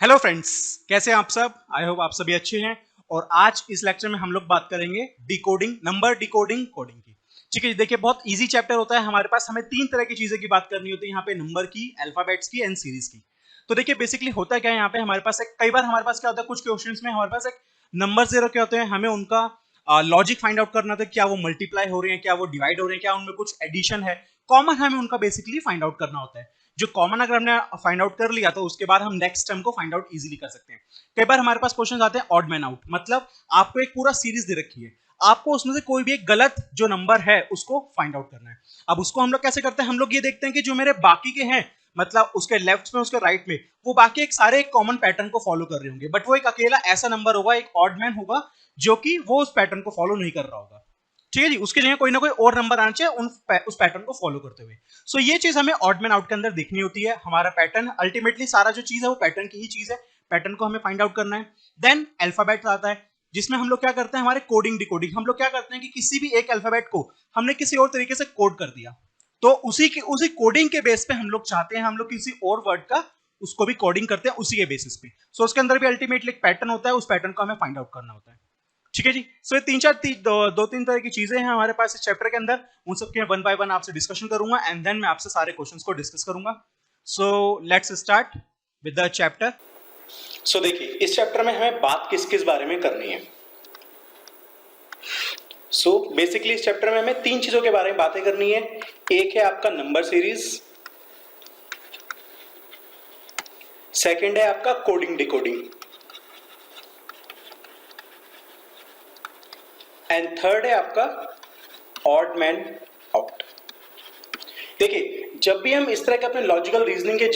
Hello friends, कैसे हैं आप सब। आई होप आप सभी अच्छे हैं। और आज इस लेक्चर में हम लोग बात करेंगे डिकोडिंग, नंबर डिकोडिंग कोडिंग की। ठीक है, देखिए बहुत इजी चैप्टर होता है हमारे पास। हमें तीन तरह की चीजें की बात करनी होती है यहाँ पे, नंबर की, अल्फाबेट्स की एंड सीरीज की। तो देखिए बेसिकली होता क्या है यहाँ पे, हमारे पास एक, कई बार हमारे पास क्या होता है, कुछ क्वेश्चंस में हमारे पास एक नंबर जीरो क्या होते हैं, हमें उनका लॉजिक फाइंड आउट करना होता है। क्या वो मल्टीप्लाई हो रहे हैं, क्या वो डिवाइड हो रहे हैं, क्या उनमें कुछ एडिशन है, कॉमन हमें उनका बेसिकली फाइंड आउट करना होता है। जो कॉमन अगर हमने फाइंड आउट कर लिया तो उसके बाद हम नेक्स्ट टर्म को फाइंड आउट इजीली कर सकते हैं। कई बार हमारे पास क्वेश्चन आते हैं ऑड मैन आउट, मतलब आपको एक पूरा सीरीज दे रखी है, आपको उसमें से कोई भी एक गलत जो नंबर है उसको फाइंड आउट करना है। अब उसको हम लोग कैसे करते हैं, हम लोग ये देखते हैं कि जो मेरे बाकी के हैं, मतलब उसके लेफ्ट में उसके राइट में, वो बाकी एक सारे एक कॉमन पैटर्न को फॉलो कर रहे होंगे, बट वो एक अकेला ऐसा नंबर होगा, एक ऑड मैन होगा जो कि वो उस पैटर्न को फॉलो नहीं कर रहा होगा। ठीक है जी, उसके जगह कोई ना कोई और नंबर आना चाहिए उस पैटर्न को फॉलो करते हुए। सो ये चीज हमें ऑड मैन आउट के अंदर देखनी होती है। हमारा पैटर्न अल्टीमेटली सारा जो चीज है वो पैटर्न की ही चीज है, पैटर्न को हमें फाइंड आउट करना है। देन अल्फाबेट आता है, जिसमें हम लोग क्या करते हैं, हमारे कोडिंग डिकोडिंग। हम लोग क्या करते हैं कि किसी भी एक अल्फाबेट को हमने किसी और तरीके से कोड कर दिया, तो उसी कोडिंग के बेस पे हम लोग चाहते हैं, हम लोग किसी और वर्ड का उसको भी कोडिंग करते हैं उसी के बेसिस पे। सो उसके अंदर भी अल्टीमेटली एक पैटर्न होता है, उस पैटर्न को हमें फाइंड आउट करना होता है। ठीक है जी। सो ये दो तीन तरह की चीजें हैं हमारे पास इस चैप्टर के अंदर। उन सबके वन बाय वन आपसे डिस्कशन करूंगा एंड देन मैं आपसे सारे क्वेश्चंस को डिस्कस करूंगा। So let's start with the chapter. So देखिए इस चैप्टर में हमें बात किस किस बारे में करनी है। सो बेसिकली इस चैप्टर में हमें तीन चीजों के बारे में बातें करनी है। एक है आपका नंबर सीरीज, सेकंड है आपका कोडिंग डिकोडिंग, एंड थर्ड है आपका ऑड मैन आउट। देखिए जब भी हम इस तरह के अपने लॉजिकल रीजनिंग के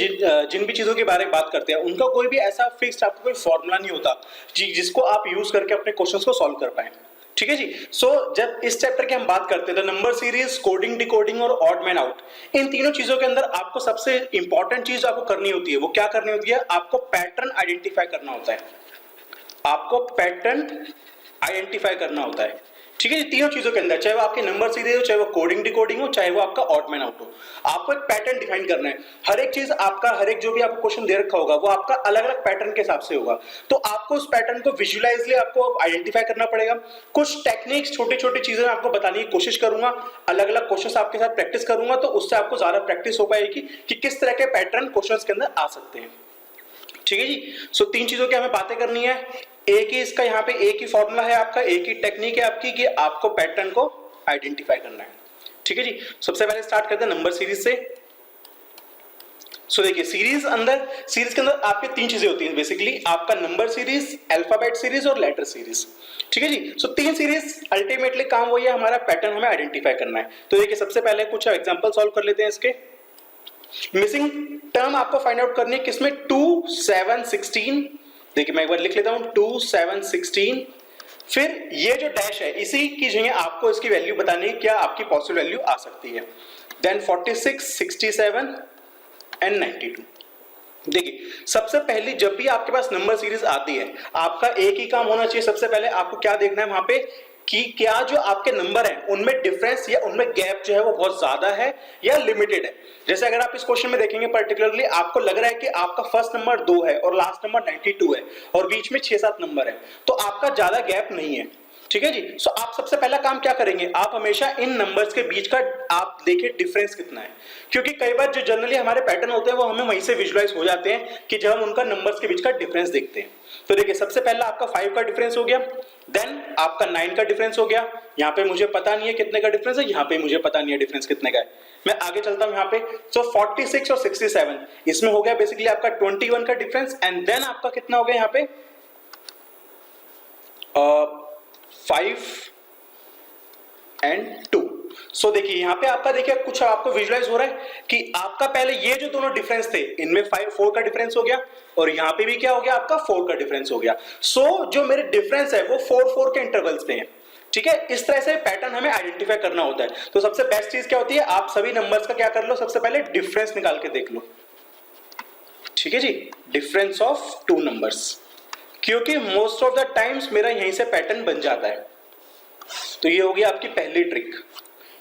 जिन भी चीजों के बारे में बात करते हैं, उनका कोई भी ऐसा फिक्स्ड आपको कोई फॉर्मूला नहीं होता जिसको आप यूज करके अपने क्वेश्चंस को सॉल्व कर पाए। ठीक है जी। सो जब इस चैप्टर की हम बात करते हैं तो नंबर सीरीज, कोडिंग डिकोडिंग और ऑड मैन आउट, इन तीनों चीजों के अंदर आपको सबसे इंपॉर्टेंट चीज आपको करनी होती है, वो क्या करनी होती है, आपको पैटर्न आइडेंटिफाई करना होता है। आपको पैटर्न आइडेंटिफाई करना होता है। ठीक है, तीनों चीजों के अंदर, चाहे वो आपके नंबर सीरीज हो, चाहे वो कोडिंग डिकोडिंग हो, चाहे वो आपका ऑड मैन आउट हो, आपको एक पैटर्न डिफाइन करना है। हर एक चीज आपका, हर एक जो भी आपको क्वेश्चन दे रखा होगा वो आपका अलग अलग पैटर्न के हिसाब से होगा, तो आपको उस पैटर्न को विजुअलाइजली आपको आइडेंटिफाई करना पड़ेगा। कुछ टेक्निक्स, छोटी छोटी चीजें आपको बताने की कोशिश करूंगा, अलग अलग क्वेश्चन आपके साथ प्रैक्टिस करूंगा, तो उससे आपको ज्यादा प्रैक्टिस हो पाएगी कि किस तरह के पैटर्न क्वेश्चन के अंदर आ सकते हैं। ठीक है जी। सो तीन चीजों की हमें बातें करनी है। एक ही इसका यहाँ पे एक ही फॉर्मूला है आपका, एक ही टेक्निक है आपकी कि आपको पैटर्न को आइडेंटिफाई करना है। ठीक है जी। सबसे पहले स्टार्ट करते हैं नंबर सीरीज से। सो देखिए सीरीज के अंदर आपके तीन चीजें होती हैं बेसिकली, आपका नंबर सीरीज, अल्फाबेट सीरीज और लेटर सीरीज। ठीक है जी। सो तीन सीरीज अल्टीमेटली काम वही है, हमारा पैटर्न हमें आइडेंटिफाई करना है। तो देखिए सबसे पहले कुछ एग्जांपल सॉल्व कर लेते हैं इसके। मिसिंग टर्म आपको फाइंड आउट करनी है किसमें, 2 7 16। देखिए मैं एक बार लिख लेता हूं, 2 7 16। फिर ये जो डैश है इसी की जगह आपको इसकी वैल्यू बतानी है, क्या आपकी पॉसिबल वैल्यू आ सकती है। Then 46 67 and 92। देखिए सबसे पहले जब भी आपके पास नंबर सीरीज आती है, आपका एक ही काम होना चाहिए। सबसे पहले आपको क्या देखना है वहां पे कि क्या जो आपके नंबर हैं उनमें डिफरेंस या उनमें गैप जो है वो बहुत ज्यादा है या लिमिटेड है। जैसे अगर आप इस क्वेश्चन में देखेंगे पर्टिकुलरली, आपको लग रहा है कि आपका फर्स्ट नंबर 2 है और लास्ट नंबर 92 है और बीच में 6-7 नंबर है, तो आपका ज्यादा गैप नहीं है। ठीक है जी। सो आप सबसे पहला काम क्या करेंगे, आप हमेशा इन नंबर्स के बीच का आप देखिए डिफरेंस कितना है, क्योंकि कई बार जो जनरली हमारे पैटर्न होते हैं वो हमें वहीं से विजुलाइज हो जाते हैं कि जब हम उनका नंबर्स के बीच का डिफरेंस देखते हैं। तो देखिए सबसे पहला आपका 5 का डिफरेंस हो गया, देन आपका 9 का डिफरेंस हो गया। यहाँ पे मुझे पता नहीं है कितने का डिफरेंस है, यहाँ पे मुझे पता नहीं है डिफरेंस कितने का है। मैं आगे चलता हूं यहाँ पे। सो 46 और 67 इसमें हो गया बेसिकली आपका 21 का डिफरेंस, एंड देन आपका कितना हो गया यहाँ पे 5 एंड 2। सो देखिए यहाँ पे आपका देखिए कुछ आपको विजुलाइज हो रहा है कि आपका पहले ये जो दोनों डिफरेंस थे इनमें 4 का डिफरेंस हो गया और यहाँ पे भी क्या हो गया आपका 4 का डिफरेंस हो गया। सो जो मेरे डिफरेंस है वो 4-4 के इंटरवल्स पे है। ठीक है, इस तरह से पैटर्न हमें आइडेंटिफाई करना होता है। तो सबसे बेस्ट चीज क्या होती है, आप सभी नंबर्स का क्या कर लो, सबसे पहले डिफरेंस निकाल के देख लो। ठीक है जी, डिफरेंस ऑफ 2 नंबर्स, क्योंकि मोस्ट ऑफ द टाइम्स मेरा यहीं से पैटर्न बन जाता है। तो ये होगी आपकी पहली ट्रिक।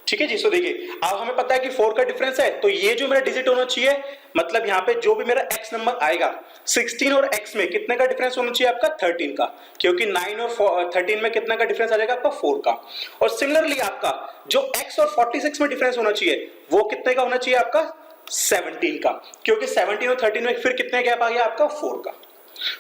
ठीक ठीक है जी। सो देखिए अब हमें पता है कि 4 का डिफरेंस है, तो ये जो मेरा डिजिट होना चाहिए, मतलब यहाँ पे जो भी मेरा x नंबर आएगा 16 और x में कितने का डिफरेंस होना चाहिए आपका 13 का, क्योंकि 9 और 13 में कितना का डिफरेंस आ जाएगा आपका 4 का। और सिमिलरली आपका जो x और 46 में डिफरेंस होना चाहिए वो कितने का होना चाहिए आपका 17 का, क्योंकि 17 और 13 में फिर कितने गैप आ गया आपका 4 का।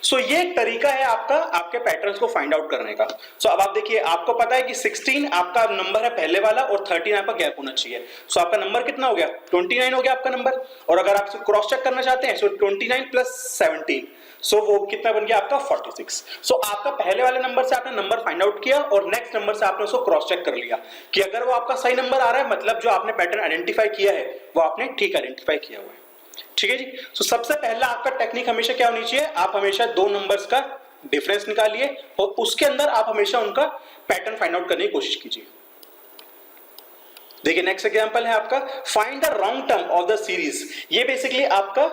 सो ये एक तरीका है आपका आपके पैटर्न्स को फाइंड आउट करने का। सो अब आप देखिए आपको पता है कि 16 आपका नंबर है पहले वाला और 13 आपका गैप होना चाहिए। सो आपका नंबर कितना हो गया 29 हो गया आपका नंबर। और अगर आप क्रॉस चेक करना चाहते हैं सो 29 प्लस 17 सो वो कितना बन गया आपका 46। सो आपका पहले वाले नंबर से आपने नंबर फाइंड आउट किया और नेक्स्ट नंबर से आपने उसको क्रॉस चेक कर लिया कि अगर वो आपका सही नंबर आ रहा है मतलब जो आपने पैटर्न आइडेंटिफाई किया है वो आपने ठीक आइडेंटिफाई किया हुआ है। ठीक है जी। तो सबसे पहला आपका टेक्निक हमेशा क्या होनी चाहिए, आप हमेशा दो नंबर्स का डिफरेंस निकालिए और उसके अंदर आप हमेशा उनका पैटर्न फाइंड आउट करने की कोशिश कीजिए। देखिए नेक्स्ट एग्जांपल है आपका find the wrong term of the series. ये बेसिकली आपका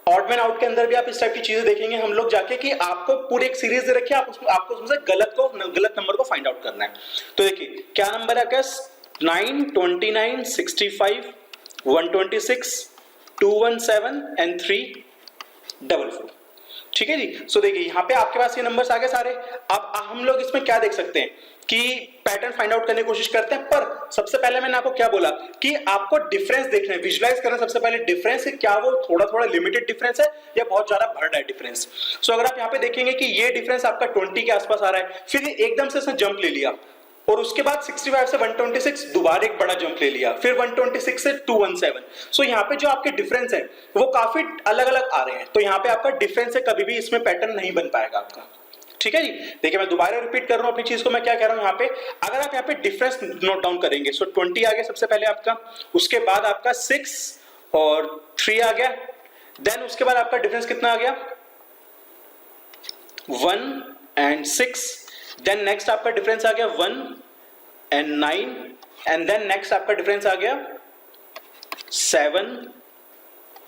ऑड मैन आउट के अंदर भी आप इस टाइप की चीजें देखेंगे हम लोग जाके कि आपको पूरी एक सीरीज दे रखी है, आपको उसमें से गलत नंबर को फाइंड आउट करना है। तो देखिए क्या नंबर है आपका 9, 29, 65, 126, 217 एंड 344। ठीक है जी। सो देखिए यहाँ पे आपके पास ये नंबर्स आ गए सारे। अब हम लोग इसमें क्या देख सकते हैं कि पैटर्न फाइंड आउट करने की कोशिश करते हैं, पर सबसे पहले मैंने आपको क्या बोला कि आपको डिफरेंस देखना है, विजुलाइज करना। सबसे पहले डिफरेंस है क्या वो थोड़ा थोड़ा लिमिटेड डिफरेंस है या बहुत ज्यादा बढ़ रहा है डिफरेंस। सो अगर आप यहाँ पे देखेंगे कि ये डिफरेंस आपका 20 के आसपास आ रहा है, फिर एकदम से इसने जंप ले लिया और उसके बाद 65 से 126 दोबारा एक बड़ा जंप ले लिया, फिर 126 से 217। सो यहाँ पे जो आपके डिफरेंस है वो काफी अलग अलग आ रहे हैं, तो यहाँ पे आपका डिफरेंस है कभी भी इसमें पैटर्न नहीं बन पाएगा आपका। ठीक है जी। देखिए मैं दोबारा रिपीट कर रहा हूं अपनी चीज को, मैं क्या कह रहा हूं यहाँ पे, अगर आप यहाँ पे डिफरेंस नोट डाउन करेंगे सो 20 आ गया सबसे पहले आपका, उसके बाद आपका 6 और 3 आ गया, देन उसके बाद आपका डिफरेंस कितना आ गया 1 एंड 6, देन नेक्स्ट आपका डिफरेंस आ गया 1 एंड 9, एंड देन नेक्स्ट आपका डिफरेंस आ गया 7,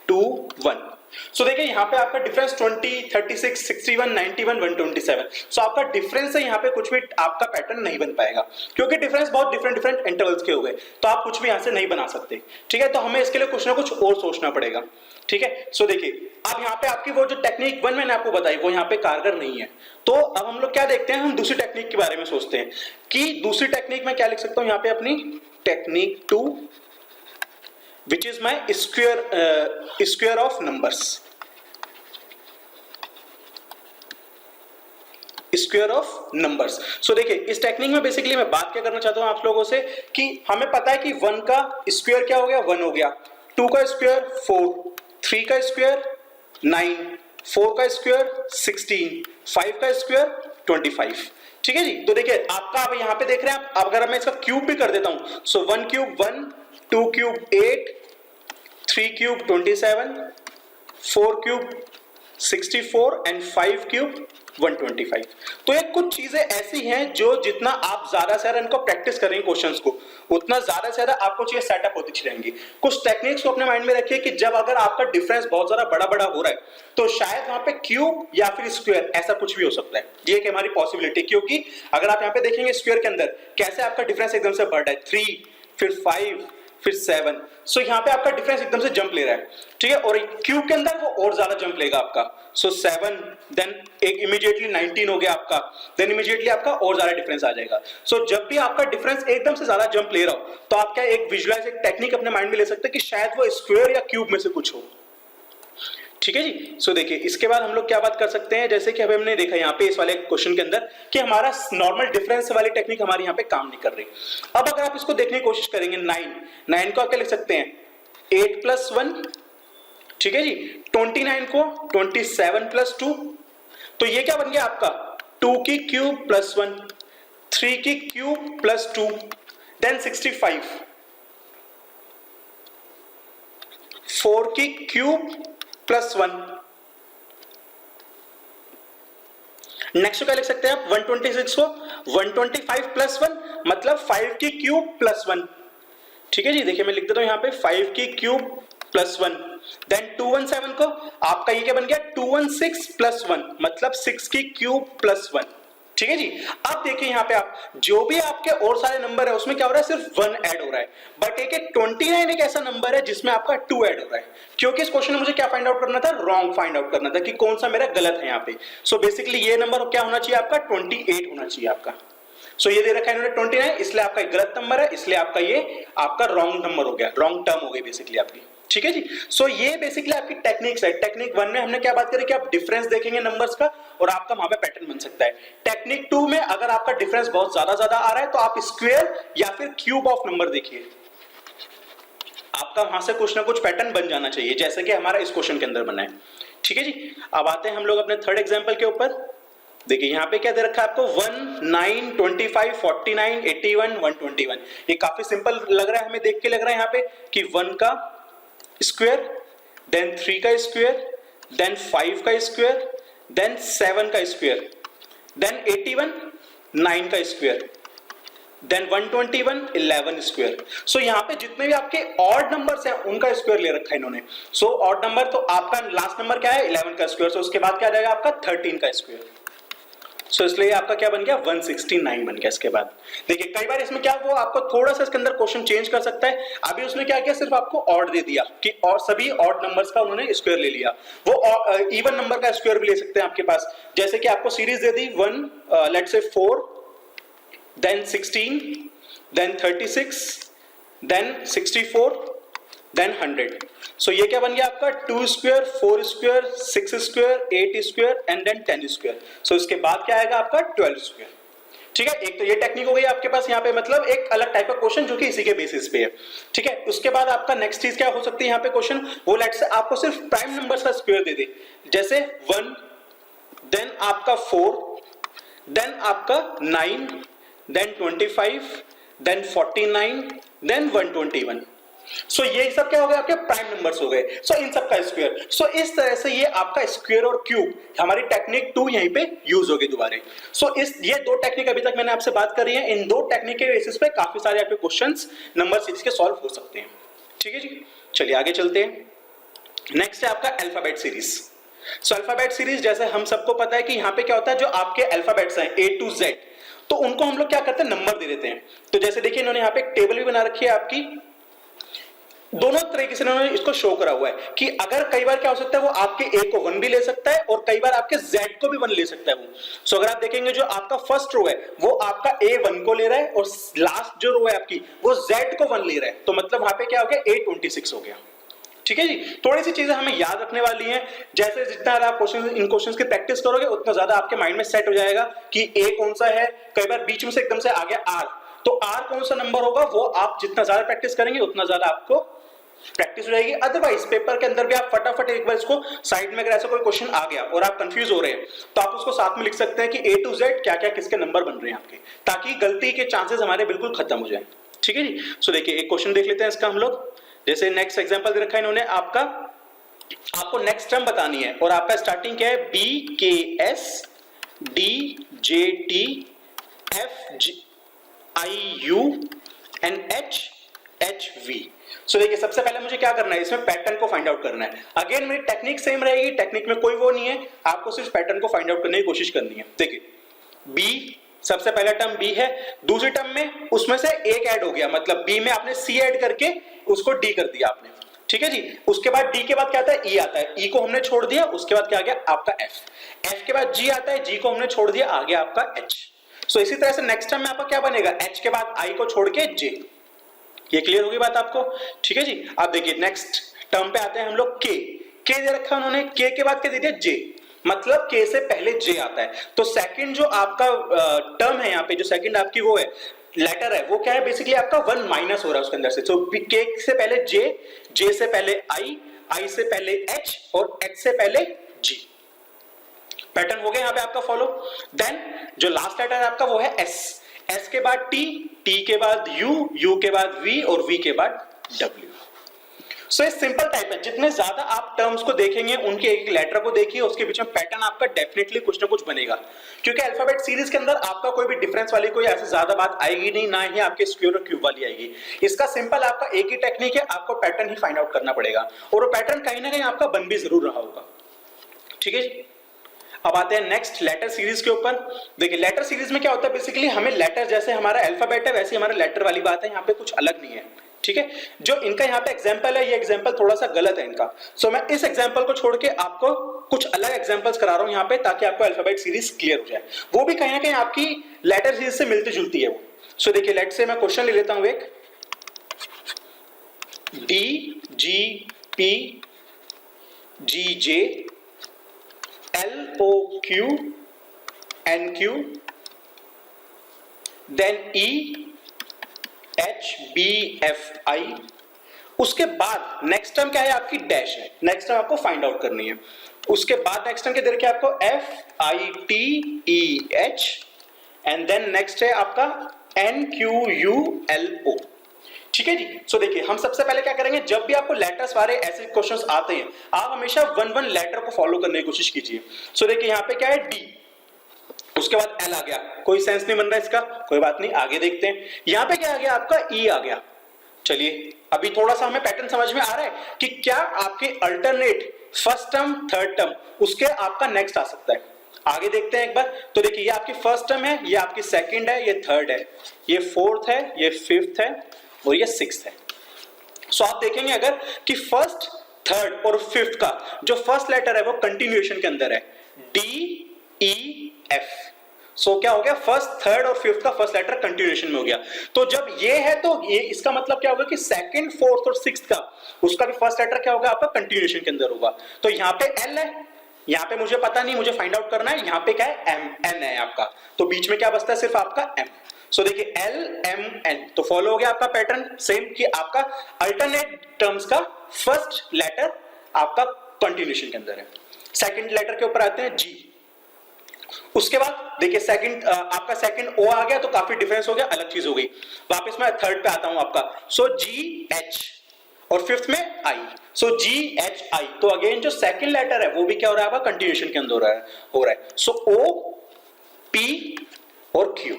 2, 1। सो देखिए यहाँ पे आपका डिफरेंस 20, 36, 61, 91, 127। सो आपका डिफरेंस है यहाँ पे कुछ भी आपका पैटर्न नहीं बन पाएगा क्योंकि डिफरेंस बहुत डिफरेंट इंटरवल्स के हो गए, तो आप कुछ भी यहाँ से नहीं बना सकते। ठीक है, तो हमें इसके लिए कुछ ना कुछ और सोचना पड़ेगा। ठीक है, सो देखिए अब यहाँ पे आपकी वो जो टेक्निक 1 मैंने आपको बताई वो यहाँ पे कारगर नहीं है, तो अब हम लोग क्या देखते हैं, हम दूसरी टेक्निक के बारे में सोचते हैं कि दूसरी टेक्निक में क्या लिख सकता हूँ यहाँ पे अपनी technique 2 which is my square of numbers, square of numbers. So देखिए इस टेक्निक में बेसिकली मैं बात क्या करना चाहता हूं आप लोगों से कि हमें पता है कि 1 का स्क्वायर क्या हो गया 1 हो गया, 2 का स्क्वायर 4, 3 का स्क्वायर 9, 4 का स्क्वायर 16, 5 का स्क्वायर 25। ठीक है जी। तो देखिए आपका अब यहाँ पे देख रहे हैं आप, अगर मैं इसका क्यूब भी कर देता हूं सो 1 cube 1, 2 cube 8, 3 cube 27, 4 cube 64 and 5 cube 125। तो ये कुछ चीजें ऐसी हैं जो जितना आप ज्यादा से ज्यादा इनको प्रैक्टिस करेंगे क्वेश्चंस को उतना ज्यादा से ज्यादा आपको चीजें सेटअप होती चली जाएंगी। कुछ टेक्निक्स को अपने माइंड में रखिए कि जब अगर आपका डिफरेंस बहुत ज्यादा बड़ा बड़ा हो रहा है तो शायद वहां पे क्यूब या फिर स्क्वायर ऐसा कुछ भी हो सकता है, ये एक हमारी पॉसिबिलिटी। क्योंकि अगर आप यहाँ पे देखेंगे स्क्वायर के अंदर कैसे आपका डिफरेंस एकदम से बढ़ रहा है 3 फिर 5 फिर 7, सो यहाँ पे आपका डिफरेंस एकदम से जंप ले रहा है। ठीक है, और क्यूब के अंदर वो और ज्यादा जंप लेगा आपका, सो 7 देन एक इमीडिएटली 19 हो गया आपका, देन इमीडिएटली आपका और ज्यादा डिफरेंस आ जाएगा। सो जब भी आपका डिफरेंस एकदम से ज्यादा जंप ले रहा हो तो आप क्या एक विजुअलाइज एक टेक्निक अपने माइंड में ले सकते हैं कि शायद वो स्क्वायर या क्यूब में से कुछ हो। ठीक है जी। सो देखिए इसके बाद हम लोग क्या बात कर सकते हैं, जैसे कि अभी हमने देखा यहाँ पे इस वाले क्वेश्चन के अंदर कि हमारा नॉर्मल डिफरेंस वाली टेक्निक हमारी यहाँ पे काम नहीं कर रही। अब अगर आप इसको देखने की कोशिश करेंगे 9 को आप क्या लिख सकते हैं 8 + 1। ठीक है जी। 29 को 27 + 2, तो ये क्या बन गया आपका 2 की क्यूब + 1, 3 की क्यूब + 2, देन 65, 4 की क्यूब + 1। नेक्स्ट क्या लिख सकते हैं आप 126 को 125 + 1 मतलब 5 की क्यूब + 1। ठीक है जी। देखिए मैं लिख देता हूं यहाँ पे 5 की क्यूब + 1, देन 217 को आपका ये क्या बन गया 216 + 1 मतलब 6 की क्यूब + 1। ठीक है जी। अब देखिए यहाँ पे आप जो भी आपके और सारे नंबर है उसमें क्या हो रहा है, सिर्फ 1 ऐड हो रहा है, बट एक 29 एक ऐसा नंबर है जिसमें आपका 2 ऐड हो रहा है, क्योंकि इस क्वेश्चन में मुझे क्या फाइंड आउट करना था, रॉन्ग फाइंड आउट करना था कि कौन सा मेरा गलत है यहाँ पे। सो बेसिकली ये नंबर क्या होना चाहिए आपका, 28 होना चाहिए आपका। सो ये दे रखा है इन्होंने 29, इसलिए आपका गलत नंबर है, इसलिए आपका ये आपका रॉन्ग नंबर हो गया, रॉन्ग टर्म हो गई बेसिकली आपकी। ठीक है जी। सो ये बेसिकली आपकी टेक्निक्स है। टेक्निक 1 में हमने क्या बात करी कि आप डिफरेंस देखेंगे नंबर्स का और आपका वहां पे पैटर्न बन सकता है। टेक्निक 2 में अगर आपका डिफरेंस बहुत ज्यादा आ रहा है तो आप स्क्वायर या फिर क्यूब ऑफ नंबर देखिए, आपका वहां से कुछ ना कुछ पैटर्न बन जाना चाहिए, जैसे कि हमारा इस क्वेश्चन के अंदर बना है। ठीक है जी। अब आते हैं हम लोग अपने थर्ड एग्जांपल के ऊपर। देखिए यहाँ पे क्या दे रखा है आपको, 1, 9, 25, 49, 81, 121। ये काफी सिंपल लग रहा है, हमें देख के लग रहा है यहाँ पे कि 1 का स्क्वायर, देन 3 का स्क्वायर, देन 5 का स्क्वायर, देन 7 का स्क्वायर, देन 81, 9 का स्क्वायर, देन 121, 11 स्क्वायर। सो यहाँ पे जितने भी आपके ऑड नंबर्स हैं उनका स्क्वायर ले रखा है इन्होंने। सो ऑड नंबर तो आपका लास्ट नंबर क्या है, 11 का स्क्वायर, सो उसके बाद क्या आ जाएगा आपका 13 का स्क्वायर। सो इसलिए आपका क्या बन गया, 169 बन गया। इसके बाद देखिए कई बार इसमें क्या वो आपको थोड़ा सा इसके अंदर क्वेश्चन चेंज कर सकता है। अभी उसने क्या किया, सिर्फ आपको ऑड दे दिया कि और सभी ऑड नंबर्स का उन्होंने स्क्वायर ले लिया। वो इवन नंबर का स्क्वायर भी ले सकते हैं आपके पास, जैसे कि आपको series they the 1 let's say 4, then 16, then 36, then 64, then 100। सो ये क्या बन गया आपका, 2 square, 4 square, 6 square, 8 square and then 10 square. So इसके बाद क्या आएगा आपका 12 स्क्वायर। ठीक है, एक तो ये टेक्निक हो गई आपके पास यहाँ पे, मतलब एक अलग टाइप का क्वेश्चन जो कि इसी के बेसिस पे है। ठीक है, उसके बाद आपका नेक्स्ट चीज क्या हो सकती है यहाँ पे क्वेश्चन, वो लेट्स से आपको सिर्फ प्राइम नंबर्स का स्क्वायर दे दे, जैसे 1, देन आपका 4, देन आपका 9, then 25, then 49, then 121। सो ये सब क्या हो गए आपके प्राइम नंबर्स हो गए। सो इन सब का स्क्वायर। सो इस तरह से ये आपका स्क्वायर और क्यूब हमारी टेक्निक 2 यहीं पे यूज होगी दोबारा। सो इस ये दो टेक्निक अभी तक मैंने आपसे बात करी है, इन दो टेक्निक के बेसिस पे काफी सारे आपके क्वेश्चंस नंबर सीरीज के सॉल्व हो सकते हैं। ठीक है जी, चलिए आगे चलते हैं। नेक्स्ट है आपका अल्फाबेट सीरीज। सो अल्फाबेट सीरीज जैसे हम सबको पता है कि यहाँ पे क्या होता है, जो आपके अल्फाबेट्स हैं A to Z, तो उनको हम लोग क्या करते हैं, नंबर दे देते हैं। तो जैसे देखिए इन्होंने यहाँ पे एक टेबल भी बना रखी है आपकी, दोनों तरीके से इन्होंने इसको शो करा हुआ है कि अगर कई बार क्या हो सकता है, वो आपके A को 1 भी ले सकता है और कई बार आपके Z को भी 1 ले सकता है वो। सो अगर आप देखेंगे जो आपका फर्स्ट रो है वो आपका A 1 को ले रहा है और लास्ट जो रो है आपकी वो Z को 1 ले रहा है, तो मतलब वहां पे क्या हो गया, A 26 हो गया। ठीक है जी, थोड़ी सी चीजें हमें याद रखने वाली हैं, जैसे जितना आप क्वेश्चन इन क्वेश्चंस की प्रैक्टिस करोगे उतना ज्यादा आपके माइंड में सेट हो जाएगा कि ए कौन सा है। कई बार बीच में से एकदम से आ गया आर, तो आर कौन सा नंबर होगा, वो आप जितना ज्यादा प्रैक्टिस करेंगे उतना ज्यादा आपको प्रैक्टिस हो जाएगी। अदरवाइज पेपर के अंदर भी आप फटाफट एक बार इसको साइड में, अगर ऐसा कोई क्वेश्चन आ गया और आप कंफ्यूज हो रहे हैं तो आप उसको साथ में लिख सकते हैं कि A to Z क्या क्या किसके नंबर बन रहे हैं आपके, ताकि गलती के चांसेस हमारे बिल्कुल खत्म हो जाए। ठीक है जी। सो देखिए एक क्वेश्चन देख लेते हैं इसका हम लोग। जैसे नेक्स्ट एग्जांपल दे रखा है इन्होंने, आपको नेक्स्ट टर्म बतानी है और आपका स्टार्टिंग क्या है, BKS DJT FIU and HHV। सो देखिए सबसे पहले मुझे क्या करना है, इसमें पैटर्न को फाइंड आउट करना है। अगेन मेरी टेक्निक सेम रहेगी, टेक्निक में कोई वो नहीं है, आपको सिर्फ पैटर्न को फाइंड आउट करने की कोशिश करनी है। देखिए B, सबसे पहला टर्म B है, दूसरी टर्म में उसमें से एक ऐड हो गया, मतलब B में आपने C ऐड करके उसको D कर दिया आपने। ठीक है जी। उसके बाद D के बाद क्या आता है, E आता है, E को हमने छोड़ दिया, उसके बाद क्या आ गया आपका F, F के बाद G आता है, G को हमने छोड़ दिया, आ गया आपका H। सो इसी तरह से नेक्स्ट टर्म में आपका क्या बनेगा, H के बाद I को छोड़ के J। ये क्लियर होगी बात आपको। ठीक है जी। अब देखिए नेक्स्ट टर्म पे आते हैं हम लोग, K दे रखा उन्होंने, K के बाद क्या दे दिया J, मतलब K से पहले J आता है। तो सेकंड जो आपका टर्म है यहाँ पे, जो सेकंड आपकी वो है लेटर है, वो क्या है, बेसिकली आपका 1 माइनस हो रहा है उसके अंदर से। तो K से पहले J, J से पहले I से पहले H और H से पहले G। पैटर्न हो गया यहाँ पे आपका फॉलो। देन जो लास्ट लेटर है आपका वो है S, S के बाद T, T के बाद U, U के बाद V और V के बाद W। सो ये सिंपल टाइप है, जितने ज्यादा आप टर्म्स को देखेंगे, उनके एक लेटर को देखिए, उसके बीच में पैटर्न आपका डेफिनेटली कुछ ना कुछ बनेगा। क्योंकि अल्फाबेट सीरीज के अंदर आपका कोई भी डिफरेंस वाली कोई ऐसे ज्यादा बात आएगी नहीं, ना ही आपके स्क्वायर और क्यूब वाली आएगी। इसका सिंपल आपका एक ही टेक्निक है, आपको पैटर्न ही फाइंड आउट करना पड़ेगा और वो पैटर्न कहीं ना कहीं आपका बन भी जरूर रहा होगा। ठीक है जी। अब आते हैं नेक्स्ट लेटर सीरीज के ऊपर। देखिए लेटर सीरीज में क्या होता है, बेसिकली हमें लेटर जैसे हमारा अल्फाबेट है वैसे हमारा लेटर वाली बात है, यहाँ पे कुछ अलग नहीं है, ठीक है। जो इनका यहाँ पे एग्जाम्पल है, ये एग्जाम्पल थोड़ा सा गलत है इनका। सो मैं इस एग्जाम्पल को छोड़ के आपको कुछ अलग एग्जाम्पल्स करा रहा हूं यहाँ पे, ताकि आपको अल्फाबेट सीरीज क्लियर हो जाए, वो भी कहीं ना कहीं आपकी लेटर सीरीज से मिलती जुलती है वो। सो देखिए लेट से मैं क्वेश्चन ले लेता हूं एक, D G P G J L O Q N Q, then E H B F I, उसके बाद नेक्स्ट टर्म क्या है आपकी डैश है, नेक्स्ट टर्म आपको फाइंड आउट करनी है। उसके बाद नेक्स्ट टर्म के देखिए आपको F I T E H, and then next है आपका N Q U L O, ठीक है जी। सो देखिए हम सबसे पहले क्या करेंगे, जब भी आपको लेटर्स वाले ऐसे क्वेश्चंस आते हैं आप हमेशा वन वन लेटर को फॉलो करने की कोशिश कीजिए। सो देखिए यहाँ पे क्या है डी, उसके बाद एल आ गया, कोई सेंस नहीं बन रहा इसका, कोई बात नहीं आगे देखते हैं। यहां पे क्या आ गया आपका ई आ गया। चलिए अभी थोड़ा सा हमें पैटर्न समझ में आ रहा है कि क्या आपके alternate first term third term उसके आपका नेक्स्ट आ सकता है। आगे देखते हैं एक बार। तो देखिए ये आपकी फर्स्ट टर्म है, ये आपकी सेकंड है, ये थर्ड है, ये फोर्थ है, ये फिफ्थ है और ये सिक्स्थ है। सो आप देखेंगे अगर कि फर्स्ट थर्ड और फिफ्थ का जो फर्स्ट लेटर है वो कंटिन्यूएशन के अंदर है, डी ई एफ। सो क्या हो गया, फर्स्ट थर्ड और फिफ्थ का फर्स्ट लेटर कंटिन्यूएशन में हो गया। तो जब ये है तो ये इसका मतलब क्या होगा कि सेकंड फोर्थ और सिक्स्थ का उसका भी फर्स्ट लेटर क्या होगा आपका कंटिन्यूएशन के अंदर होगा। तो यहाँ पे एल है, यहाँ पे मुझे पता नहीं, मुझे फाइंड आउट करना है, यहाँ पे क्या है एम एन है आपका, तो बीच में क्या बचता है सिर्फ आपका एम। सो देखिए एल एम एन, तो फॉलो हो गया आपका पैटर्न सेम कि आपका अल्टरनेट टर्म्स का फर्स्ट लेटर आपका कंटिन्यूएशन के अंदर है। सेकंड लेटर के ऊपर आते हैं जी। उसके बाद देखिए सेकंड आपका सेकंड ओ आ गया तो काफी डिफरेंस हो गया, अलग चीज हो गई। वापस मैं थर्ड पे आता हूं आपका। सो जी एच और फिफ्थ में आई, सो जी एच आई, तो अगेन जो सेकंड लेटर है वो भी क्या हो रहा है आपका कंटिन्यूएशन के अंदर हो रहा है। सो ओ पी और क्यू,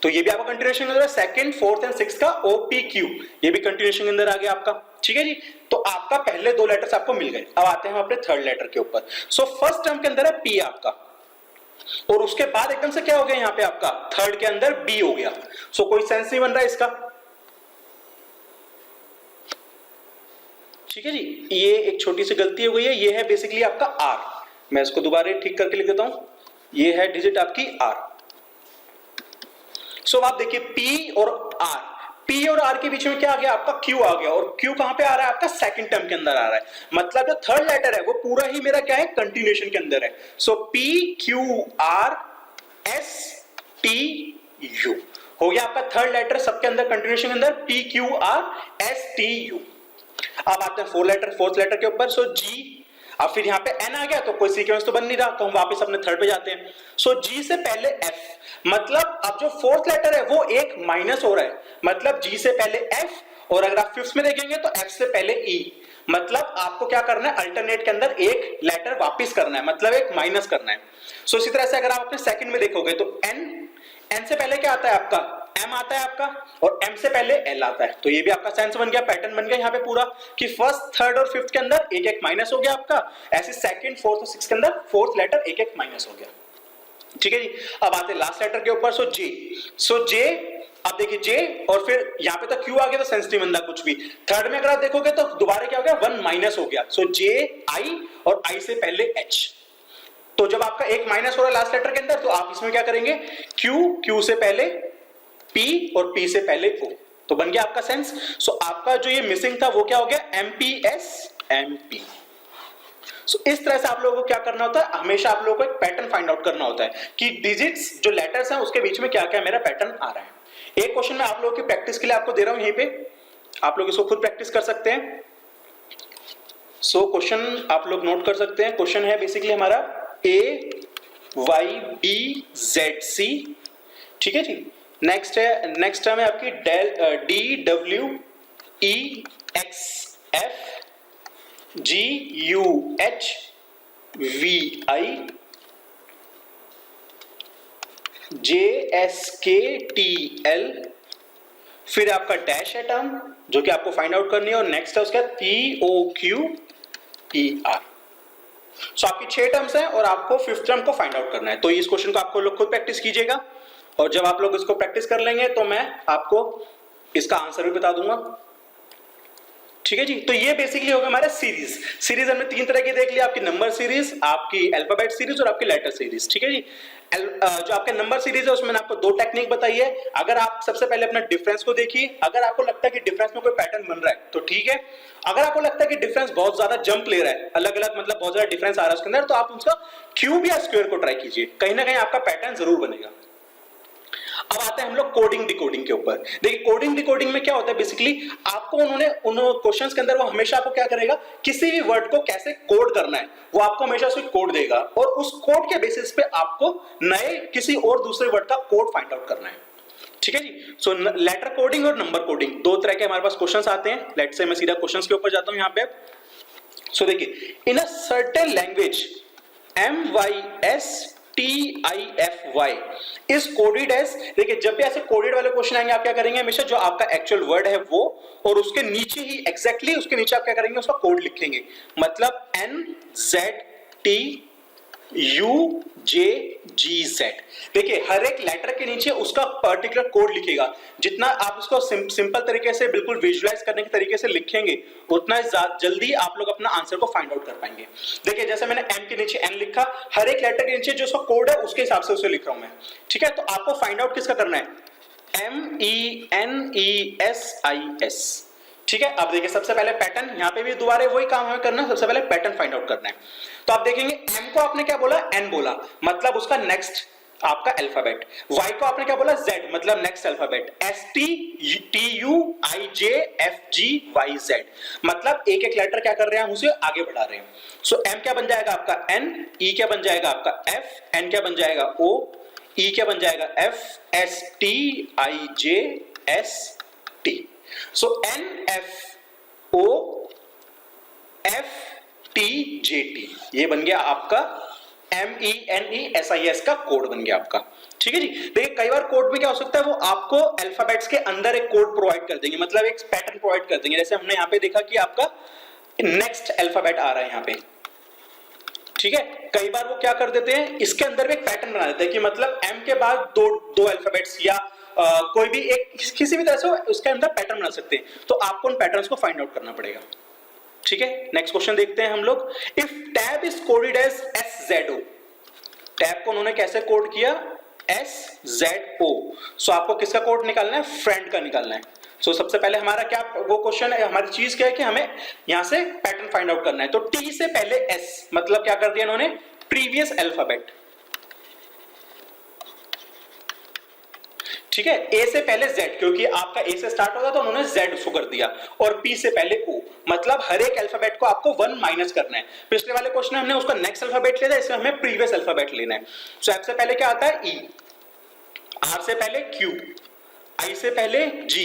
तो ये भी आपका कंटिन्यूएशन के अंदर है। सेकंड फोर्थ एंड सिक्स्थ का ओ पी क्यू ये भी कंटिन्यूएशन के अंदर आ गया आपका, ठीक है जी। तो आपका पहले दो लेटर्स आपको मिल गए। अब आते हैं हम अपने थर्ड लेटर के ऊपर। सो फर्स्ट टर्म के अंदर है पी आपका, और उसके बाद एकदम से क्या हो गया यहाँ पे आपका थर्ड के अंदर बी हो गया। सो कोई सेंस नहीं बन रहा है इसका, ठीक है जी। ये एक छोटी सी गलती हो गई है, ये है बेसिकली आपका आर। मैं इसको दोबारा ठीक करके लिख देता हूं, ये है डिजिट आपकी आर। सो आप देखिए पी और आर, पी और आर के बीच में क्या आ गया आपका क्यू आ गया, और क्यू कहां पे आ रहा है आपका सेकंड टर्म के अंदर आ रहा है। मतलब जो थर्ड लेटर है वो पूरा ही मेरा क्या है कंटिन्यूएशन के अंदर है। So P Q R S T U हो गया आपका थर्ड लेटर सबके अंदर कंटिन्यूएशन के अंदर, P Q R S T you. अब आते हैं फोर्थ लेटर के ऊपर। सो जी, अब फिर यहाँ पे एन आ गया तो कोई सीक्वेंस तो बन नहीं रहा, तो हम वापस अपने थर्ड पे जाते हैं। सो जी से पहले एफ, मतलब अब जो फोर्थ लेटर है वो एक माइनस हो रहा है, मतलब जी से पहले एफ, और अगर आप फिफ्थ में देखेंगे तो एफ से पहले ई, मतलब आपको क्या करना है अल्टरनेट के अंदर एक लेटर वापिस करना है, मतलब एक माइनस करना है। सो इसी तरह से अगर आप अपने सेकंड में देखोगे तो एन से पहले क्या आता है आपका एम आता है आपका, और एम से पहले एल आता है। तो ये भी आपका सेंस बन गया, पैटर्न बन गया यहाँ पे पूरा कि फर्स्ट थर्ड और फिफ्थ के अंदर एक एक माइनस हो गया आपका, ऐसे सेकंड फोर्थ और सिक्स्थ के अंदर फोर्थ लेटर एक एक माइनस हो गया, ठीक है जी। अब आते हैं लास्ट लेटर के ऊपर। सो जे, अब देखिए जे और फिर यहाँ पे तो क्यू आ गया तो सेंस नहीं बनता कुछ भी। थर्ड में अगर आप देखोगे तो दोबारा क्या हो गया वन माइनस हो गया। सो जे आई और आई से पहले एच, तो जब आपका एक माइनस हो रहा है लास्ट लेटर के अंदर तो आप इसमें क्या करेंगे क्यू से पहले P और P से पहले O, तो बन गया आपका सेंस। सो आपका जो ये मिसिंग था वो क्या हो गया MPS MP। सो इस तरह से आप लोगों को क्या करना होता है, हमेशा आप लोगों को एक पैटर्न फाइंड आउट करना होता है कि डिजिट्स जो लेटर्स हैं उसके बीच में क्या क्या मेरा पैटर्न आ रहा है। एक क्वेश्चन मैं आप लोगों की प्रैक्टिस के लिए आपको दे रहा हूं यहीं पे, आप लोग इसको खुद प्रैक्टिस कर सकते हैं। सो क्वेश्चन आप लोग नोट कर सकते हैं। क्वेश्चन है बेसिकली हमारा AYBZC, ठीक है जी। नेक्स्ट टर्म है आपकी DWEXF GUHVI JSKTL, फिर आपका डैश है टर्म जो कि आपको फाइंड आउट करनी है, और नेक्स्ट है उसका POQPR। सो आपकी 6 टर्म्स हैं और आपको 5th टर्म को फाइंड आउट करना है। तो इस क्वेश्चन को आपको लोग खुद प्रैक्टिस कीजिएगा और जब आप लोग इसको प्रैक्टिस कर लेंगे तो मैं आपको इसका आंसर भी बता दूंगा। ठीक है जी, तो ये बेसिकली होगा हमारा सीरीज हमने 3 तरह की देख लिया, आपकी नंबर सीरीज, आपकी अल्फाबेट सीरीज और आपकी लेटर सीरीज। ठीक है जी, जो आपके नंबर सीरीज है उसमें मैंने आपको 2 टेक्निक बताई है। अगर आप सबसे पहले अपना डिफरेंस को देखिए, अगर आपको लगता है कि डिफरेंस में कोई पैटर्न बन रहा है तो ठीक है। अगर आपको लगता है कि डिफरेंस बहुत ज्यादा जंप ले रहा है, अलग अलग मतलब बहुत ज्यादा डिफरेंस आ रहा है उसके अंदर, तो आप उसका क्यूब या स्क्वायर को ट्राई कीजिए, कहीं ना कहीं आपका पैटर्न जरूर बनेगा। अब आते हैं हम लोग कोडिंग डिकोडिंग के ऊपर। देखिए कोडिंग डिकोडिंग में क्या होता है, बेसिकली आपको उन्होंने उन क्वेश्चंस के अंदर वो हमेशा आपको क्या करेगा, किसी भी वर्ड को कैसे कोड करना है वो आपको हमेशा उसको कोड देगा और उस कोड के बेसिस पे आपको नए किसी और दूसरे वर्ड का कोड फाइंड आउट करना है। ठीक है जी, सो लेटर कोडिंग और नंबर कोडिंग 2 तरह के हमारे पास क्वेश्चंस आते हैं। लेट्स से मैं सीधा क्वेश्चंस के ऊपर जाता हूं यहां पे। सो देखिए, in a certain language MYSTIFY is coded as, देखिए जब भी ऐसे कोडेड वाले क्वेश्चन आएंगे आप क्या करेंगे, हमेशा जो आपका एक्चुअल वर्ड है वो और उसके नीचे ही एग्जैक्टली उसके नीचे आप क्या करेंगे, उसका कोड लिखेंगे। मतलब NZTUJGZ। देखिए हर एक लेटर के नीचे उसका पर्टिकुलर कोड लिखेगा। जितना आप उसको सिंपल तरीके से बिल्कुल विजुअलाइज करने के तरीके से लिखेंगे उतना जल्दी आप लोग अपना आंसर को फाइंड आउट कर पाएंगे। देखिए जैसे मैंने M के नीचे N लिखा, हर एक लेटर के नीचे जो उसका कोड है उसके हिसाब से उसे लिख रहा हूं मैं। ठीक है, तो आपको फाइंड आउट किसका करना है, MENESIS। ठीक है, अब देखिए सबसे पहले पैटर्न, यहां पे भी दोबारा वही काम हमें करना है, सबसे पहले पैटर्न फाइंड आउट करना है। तो आप देखेंगे M को आपने क्या बोला, N बोला, मतलब उसका नेक्स्ट आपका अल्फाबेट। Y को आपने क्या बोला, Z, मतलब नेक्स्ट अल्फाबेट। STUTUIJFGYZ, मतलब एक एक लेटर क्या कर रहे हैं, हम उसे आगे बढ़ा रहे हैं। सो M क्या बन जाएगा आपका N, E क्या बन जाएगा आपका F, N क्या बन जाएगा O, E क्या बन जाएगा F, STIJST। सो NFOFTJT ये बन गया आपका MENESIS का कोड बन गया आपका। ठीक है जी, देखिए कई बार कोड में क्या हो सकता है, वो आपको अल्फाबेट्स के अंदर एक कोड प्रोवाइड कर देंगे, मतलब एक पैटर्न प्रोवाइड कर देंगे। जैसे हमने यहाँ पे देखा कि आपका नेक्स्ट अल्फाबेट आ रहा है यहाँ पे। ठीक है, कई बार वो क्या कर देते हैं, इसके अंदर भी एक पैटर्न बना देते हैं कि मतलब M के बाद दो अल्फाबेट्स या कोई भी एक किसी भी तरह से उसके अंदर पैटर्न बना सकते हैं। तो आपको उन पैटर्न्स को फाइंड आउट करना पड़ेगा। ठीक है, नेक्स्ट क्वेश्चन देखते हैं हम लोग। If tab is coded as SZO, tab को उन्होंने कैसे कोड किया, SZO। सो आपको किसका कोड निकालना है, फ्रेंड का निकालना है। सो सबसे पहले हमारा क्या वो क्वेश्चन है, हमारी चीज क्या है कि हमें यहां से पैटर्न फाइंड आउट करना है। तो T से पहले S, मतलब क्या कर दिया इन्होंने, प्रीवियस अल्फाबेट। ठीक है, A से पहले Z, क्योंकि आपका A से स्टार्ट होता तो उन्होंने Z उसको कर दिया, और P से पहले O, मतलब हर एक अल्फाबेट को आपको 1 माइनस करना है। पिछले वाले क्वेश्चन में हमने उसका नेक्स्ट अल्फाबेट लिया था, इसमें हमें प्रीवियस अल्फाबेट लेना है। सो F से पहले क्या आता है, E, R से पहले Q, I से पहले G,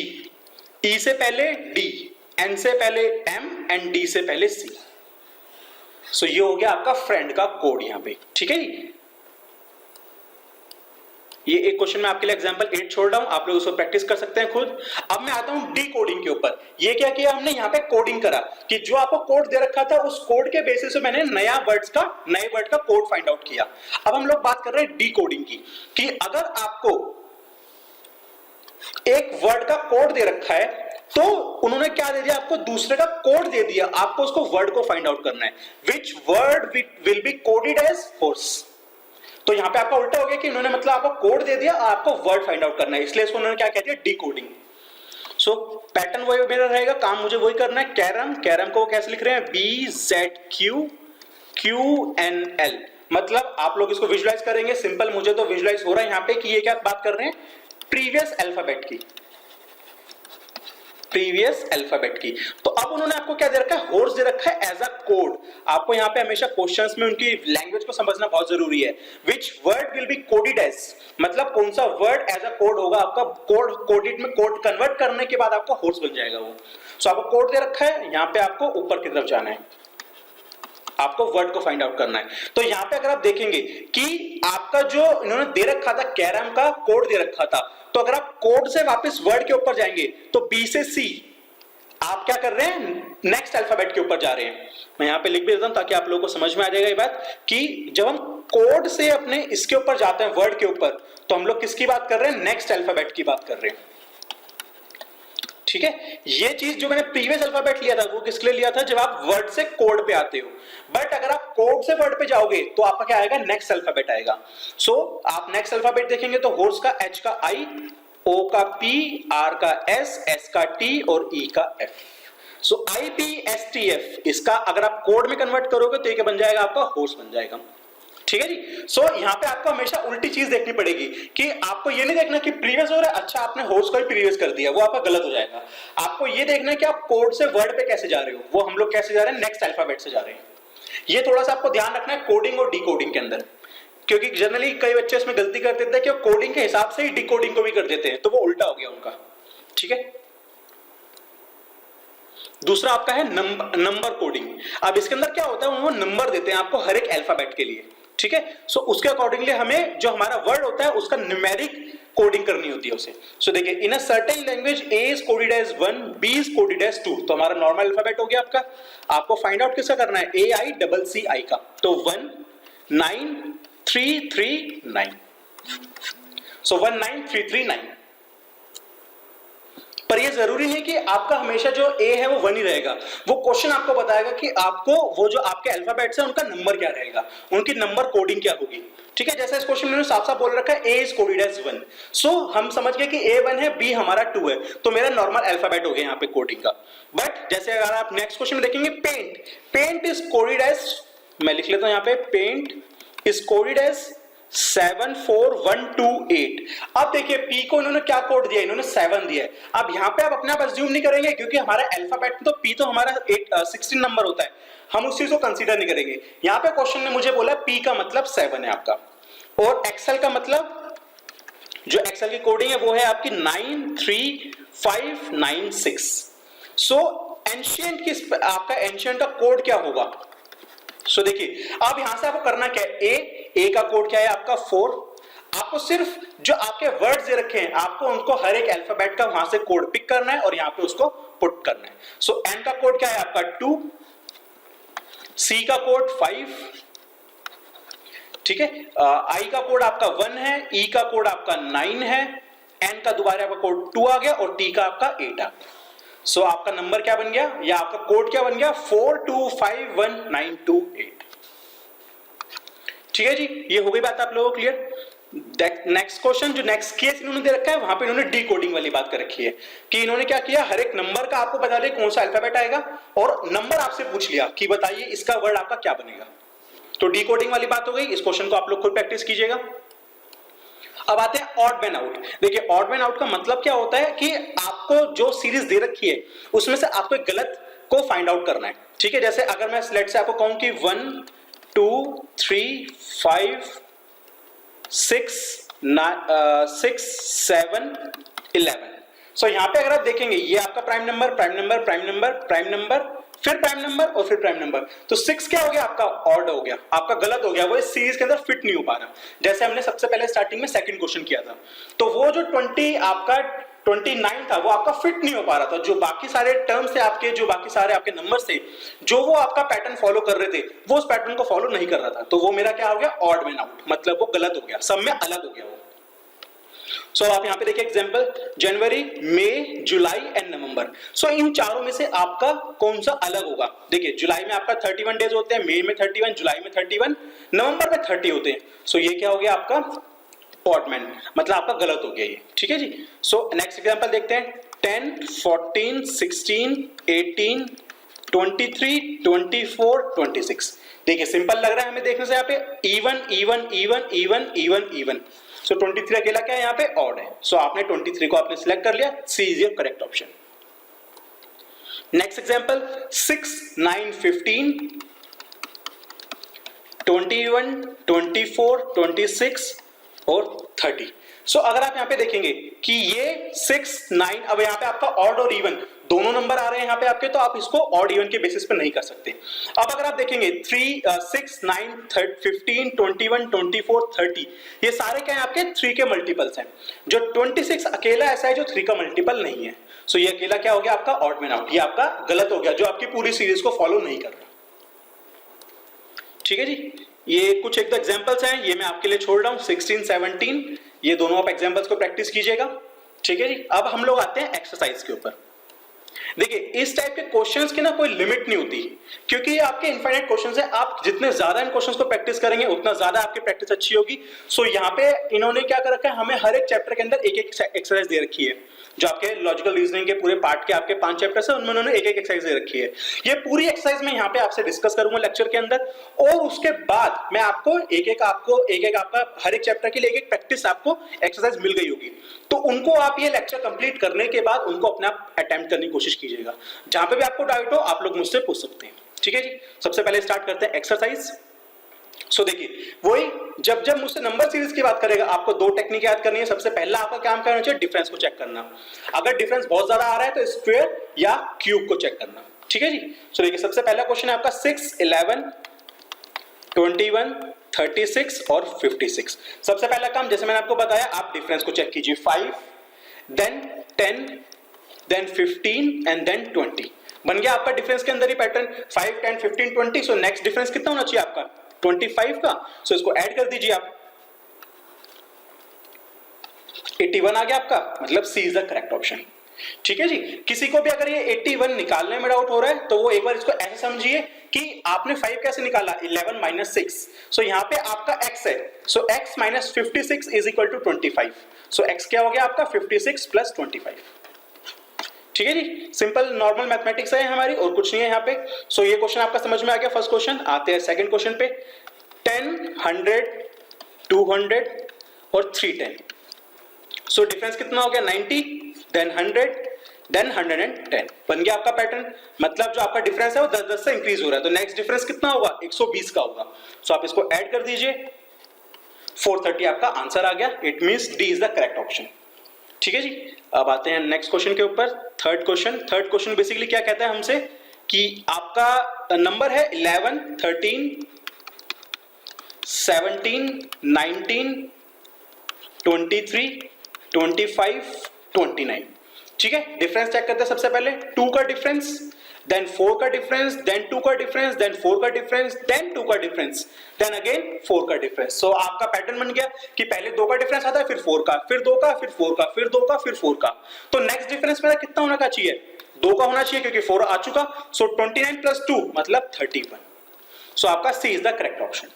E से पहले D, N से पहले M एंड D से पहले C। सो ये हो गया आपका फ्रेंड का कोड यहाँ पे। ठीक है, ये एक क्वेश्चन में आपके लिए एग्जांपल 8 छोड़ रहा हूं, आप लोग उसको प्रैक्टिस कर सकते हैं खुद। अब मैं आता हूं डी कोडिंग के ऊपर। ये क्या किया हमने, यहाँ पे कोडिंग करा कि जो आपको कोड दे रखा था उस कोड के बेसिस पे मैंने नए वर्ड का कोड फाइंड आउट किया। अब हम लोग बात कर रहे हैं डी कोडिंग की, कि अगर आपको एक वर्ड का कोड दे रखा है तो उन्होंने क्या दे दिया, आपको दूसरे का कोड दे दिया, आपको उसको वर्ड को फाइंड आउट करना है। Which word will be coded as horse. तो यहां पे आपका उल्टा हो गया कि उन्होंने मतलब आपको कोड दे दिया, आपको वर्ड फाइंड आउट करना है, इसलिए इसको उन्होंने क्या कह दिया, डिकोडिंग। सो पैटर्न वही मेरा रहेगा, काम मुझे वही करना है। कैरम को कैसे लिख रहे हैं, BZQQNL, मतलब आप लोग इसको विजुलाइज करेंगे। सिंपल मुझे तो विजुलाइज हो रहा है यहाँ पे कि ये क्या बात कर रहे हैं, प्रीवियस अल्फाबेट की, प्रीवियस अल्फाबेट की। तो अब उन्होंने आपको क्या दे रखा है, हॉर्स दे रखा है एज अ कोड। आपको यहाँ पे हमेशा क्वेश्चंस में उनकी लैंग्वेज को समझना बहुत जरूरी है। Which word will be coded as, मतलब कौन सा वर्ड एज अ कोड होगा, आपका कोडेड में कोड कन्वर्ट करने के बाद आपका हॉर्स बन जाएगा वो। सो आपको कोड दे रखा है, यहाँ पे आपको ऊपर की तरफ जाना है, आपको वर्ड को फाइंड आउट करना है। तो यहाँ पे अगर आप देखेंगे कि आपका जो इन्होंने दे रखा था, कैरम का कोड दे रखा था, तो अगर आप कोड से वापस वर्ड के ऊपर जाएंगे तो B से C, आप क्या कर रहे हैं, नेक्स्ट अल्फाबेट के ऊपर जा रहे हैं। मैं यहां पे लिख भी देता हूं ताकि आप लोगों को समझ में आ जाएगा ये बात कि जब हम कोड से अपने इसके ऊपर जाते हैं, वर्ड के ऊपर, तो हम लोग किसकी बात कर रहे हैं, नेक्स्ट अल्फाबेट की बात कर रहे हैं। ठीक है, ये चीज जो मैंने प्रीवियस अल्फाबेट लिया था वो किसके लिए लिया था, जब आप वर्ड से कोड पे आते हो। बट अगर आप कोड से वर्ड पे जाओगे तो आपका क्या आएगा, नेक्स्ट अल्फाबेट आएगा। सो आप नेक्स्ट अल्फाबेट देखेंगे तो हॉर्स का H का I, O का P, R का S, S का T और E का F। सो IPSTF, इसका अगर आप कोड में कन्वर्ट करोगे तो ये क्या बन जाएगा, आपका हॉर्स बन जाएगा। ठीक है जी। सो यहाँ पे आपको हमेशा उल्टी चीज देखनी पड़ेगी कि आपको ये नहीं देखना कि प्रीवियस हो रहा है, अच्छा आपने हॉर्स को ही प्रीवियस कर दिया, वो आपका गलत हो जाएगा। आपको ये देखना है कि आप कोड से वर्ड पे कैसे जा रहे हो, वो हम लोग कैसे जा रहे हैं, नेक्स्ट अल्फाबेट से जा रहे हैं। ये थोड़ा सा आपको ध्यान रखना है कोडिंग और डिकोडिंग के अंदर, क्योंकि जनरली कई बच्चे इसमें गलती कर देते हैं कि वो कोडिंग के हिसाब से ही डिकोडिंग को भी कर देते हैं, तो वो उल्टा हो गया उनका। ठीक है, दूसरा आपका है नंबर कोडिंग। अब इसके अंदर क्या होता है, वो नंबर देते हैं आपको हर एक अल्फाबेट के लिए। ठीक है, सो उसके अकॉर्डिंगली हमें जो हमारा वर्ड होता है उसका न्यूमेरिक कोडिंग करनी होती है उसे। सो देखिए, in a certain language A is coded as 1, B is coded as 2। तो हमारा नॉर्मल अल्फाबेट हो गया आपका। आपको फाइंड आउट किसका करना है, AICCI का। तो 19339। सो 19339। पर ये जरूरी नहीं कि आपका हमेशा जो A है वो 1 ही रहेगा। वो क्वेश्चन आपको बताएगा कि आपको वो जो आपके अल्फाबेट्स हैं उनका नंबर क्या रहेगा, उनकी नंबर कोडिंग क्या होगी। ठीक है, जैसे इस क्वेश्चन में साफ साफ बोल रखा है A इज कोडेड एज 1। सो हम समझ गए कि A 1 है, B हमारा 2 है, तो मेरा नॉर्मल अल्फाबेट हो गया यहाँ पे कोडिंग का। बट जैसे अगर आप नेक्स्ट क्वेश्चन में देखेंगे, पेंट इज कोडेड एज, मैं लिख लेता हूं यहाँ पे, पेंट इज कोडेड एज 74128। अब देखिए P को इन्होंने क्या कोड दिया, इन्होंने 7 दिया है। अब यहाँ पे आप अपने आप अज्यूम नहीं करेंगे, क्योंकि हमारे अल्फाबेट में तो P तो हमारा 16 नंबर होता है, हम उस चीज को कंसीडर नहीं करेंगे। यहाँ पे क्वेश्चन ने मुझे बोला P का मतलब 7 है आपका, और एक्सेल का मतलब, जो एक्सेल की कोडिंग है वो है आपकी 93596। सो एंशिएंट की, आपका एंशिएंट का कोड क्या होगा। सो देखिए, अब यहां से आपको करना क्या है, ए का कोड क्या है आपका 4। आपको सिर्फ जो आपके वर्ड्स दे रखे हैं आपको उनको हर एक अल्फाबेट का वहां से कोड पिक करना है और यहां पे उसको पुट करना है। सो एन का कोड क्या है आपका 2, सी का कोड 5, ठीक है, आई का कोड आपका 1 है, ई का कोड आपका 9 है, एन का दोबारा आपका कोड 2 आ गया और टी का आपका 8 आ गया। सो आपका नंबर क्या बन गया, या आपका कोड क्या बन गया, 4251928। ठीक है जी, ये हो गई बात आप लोगों को क्लियर। नेक्स्ट क्वेश्चन, जो नेक्स्ट केस इन्होंने दे रखा है वहां पे इन्होंने डिकोडिंग वाली बात कर रखी है कि इन्होंने क्या किया, हर एक नंबर का आपको बता दिया कौन सा अल्फाबेट आएगा, और नंबर आपसे पूछ लिया कि बताइए इसका वर्ड आपका क्या बनेगा। तो डिकोडिंग वाली बात हो गई। इस क्वेश्चन को आप लोग खुद प्रैक्टिस कीजिएगा। अब आते हैं ऑड मैन आउट। देखिए, ऑड मैन आउट का मतलब क्या होता है कि आपको जो सीरीज दे रखी है उसमें से आपको एक गलत को फाइंड आउट करना है। ठीक है, जैसे अगर मैं सिलेक्ट से आपको कहूं कि 1 2 3 5 6 7 11। सो यहां पे अगर आप देखेंगे ये आपका prime number, prime number, prime number, prime number, फिर प्राइम नंबर और फिर प्राइम नंबर। तो 6 क्या हो गया आपका, ऑड हो गया, आपका गलत हो गया, वो इस सीरीज के अंदर फिट नहीं हो पा रहा। जैसे हमने सबसे पहले स्टार्टिंग में सेकंड क्वेश्चन किया था, तो वो जो 20 आपका 29 था वो आपका फिट नहीं हो पा रहा था। जो बाकी सारे टर्म्स थे आपके, जो बाकी सारे आपके नंबर्स थे, जो वो आपका पैटर्न फॉलो कर रहे थे, वो उस पैटर्न को फॉलो नहीं कर रहा था। तो वो मेरा क्या हो गया, ऑड मैन आउट, मतलब वो गलत हो गया, सब में अलग हो गया वो। सो आप यहां पे देखिए example, January, May, July and November. सो इन चारों में से आपका कौन सा अलग होगा। देखिए, जुलाई में आपका 31 डेज होते हैं, मई में 31, जुलाई में 31, नवंबर में 30 होते हैं। सो ये क्या हो गया आपका, ऑड मैन, मतलब आपका गलत हो गया ये। ठीक है जी। सो नेक्स्ट एग्जांपल देखते हैं, 10, 14, 16, 18, 23, 24, 26। देखिए सिंपल लग रहा है हमें देखने से, यहाँ पे even even even even even even. So 23 अकेला क्या है यहाँ पे, ऑड है। सो आपने 23 को आपने सिलेक्ट कर लिया, C is your correct option. Next example, 6, 9, 15, 21, 24, 26, और 30। सो अगर आप यहाँ पे देखेंगे कि ये 6 9, अब यहाँ पे आपका ऑड और इवन दोनों नंबर आ रहे हैं यहाँ पे आपके, तो आप इसको ऑड इवन के बेसिस पे नहीं कर सकते। अब अगर आप देखेंगे 3 6 9 15 21 24 30, ये सारे क्या है आपके 3 के मल्टीपल्स हैं। जो 26 अकेला ऐसा है जो 3 का मल्टीपल नहीं है। सो ये अकेला क्या हो गया आपका ऑड मैन आउट, ये आपका गलत हो गया जो आपकी पूरी सीरीज को फॉलो नहीं कर रहा। ठीक है जी, ये कुछ एक दो एग्जांपल्स हैं, ये मैं आपके लिए छोड़ रहा हूं 16 17, ये दोनों आप एग्जांपल्स को प्रैक्टिस कीजिएगा। ठीक है जी, अब हम लोग आते हैं एक्सरसाइज के ऊपर। देखिए इस टाइप के क्वेश्चंस की ना कोई लिमिट नहीं होती, क्योंकि ये आपके इनफाइनाइट क्वेश्चंस हैं। आप जितने ज्यादा इन क्वेश्चंस को प्रैक्टिस करेंगे उतना ज्यादा आपकी प्रैक्टिस अच्छी होगी। सो यहाँ पे इन्होंने क्या कर रखा है, हमें हर एक चैप्टर के अंदर एक एक एक्सरसाइज दे रखी है। जो आपके लॉजिकल रीजनिंग के पूरे पार्ट के आपके 5 चैप्टर्स हैं, उनमें उन्होंने एक एक एक्सरसाइज दे रखी है। ये पूरी एक्सरसाइज मैं यहाँ पे आपसे डिस्कस करूंगा लेक्चर के अंदर, और उसके बाद मैं आपको एक एक आपका हर एक चैप्टर के लिए एक एक प्रैक्टिस आपको एक्सरसाइज मिल गई होगी। तो उनको आप ये लेक्चर कंप्लीट करने के बाद उनको अपना अटेम्प्ट करने की कोशिश कीजिएगा। जहां पे भी आपको डाउट हो आप लोग मुझसे पूछ सकते हैं। ठीक है जी, सबसे पहले स्टार्ट करते हैं एक्सरसाइज। सो देखिए वही जब मुझसे नंबर सीरीज की बात करेगा, आपको दो टेक्निक याद करनी है। सबसे पहला आपका काम करना चाहिए डिफरेंस को चेक करना। अगर डिफरेंस बहुत ज्यादा आ रहा है तो स्क्वायर या क्यूब को चेक करना। ठीक है जी, सो देखिए सबसे पहला क्वेश्चन है आपका 6 11 21 36 और 56। सबसे पहला काम जैसे मैंने आपको बताया, आप डिफरेंस को चेक कीजिए। 5 देन 10 देन 15 एंड देन 20। बन गया आपका डिफरेंस के अंदर ही पैटर्न 5 10 15 20। सो नेक्स्ट डिफरेंस कितना होना चाहिए आपका 25 का। सो इसको ऐड कर दीजिए आप, 81 आ गया आपका, मतलब सी इज द करेक्ट ऑप्शन। ठीक है जी, किसी को भी अगर ये 81 निकालने में डाउट हो रहा है तो वो एक बार इसको ऐसे समझिए कि आपने 5 कैसे निकाला, 11 माइनस 6। सो यहाँ पे आपका x है, so x minus 56 is equal to 25। So x क्या हो गया आपका 56 प्लस 25। ठीक है जी, सिंपल नॉर्मल मैथमेटिक्स है हमारी, और कुछ नहीं है यहाँ पे। सो ये क्वेश्चन आपका समझ में आ गया फर्स्ट क्वेश्चन। आते हैं सेकंड क्वेश्चन पे। 10 100 200 और 310। सो डिफरेंस कितना हो गया 90 देन 100 देन 110। बन गया आपका पैटर्न, मतलब जो आपका डिफरेंस है वो 10 10 से इंक्रीज हो रहा है। तो नेक्स्ट डिफरेंस कितना होगा 120 का होगा। सो आप इसको ऐड कर दीजिए, 430 आपका आंसर आ गया। It means D is the correct option. ठीक है जी, अब आते हैं नेक्स्ट क्वेश्चन के ऊपर। थर्ड क्वेश्चन बेसिकली क्या कहता है हमसे कि आपका नंबर है 11 13 17 19 23 25 29। ठीक है, डिफरेंस चेक करते हैं। सबसे पहले 2 का डिफरेंस, देन 4 का डिफरेंस, देन 2 का डिफरेंस, देन 4 का डिफरेंस, देन 2 का डिफरेंस, देन अगेन 4 का डिफरेंस। सो आपका पैटर्न बन गया कि पहले 2 का डिफरेंस आता है, फिर 4 का, फिर 2 का, फिर 4 का, फिर 2 का, फिर 4 का। तो नेक्स्ट डिफरेंस मेरा कितना होना चाहिए 2 का होना चाहिए, क्योंकि 4 आ चुका। सो 29 प्लस 2 मतलब 31। सो आपका C is the correct option.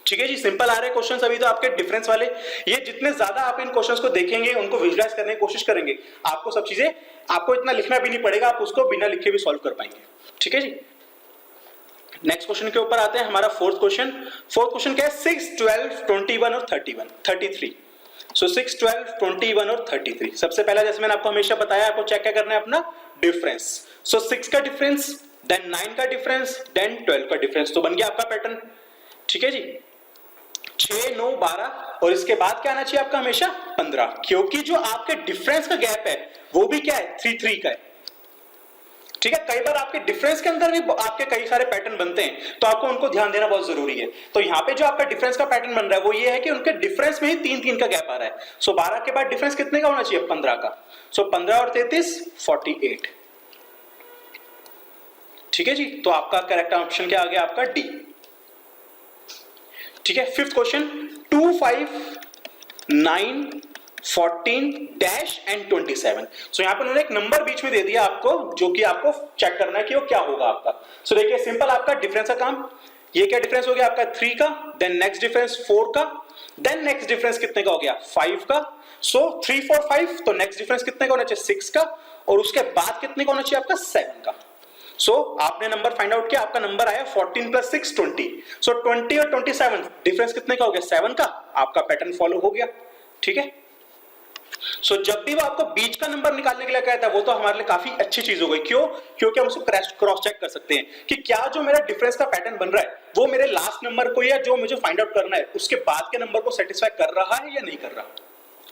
ठीक है जी, सिंपल आ रहे क्वेश्चंस अभी तो आपके डिफरेंस वाले। ये जितने ज्यादा आप इन क्वेश्चंस को देखेंगे, उनको विजुलाइज करने की कोशिश करेंगे, आपको सब चीजें, आपको इतना लिखना भी नहीं पड़ेगा, आप उसको बिना लिखे भी सॉल्व कर पाएंगे। ठीक है जी, नेक्स्ट क्वेश्चन के ऊपर आते हैं। हमारा फोर्थ क्वेश्चन क्या है 6 12 21 और 33। सो 6 12 21 और 33। सबसे पहला जैसे मैंने आपको हमेशा बताया, आपको चेक क्या करना है अपना डिफरेंस। सो 6 का डिफरेंस, देन 9 का डिफरेंस, देन 12 का डिफरेंस। तो बन गया आपका पैटर्न। ठीक है जी, 6 9 12 और इसके बाद क्या आना चाहिए आपका हमेशा 15, क्योंकि जो आपके डिफरेंस का गैप है वो भी क्या है 3 3 का है। ठीक है, कई बार आपके डिफरेंस के अंदर भी आपके कई सारे पैटर्न बनते हैं, तो आपको उनको ध्यान देना बहुत जरूरी है। तो यहाँ पे जो आपका डिफरेंस का पैटर्न बन रहा है वो ये है कि उनके डिफरेंस में ही 3 3 का गैप आ रहा है। सो 12 के बाद डिफरेंस कितने का होना चाहिए 15 का। सो 15 और 33 48। ठीक है जी, तो आपका करेक्ट ऑप्शन क्या आ गया आपका डी। ठीक है, फिफ्थ क्वेश्चन 2 5 9 14 डैश एंड 27। सो यहां पर उन्होंने एक नंबर बीच में दे दिया आपको, जो कि आपको चेक करना है कि वो क्या होगा आपका। सो देखिए सिंपल आपका डिफरेंस का काम, ये क्या डिफरेंस हो गया आपका 3 का, देन नेक्स्ट डिफरेंस 4 का, देन नेक्स्ट डिफरेंस कितने का हो गया 5 का। सो 3 4 5, तो नेक्स्ट डिफरेंस कितने का होना चाहिए 6 का, और उसके बाद कितने का होना चाहिए आपका 7 का। सो आपने नंबर फाइंड आउट किया, आपका नंबर आया 14 प्लस 6 20। सो 20 और 27 डिफरेंस कितने का हो गया 7 का। आपका पैटर्न फॉलो हो गया। ठीक है, सो जब भी वो आपको बीच का नंबर निकालने के लिए कहता है वो तो हमारे लिए काफी अच्छी चीज हो गई। क्यों? क्योंकि हम उसको क्रॉस चेक कर सकते हैं कि क्या जो मेरा डिफरेंस का पैटर्न बन रहा है वो मेरे लास्ट नंबर को या जो मुझे फाइंड आउट करना है उसके बाद के नंबर को सेटिस्फाई कर रहा है या नहीं कर रहा।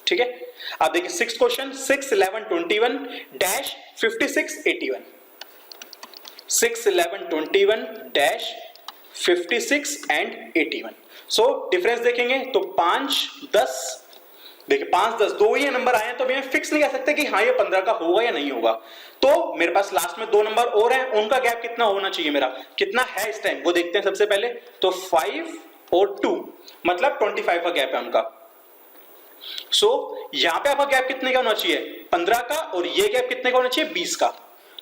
ठीक है, आप देखिए 6 question 6 11 21 dash 56 81 6 11 21 dash 56 and 81। So difference देखेंगे तो 5 10, देखिए 5 10 दो ही नंबर आए हैं तो मैं फिक्स नहीं कह सकते कि हाँ ये 15 का होगा या नहीं होगा। तो मेरे पास लास्ट में दो नंबर और हैं, उनका गैप कितना होना चाहिए, मेरा कितना है इस टाइम वो देखते हैं सबसे पहले। तो 5 और 2 मतलब 25 का गैप है उनका। सो यहां पे आपका गैप कितने का होना चाहिए, 15 का, और ये गैप कितने का होना चाहिए, 20 का।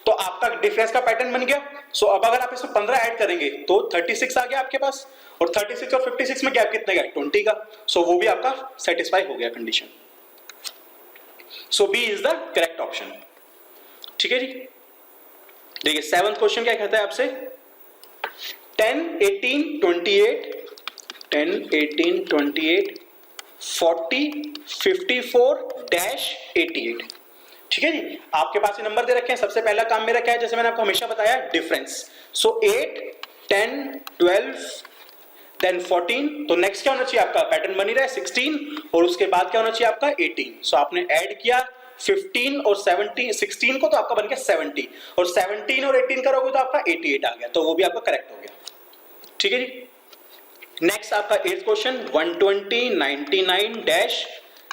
तो आपका डिफरेंस का पैटर्न बन गया। सो अब अगर आप इसमें 15 ऐड करेंगे तो 36 आ गया आपके पास, और 36 और 56 में गैप कितने का है, 20 का। सो वो भी आपका सेटिस्फाई हो गया condition. So B is the correct option. ठीक है जी। देखिए 7th क्वेश्चन क्या कहता है आपसे, 10 18 28 10 18 28 40 54 डैश 88। ठीक है जी। आपके पास ये नंबर दे रखे हैं। सबसे पहला काम मेरा क्या है, जैसे मैंने आपको हमेशा बताया, डिफरेंस। सो 8 10 12 देन 14, तो नेक्स्ट क्या होना चाहिए आपका, पैटर्न बन ही रहा है 16, और उसके बाद क्या होना चाहिए आपका 18। सो आपने ऐड किया 15 और 17 16 को, तो आपका बन गया 70, और 17 और 18 करोगे तो आपका 88 आ गया, तो वो भी आपका करेक्ट हो गया। ठीक है जी। नेक्स्ट आपका 8th क्वेश्चन 120 99 डैश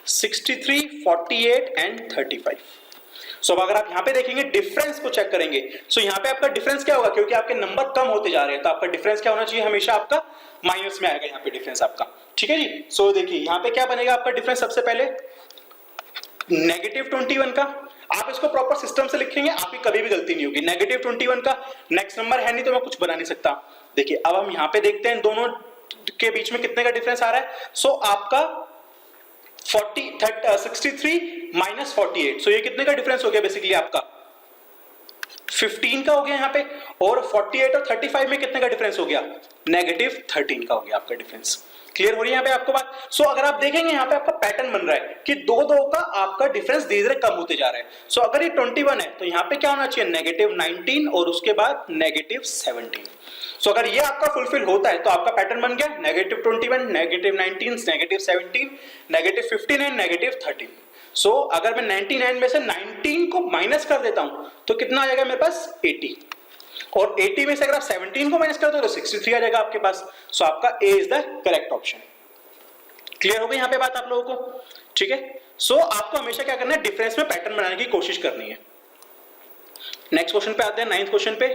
63 48 एंड 35। सो अगर आप यहां पे देखेंगे डिफरेंस को चेक करेंगे, सो यहां पे आपका डिफरेंस क्या होगा, क्योंकि आपके नंबर कम होते जा रहे हैं तो आपका डिफरेंस क्या होना चाहिए, हमेशा आपका माइनस में आएगा यहां पे डिफरेंस आपका। ठीक है जी। सो देखिए यहां पे क्या बनेगा आपका डिफरेंस, सबसे पहले -21 का। आप इसको प्रॉपर सिस्टम से लिखेंगे, आपकी कभी भी गलती नहीं होगी। -21 का नेक्स्ट नंबर है नहीं तो मैं कुछ बना नहीं सकता। देखिए अब हम यहां पे देखते हैं दोनों के बीच में कितने का डिफरेंस आ रहा है। सो आपका 63 माइनस 48, सो ये कितने का डिफरेंस हो गया, बेसिकली आपका 15 का हो गया यहां पे, और 48 और 35 में कितने का डिफरेंस हो गया, -13 का हो गया आपका डिफरेंस। क्लियर हो रही है यहाँ पे आपको बात। सो अगर आप देखेंगे यहाँ पे आपका पैटर्न बन रहा है कि दो का आपका डिफरेंस धीरे धीरे कम होते जा रहा है। सो अगर ये 21 है तो यहाँ पे क्या होना चाहिए, -19 और उसके बाद -17। सो अगर ये आपका फुलफिल होता है तो आपका पैटर्न बन गया -21 -19 -17 -15 एंड -13। सो अगर मैं 99 में से 19 को माइनस कर देता हूं तो कितना आ जाएगा मेरे पास, 80, और 80 में से अगर आप 17 को माइनस कर दो तो 63 आ जाएगा आपके पास। सो आपका A is the correct option. Clear हो गई यहां पे बात आप लोगों को। ठीक है। सो आपको हमेशा क्या करना है, डिफरेंस में पैटर्न बनाने की कोशिश करनी है। नेक्स्ट क्वेश्चन पे आते हैं, 9th क्वेश्चन पे।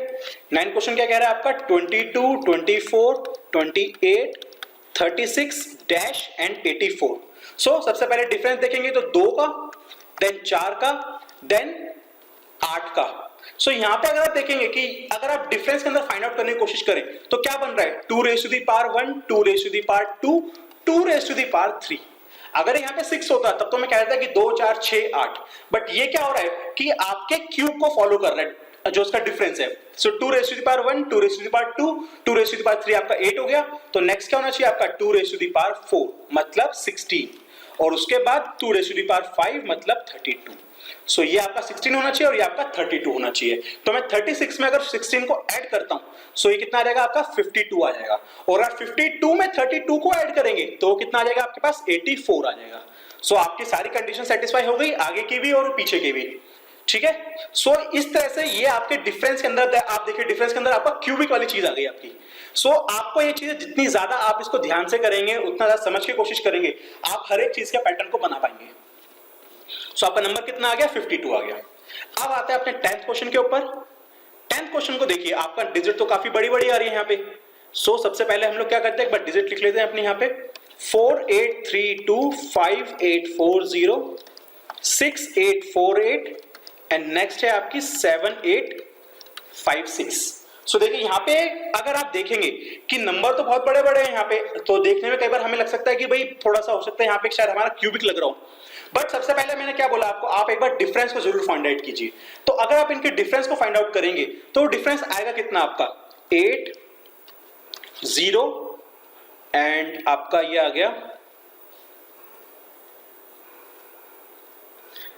9th क्वेश्चन क्या कह रहा है आपका, 22 24 28 36 डैश एंड 84। सो सबसे पहले डिफरेंस देखेंगे तो 2 का, देन 4 का, देन 8 का। सो यहां पे अगर आप देखेंगे कि अगर आप डिफरेंस के अंदर फाइंड आउट करने की कोशिश करें तो क्या बन रहा है, 2 raise to the power 1 2 raise to the power 2 2 raise to the power 3। अगर यहाँ पे 6 होता तब तो मैं कह रहा था कि 2 4 6 8, बट ये क्या हो रहा है कि आपके क्यूब को फॉलो कर रहा है जो उसका डिफरेंस है। So 2 raise to the power 1 2 raise to the power 2 2 raise to the power 3 आपका 8 हो गया। तो नेक्स्ट क्या होना चाहिए आपका, 2 रेज़ टू द पावर 4 मतलब 16, और उसके बाद 2 रेज़ टू द पावर 5 मतलब 32। सो ये आपका 16 होना चाहिए और ये आपका 32 होना चाहिए। तो मैं 36 में अगर 16 को ऐड करता हूं सो ये कितना आ जाएगा आपका, 52 आ जाएगा, और अगर 52 में 32 को ऐड करेंगे तो कितना आ जाएगा आपके पास, 84 आ जाएगा। सो आपकी सारी कंडीशन सेटिस्फाई हो गई, आगे की भी और पीछे की भी। ठीक है। सो इस तरह से ये आपके डिफरेंस के अंदर, आप देखिए डिफरेंस के अंदर आपका क्यूबिक वाली चीज आ गई आपकी। सो आपको ये चीजें जितनी ज्यादा आप इसको ध्यान से करेंगे, उतना ज्यादा समझ की कोशिश करेंगे, आप हर एक चीज के पैटर्न को बना पाएंगे। सो आपका नंबर कितना आ गया, 52 आ गया। अब आते हैं अपने 10th क्वेश्चन के ऊपर। 10th क्वेश्चन को देखिए, आपका डिजिट तो काफी बड़ी बड़ी आ रही है यहाँ पे। सो सबसे पहले हम लोग क्या करते हैं, एक बार डिजिट लिख लेते हैं अपने यहाँ पे, 48325840 6848 एंड नेक्स्ट है आपकी 7856। सो देखिए यहाँ पे अगर आप देखेंगे कि नंबर तो बहुत बड़े बड़े हैं यहाँ पे, तो देखने में कई बार हमें लग सकता है कि भाई थोड़ा सा हो सकता है यहाँ पे शायद हमारा क्यूबिक लग रहा हो, बट सबसे पहले मैंने क्या बोला आपको, आप एक बार डिफरेंस को जरूर फाइंड आउट कीजिए। तो अगर आप इनके डिफरेंस को फाइंड आउट करेंगे तो डिफरेंस आएगा कितना आपका, 8 0 एंड आपका ये आ गया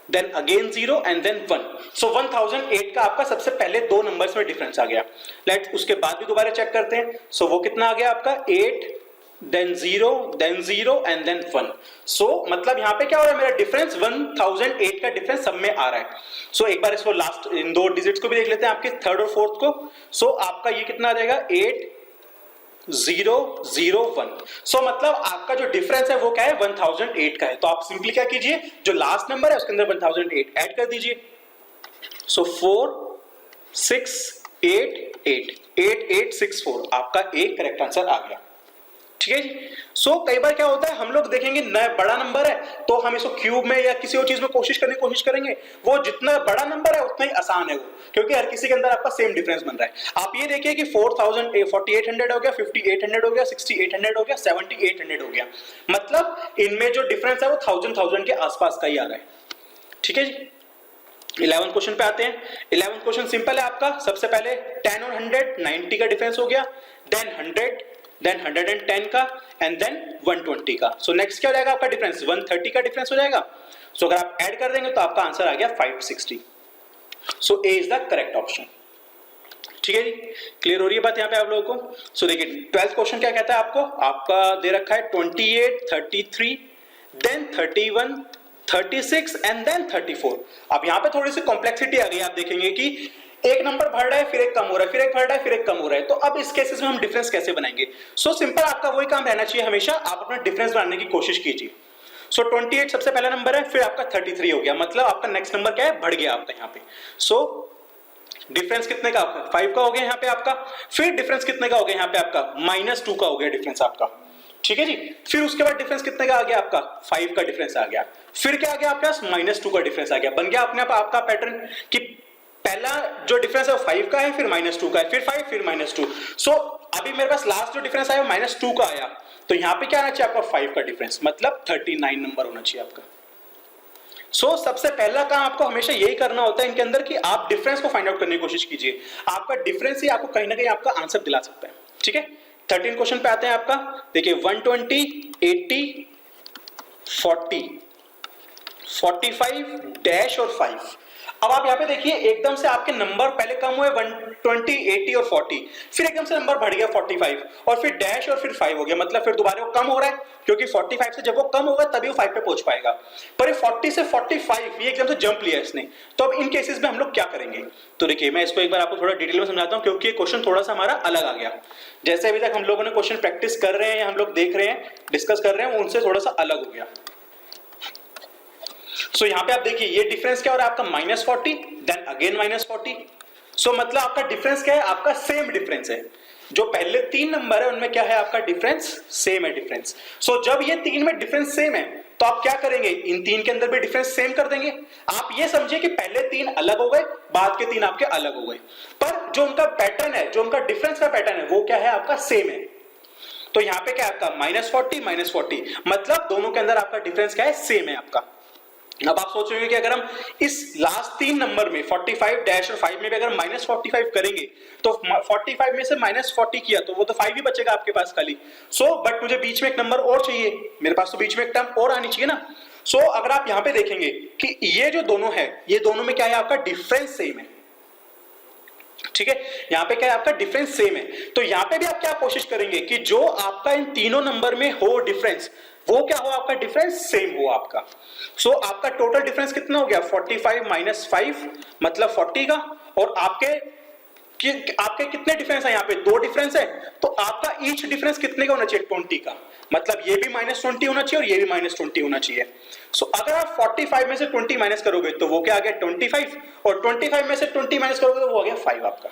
देन अगेन 0 एंड देन 1. सो 1008 का आपका सबसे पहले दो नंबर्स में डिफरेंस आ गया. लेट्स उसके बाद भी दोबारा चेक करते हैं. सो वो कितना आ गया आपका 8 then 0 and then 1. सो मतलब यहाँ पे क्या हो रहा है, मेरा डिफरेंस 1008 का डिफरेंस सब में आ रहा है. सो एक बार इसको लास्ट इन दो डिजिट्स को भी देख लेते हैं आपके थर्ड और फोर्थ को. सो आपका ये कितना रहेगा 8001. सो मतलब आपका जो डिफरेंस है वो क्या है 1008 का है. तो आप सिंपली क्या कीजिए, जो लास्ट नंबर है उसके अंदर 1008 ऐड कर दीजिए. सो 8864 आपका एक करेक्ट आंसर आ गया. ठीक है जी. सो कई बार क्या होता है, हम लोग देखेंगे नया बड़ा नंबर है तो हम इसको क्यूब में या किसी और चीज में कोशिश करेंगे. वो जितना बड़ा नंबर है उतना ही आसान है वो, क्योंकि हर किसी के अंदर आपका सेम डिफरेंस बन रहा है. आप ये देखिए कि 4800 हो गया, 5800 हो गया, 6800 हो गया, 7800 हो गया. मतलब इनमें जो डिफरेंस है वो 1000 के आसपास का ही आ रहा है. ठीक है जी. 11 क्वेश्चन पे आते हैं. 11 क्वेश्चन सिंपल है आपका. सबसे पहले 10 और 100 90 का डिफरेंस हो गया, देन 100, देन 110 का एंड देन 120 का. सो नेक्स्ट क्या हो जाएगा आपका डिफरेंस 130 का डिफरेंस हो जाएगा. सो अगर आप ऐड कर देंगे तो आपका आंसर आ गया 560. सो A is the correct option. ठीक है जी. क्लियर हो रही है बात यहाँ पे आप लोगों को. सो देखिए 12th क्वेश्चन क्या कहता है आपको, आपका दे रखा है 28, 33, देन 31, 36 एंड देन 34. अब यहाँ पे थोड़ी सी कॉम्प्लेक्सिटी आ गई. आप देखेंगे कि एक नंबर बढ़ रहा है, फिर एक कम हो रहा है, फिर एक बढ़ रहा है, फिर एक कम हो रहा है. तो अब इस केसेस में हम डिफरेंस कैसे बनाएंगे. सो सिंपल आपका वही काम रहना चाहिए, हमेशा आप अपना डिफरेंस बनाने की कोशिश कीजिए. सो 28 सबसे पहला नंबर है, फिर आपका 33 हो गया, मतलब आपका नेक्स्ट नंबर क्या है, बढ़ गया आपका यहाँ पे. सो डिफरेंस कितने का आपका 5 का हो गया यहाँ पे आपका. फिर डिफरेंस कितने का हो गया यहाँ पे आपका -2 का हो गया डिफरेंस आपका. ठीक है जी. फिर उसके बाद डिफरेंस कितने का आ गया आपका 5 का डिफरेंस आ गया. फिर क्या आ गया आपके पास -2 का डिफरेंस आ गया. बन गया अपने आप आपका पैटर्न कि पहला जो डिफरेंस है वो 5 का है, फिर -2 का है, फिर 5, फिर -2. सो अभी मेरे पास लास्ट जो डिफरेंस आया -2 का आया, तो यहां पे क्या आना चाहिए आपका 5 का डिफरेंस, मतलब 39 नंबर होना चाहिए आपका. सो सबसे पहला काम आपको हमेशा यही करना होता है इनके अंदर कि आप डिफरेंस को फाइंड आउट करने की कोशिश कीजिए. आपका डिफरेंस ही आपको कहीं ना कहीं आपका आंसर दिला सकता है. ठीक है. 13 क्वेश्चन पे आते हैं आपका. देखिए 120, 80, 40, 45 डैश और 5. अब आप यहाँ पे देखिए एकदम से आपके नंबर पहले कम हुए 120, 80 और 40, फिर एकदम से नंबर बढ़ गया 45 और फिर डैश और फिर 5 हो गया. मतलब फिर दोबारा वो कम हो रहा है, क्योंकि 45 से जब वो कम होगा तभी वो 5 पे पहुंच पाएगा. पर ये 40 से 45 ये एकदम से जंप लिया इसने. तो अब इन केसेस में हम लोग क्या करेंगे, तो देखिए मैं इसको एक बार आपको थोड़ा डिटेल में समझाता हूँ, क्योंकि ये क्वेश्चन थोड़ा सा हमारा अलग आ गया. जैसे अभी तक हम लोगों ने क्वेश्चन प्रैक्टिस कर रहे हैं, हम लोग देख रहे हैं, डिस्कस कर रहे हैं, उनसे थोड़ा सा अलग हो गया. सो यहाँ पे आप देखिए ये डिफरेंस क्या हो रहा है आपका -40, देन अगेन -40. सो मतलब आपका डिफरेंस क्या है, आपका सेम डिफरेंस है. जो पहले 3 नंबर है उनमें क्या है आपका डिफरेंस सेम है डिफरेंस. सो जब ये 3 में डिफरेंस सेम है तो आप क्या करेंगे, इन 3 के अंदर भी डिफरेंस सेम कर देंगे. आप ये समझिए कि पहले 3 अलग हो गए, बाद के 3 आपके अलग हो गए, पर जो उनका पैटर्न है, जो उनका डिफरेंस का पैटर्न है वो क्या है आपका सेम है. तो यहाँ पे क्या है आपका -40, -40, मतलब दोनों के अंदर आपका डिफरेंस क्या है, सेम है आपका. अब आप सोच रहे हो कि अगर हम इस लास्ट 3 नंबर में 45 डैश और 5 में भी अगर -45 करेंगे तो 45 में से -40 किया तो वो तो 5 ही बचेगा आपके पास खाली. सो बट मुझे बीच में एक नंबर और चाहिए, मेरे पास तो बीच में एक टर्म और आनी चाहिए ना. सो अगर आप यहां पे देखेंगे कि ये जो दोनों है, ये दोनों में क्या है आपका डिफरेंस सेम है. ठीक है. यहां पे क्या है आपका डिफरेंस सेम है. तो यहां पे भी आप क्या कोशिश करेंगे कि जो आपका इन तीनों नंबर में हो डिफरेंस, वो क्या हो आपका डिफरेंस सेम हो आपका. सो आपका टोटल डिफरेंस कितना हो गया 45 - 5 मतलब 40 का. और आपके कितने डिफरेंस है यहाँ पे, 2 डिफरेंस है. तो आपका ईच डिफरेंस कितने का होना चाहिए 20 का. मतलब ये भी -20 होना चाहिए और ये भी -20 होना चाहिए. सो अगर आप 45 में से 20 माइनस करोगे तो वो क्या आ गया 25, और 25 में से 20 माइनस करोगे तो वो आ गया 5 आपका.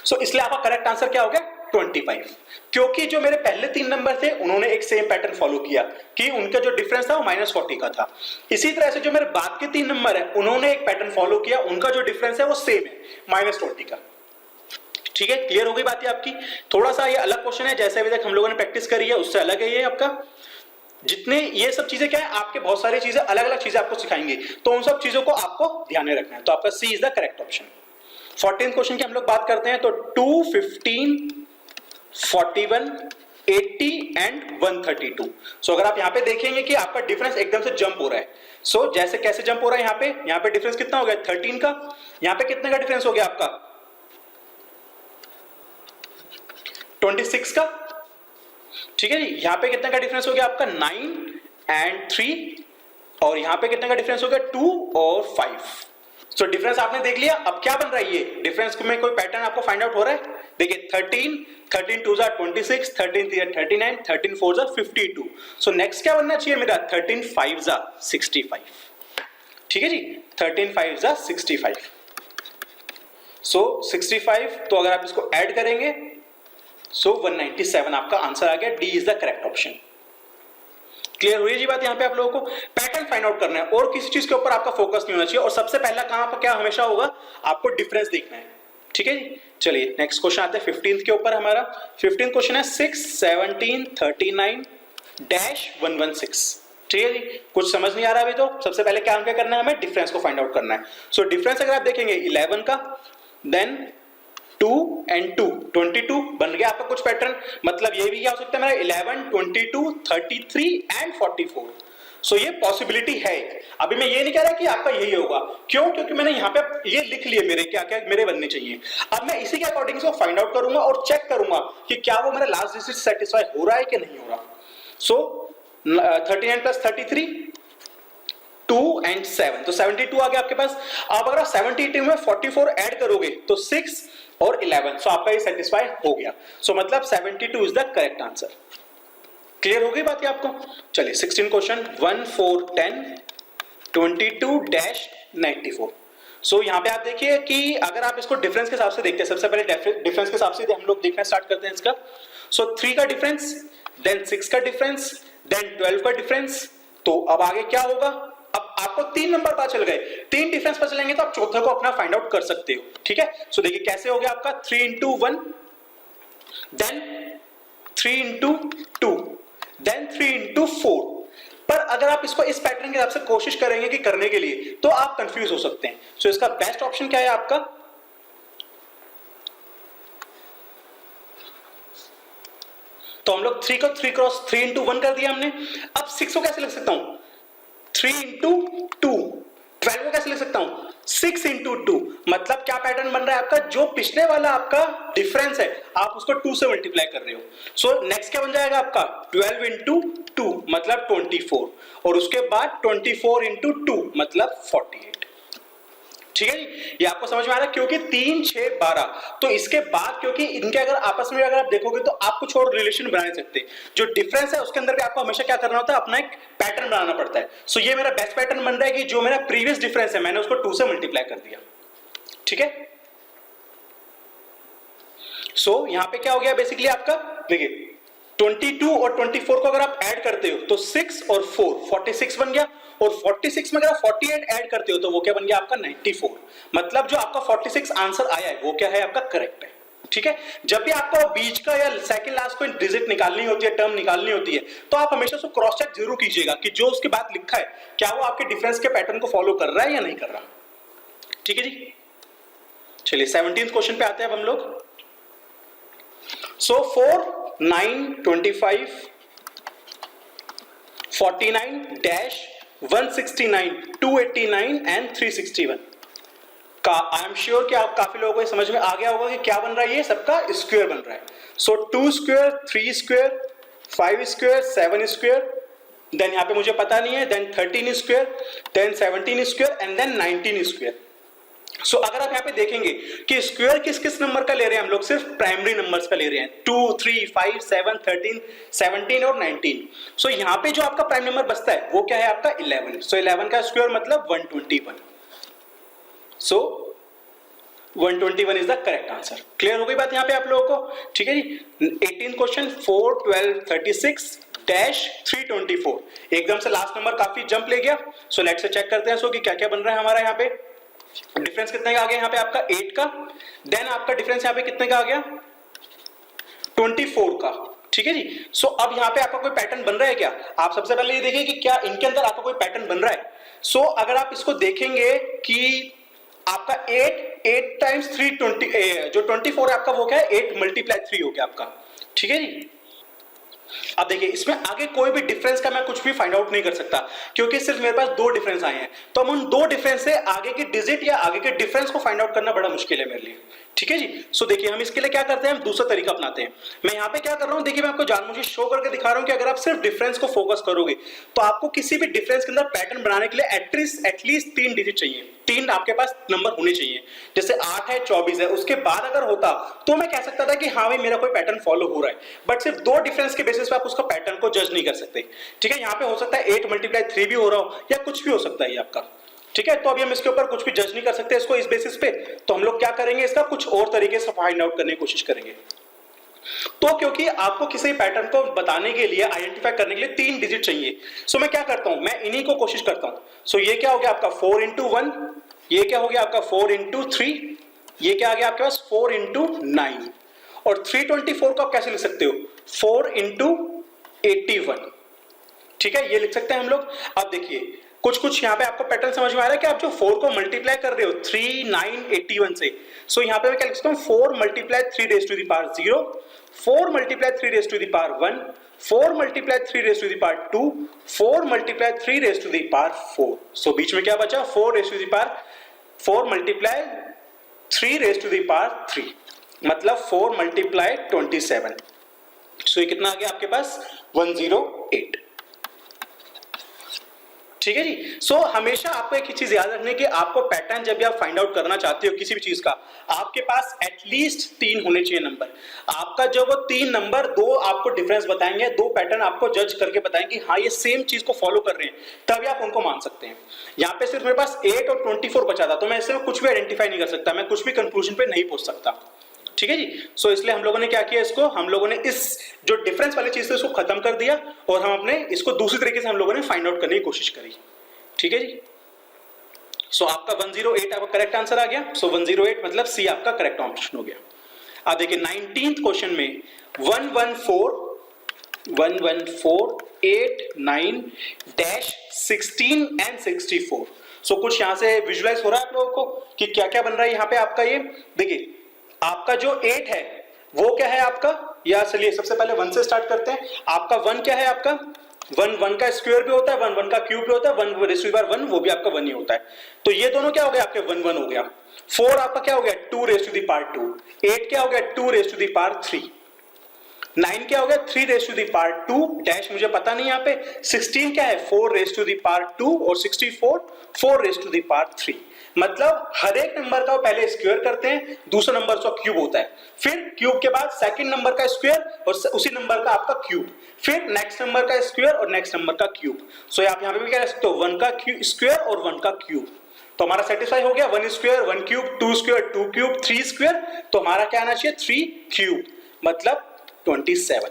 सो इसलिए आपका करेक्ट आंसर क्या हो गया 25, क्योंकि जो मेरे पहले 3 नंबर थे उन्होंने एक सेम पैटर्न फॉलो किया कि उनका जो डिफरेंस था वो -40 का था. इसी तरह से जो मेरे बाद के 3 नंबर है उन्होंने एक पैटर्न फॉलो किया, उनका जो डिफरेंस है वो सेम है -20 का. ठीक है. क्लियर हो गई बात है आपकी. थोड़ा सा ये अलग क्वेश्चन है, जैसे अभी तक हम लोगों ने प्रैक्टिस करी है उससे अलग है ये आपका. जितने ये सब चीजें क्या है आपके बहुत सारी चीजें अलग अलग चीजें आपको सिखाएंगे, तो उन सब चीजों को आपको ध्यान में रखना है. तो आपका C is the correct option. 14th question की हम लोग बात करते हैं. तो 2, 15, 41, 80 एंड 132। सो अगर आप यहां पे देखेंगे कि आपका डिफरेंस एकदम से जंप हो रहा है। सो जैसे कैसे जंप हो रहा है, यहां पे डिफरेंस कितना हो गया 13 का, यहां पे कितने का डिफरेंस हो गया आपका 26 का, ठीक है जी। यहां पे कितने का डिफरेंस हो गया आपका 9 एंड 3, और यहां पे कितने का डिफरेंस हो गया 2 और 5। सो डिफरेंस आपने देख लिया। अब क्या बन रहा है, ये डिफरेंस में कोई पैटर्न आपको फाइंड आउट हो रहा है। देखिए 13 2 26, 13 3 39, 13 4 52। सो नेक्स्ट क्या बनना चाहिए मेरा 13 5 65, ठीक है जी। 13 5 65। सो 65, तो अगर आप इसको ऐड करेंगे सो 197 आपका आंसर आ गया। D is the correct option. Clear हुई जी बात। यहां पे आप लोगों को पैटर्न फाइंड आउट करना है और किसी चीज के ऊपर आपका फोकस नहीं होना चाहिए। और सबसे पहला काम आपका क्या हमेशा होगा, आपको डिफरेंस देखना है, ठीक है जी। चलिए नेक्स्ट क्वेश्चन आते हैं 15th के ऊपर। हमारा 15th क्वेश्चन है 6 17 39 116, ठीक है जी। कुछ समझ नहीं आ रहा अभी, तो सबसे पहले क्या करना है, हमें डिफरेंस को फाइंड आउट करना है। सो डिफरेंस अगर आप देखेंगे 11 का, देन 2 एंड 2 22 बन गया आपका कुछ पैटर्न। मतलब ये भी क्या हो सकता है मेरा 11 22 33 एंड 44। सो ये पॉसिबिलिटी है। अभी मैं ये नहीं कह रहा कि आपका यही होगा, क्यों, क्योंकि मैंने यहाँ पे ये लिख लिए मेरे क्या क्या मेरे बनने चाहिए। अब मैं इसी के अकॉर्डिंग इसको फाइंड आउट करूंगा और चेक करूंगा कि क्या वो मेरा लास्ट डिजिट सेटिस्फाई हो रहा है कि नहीं हो रहा। सो 39 प्लस 33 2 एंड 7, तो 72 आ गया आपके पास। अब अगर आप 72 में 44 ऐड करोगे तो 6 और 11, सो आपका ये सेटिस्फाई हो गया। सो मतलब 72 is the correct answer. Clear हो गई बात ये आपको। चलिए 16 क्वेश्चन 1 4 10 22-94। सो यहां पे आप देखिए कि अगर आप इसको डिफरेंस के हिसाब से देखते हैं, सबसे पहले डिफरेंस के हिसाब से हम लोग देखना स्टार्ट करते हैं इसका। सो 3 का डिफरेंस, देन 6 का डिफरेंस, देन 12 का डिफरेंस। तो अब आगे क्या होगा, अब आपको 3 नंबर पता चल गए, 3 डिफरेंस पता चलेंगे तो आप चौथे को अपना फाइंड आउट कर सकते हो, ठीक है। सो देखिए कैसे हो गया आपका 3 into 1, then 3 into 2, then 3 into 4। पर अगर आप इसको इस पैटर्न के हिसाब से कोशिश करेंगे कि करने के लिए, तो आप कंफ्यूज हो सकते हैं। सो इसका बेस्ट ऑप्शन क्या है आपका, तो हम लोग 3 को 3 क्रॉस 3 into 1 कर दिया हमने। अब 6 को कैसे लिख सकता हूं 3 into 2, 12 को कैसे लिख सकता हूं 6 into 2। मतलब क्या पैटर्न बन रहा है आपका, जो पिछले वाला आपका डिफरेंस है आप उसको 2 से मल्टीप्लाई कर रहे हो। सो नेक्स्ट क्या बन जाएगा आपका 12 into 2 मतलब 24, और उसके बाद 24 into 2 मतलब 48, ठीक है जी। ये आपको समझ में आ रहा है, क्योंकि 3 6 12, तो इसके बाद क्योंकि इनके अगर आपस में अगर आप देखोगे तो आप कुछ और रिलेशन बना नहीं सकते। जो डिफरेंस है उसके अंदर भी आपको हमेशा क्या करना होता है, अपना एक पैटर्न बनाना पड़ता है। सो ये मेरा बेस्ट पैटर्न बन रहा है कि जो मेरा प्रीवियस डिफरेंस है मैंने उसको 2 से मल्टीप्लाई कर दिया, ठीक है। सो यहां पे क्या हो गया बेसिकली आपका, देखिए 22 और 24 को अगर आप ऐड करते हो तो 6 और 4 46 बन गया, और 46 में अगर आप 48 ऐड करते हो तो वो क्या बन गया आपका 94। मतलब जो आपका 46 आंसर आया है वो क्या है आपका करेक्ट है, ठीक है। जब भी आपको बीच का या सेकंड लास्ट को डिजिट निकालनी होती है, टर्म निकालनी होती है, तो आप हमेशा उसको क्रॉस चेक जरूर कीजिएगा कि जो उसके बाद लिखा है क्या वो आपके डिफरेंस के पैटर्न को फॉलो कर रहा है या नहीं कर रहा, ठीक है जी। चलिए 17th क्वेश्चन पे आते हैं अब हम लोग। सो 4 9 25 49 169 289 एंड 361 का आई एम श्योर कि आप काफी लोगों को समझ में आ गया होगा कि क्या बन रहा है, ये सबका स्क्वायर बन रहा है। So 2 square 3 square 5 square 7 square, then यहां पे मुझे पता नहीं है, then 13 square, then 17 square and then 19 square. So अगर आप यहाँ पे देखेंगे कि स्क्वायर किस किस नंबर का ले रहे हैं, हम लोग सिर्फ प्राइमरी नंबर्स का ले रहे हैं 2 3 5 7 13 17 और 19। सो यहाँ पे जो आपका प्राइम नंबर बचता है वो क्या है आपका 11। सो 11 का स्क्वायर मतलब 121। सो 121 is the correct answer. Clear हो गई बात यहाँ पे आप लोगों को, ठीक है जी। 18 क्वेश्चन 4 12 36 324, एकदम से लास्ट नंबर काफी जंप ले गया। सो नेक्स्ट से चेक करते हैं सो कि क्या क्या बन रहा है हमारा यहाँ पे। डिफरेंस कितने का आ गया यहाँ पे आपका 8 का, देन आपका डिफरेंस यहाँ पे कितने का आ गया 24 का, ठीक है जी। सो अब यहाँ पे आपका कोई पैटर्न बन रहा है क्या, आप सबसे पहले ये देखिए कि क्या इनके अंदर आपका कोई पैटर्न बन रहा है। सो अगर आप इसको देखेंगे कि आपका 8 टाइम्स 3 20, जो 24 है आपका वो क्या है 8 मल्टीप्लाई 3 हो गया आपका, ठीक है जी। अब देखिए इसमें आगे कोई भी डिफरेंस का मैं कुछ भी फाइंड आउट नहीं कर सकता क्योंकि सिर्फ मेरे पास दो डिफरेंस आए हैं, तो हम उन दो डिफरेंस से आगे की डिजिट या आगे के डिफरेंस को फाइंड आउट करना बड़ा मुश्किल है मेरे लिए। ठीक है जी। सो देखिए हम इसके लिए क्या करते हैं, हम दूसरा तरीका अपनाते हैं। मैं यहाँ पे क्या कर रहा हूँ, देखिए मैं आपको जानबूझ शो करके दिखा रहा हूँ कि अगर आप सिर्फ डिफरेंस को फोकस करोगे तो आपको किसी भी डिफरेंस के अंदर पैटर्न बनाने के लिए एटलीस्ट 3 डिजिट चाहिए, 3 आपके पास नंबर होने चाहिए। जैसे 8 है 24 है, उसके बाद अगर होता तो मैं कह सकता था कि हाँ भाई मेरा कोई पैटर्न फॉलो हो रहा है, बट सिर्फ 2 डिफरेंस के बेसिस पे आप उसका पैटर्न को जज नहीं कर सकते। ठीक है, यहाँ पे हो सकता है 8 × 3 भी हो रहा हो या कुछ भी हो सकता है ये आपका। ठीक है, तो अभी हम इसके ऊपर कुछ भी जज नहीं कर सकते इसको इस बेसिस पे, तो हम लोग क्या करेंगे, इसका कुछ और तरीके से फाइंड आउट करने की कोशिश करेंगे। तो क्योंकि आपको किसी पैटर्न को बताने के लिए, आइडेंटिफाई करने के लिए 3 डिजिट चाहिए, सो मैं क्या करता हूं, मैं इन्हीं को कोशिश करता हूं। सो ये क्या हो गया आपका 4 × 1, ये क्या हो गया आपका 4 × 3, ये क्या आ गया आपके पास 4 × 9, और 324 को आप कैसे लिख सकते हो 4 × 81। ठीक है, ये लिख सकते हैं हम लोग। अब देखिए कुछ यहाँ पे आपको पैटर्न समझ में आ रहा है कि आप जो 4 को मल्टीप्लाई कर रहे हो 3, 9, 81 से, सो यहाँ पे मैं क्या लिख सकता हूँ 4 × 3 raised to the power 0, 4 × 3 raised to the power 1, 4 × 3 raised to the power 2, 4 × 3 raised to the power 4। सो बीच में क्या बचा 4 raised to the power 4 × 3 raised to the power 3, मतलब 4 × 27। सो ये कितना आ गया आपके पास 108। ठीक है जी। सो हमेशा आपको एक ही चीज याद रखनी है कि आपको पैटर्न जब भी आप फाइंड आउट करना चाहते हो किसी भी चीज का, आपके पास एटलीस्ट 3 होने चाहिए नंबर। आपका जो वो 3 नंबर 2 आपको डिफरेंस बताएंगे, 2 पैटर्न आपको जज करके बताएंगे हाँ ये सेम चीज को फॉलो कर रहे हैं, तभी आप उनको मान सकते हैं। यहाँ पे सिर्फ मेरे पास 8 और 24 बचा था, तो मैं इसमें कुछ भी आइडेंटिफाई नहीं कर सकता, मैं कुछ भी कंक्लूजन पे नहीं पहुंच सकता। ठीक है जी। सो इसलिए हम लोगों ने क्या किया, इसको हम लोगों ने इस जो डिफरेंस वाली चीज थी उसको खत्म कर दिया और हम अपने इसको दूसरी तरीके से हम लोगों ने फाइंड आउट करने की कोशिश करी। ठीक है जी। सो आपका 108 आपका करेक्ट आंसर आ गया। सो 108 मतलब सी आपका करेक्ट ऑप्शन हो गया। अब देखिए 19th क्वेश्चन में 114 एंड 64। सो कुछ यहां से विजुअलाइज हो रहा है आप लोगों को कि क्या क्या बन रहा है यहाँ पे आपका। ये देखिए आपका जो 8 है वो क्या है आपका, या चलिए सबसे पहले 1 से स्टार्ट करते हैं। आपका 1 क्या है आपका 1 का स्क्वायर भी होता है, 1 का क्यूब भी होता है, 1 raised to the power 1 वो भी आपका 1 ही होता है। तो ये दोनों क्या हो गया आपके 1 हो गया। 4 आपका क्या हो गया 2 raised to the power 2, 8 क्या हो गया 2 raised to the power 3, 9 क्या हो गया 3 raised to the power 2 dash मुझे पता नहीं यहाँ पे, 16 क्या है 4 raised to the power 2 और 64 4 raised to the power 3। मतलब हर एक नंबर का पहले स्क्वायर करते हैं, दूसरा नंबर का क्यूब होता है, फिर क्यूब के बाद सेकंड नंबर का स्क्वायर और उसी नंबर का आपका क्यूब, फिर नेक्स्ट नंबर का स्क्वायर और नेक्स्ट नंबर का क्यूब। सो आप यहाँ पे भी क्या रख सकते हो 1 का स्क्वायर और 1 का क्यूब। तो हमारा सेटिस्फाई हो गया 1 square 1 cube 2 square 2 cube 3 square, तो हमारा क्या आना चाहिए 3 क्यूब मतलब 27,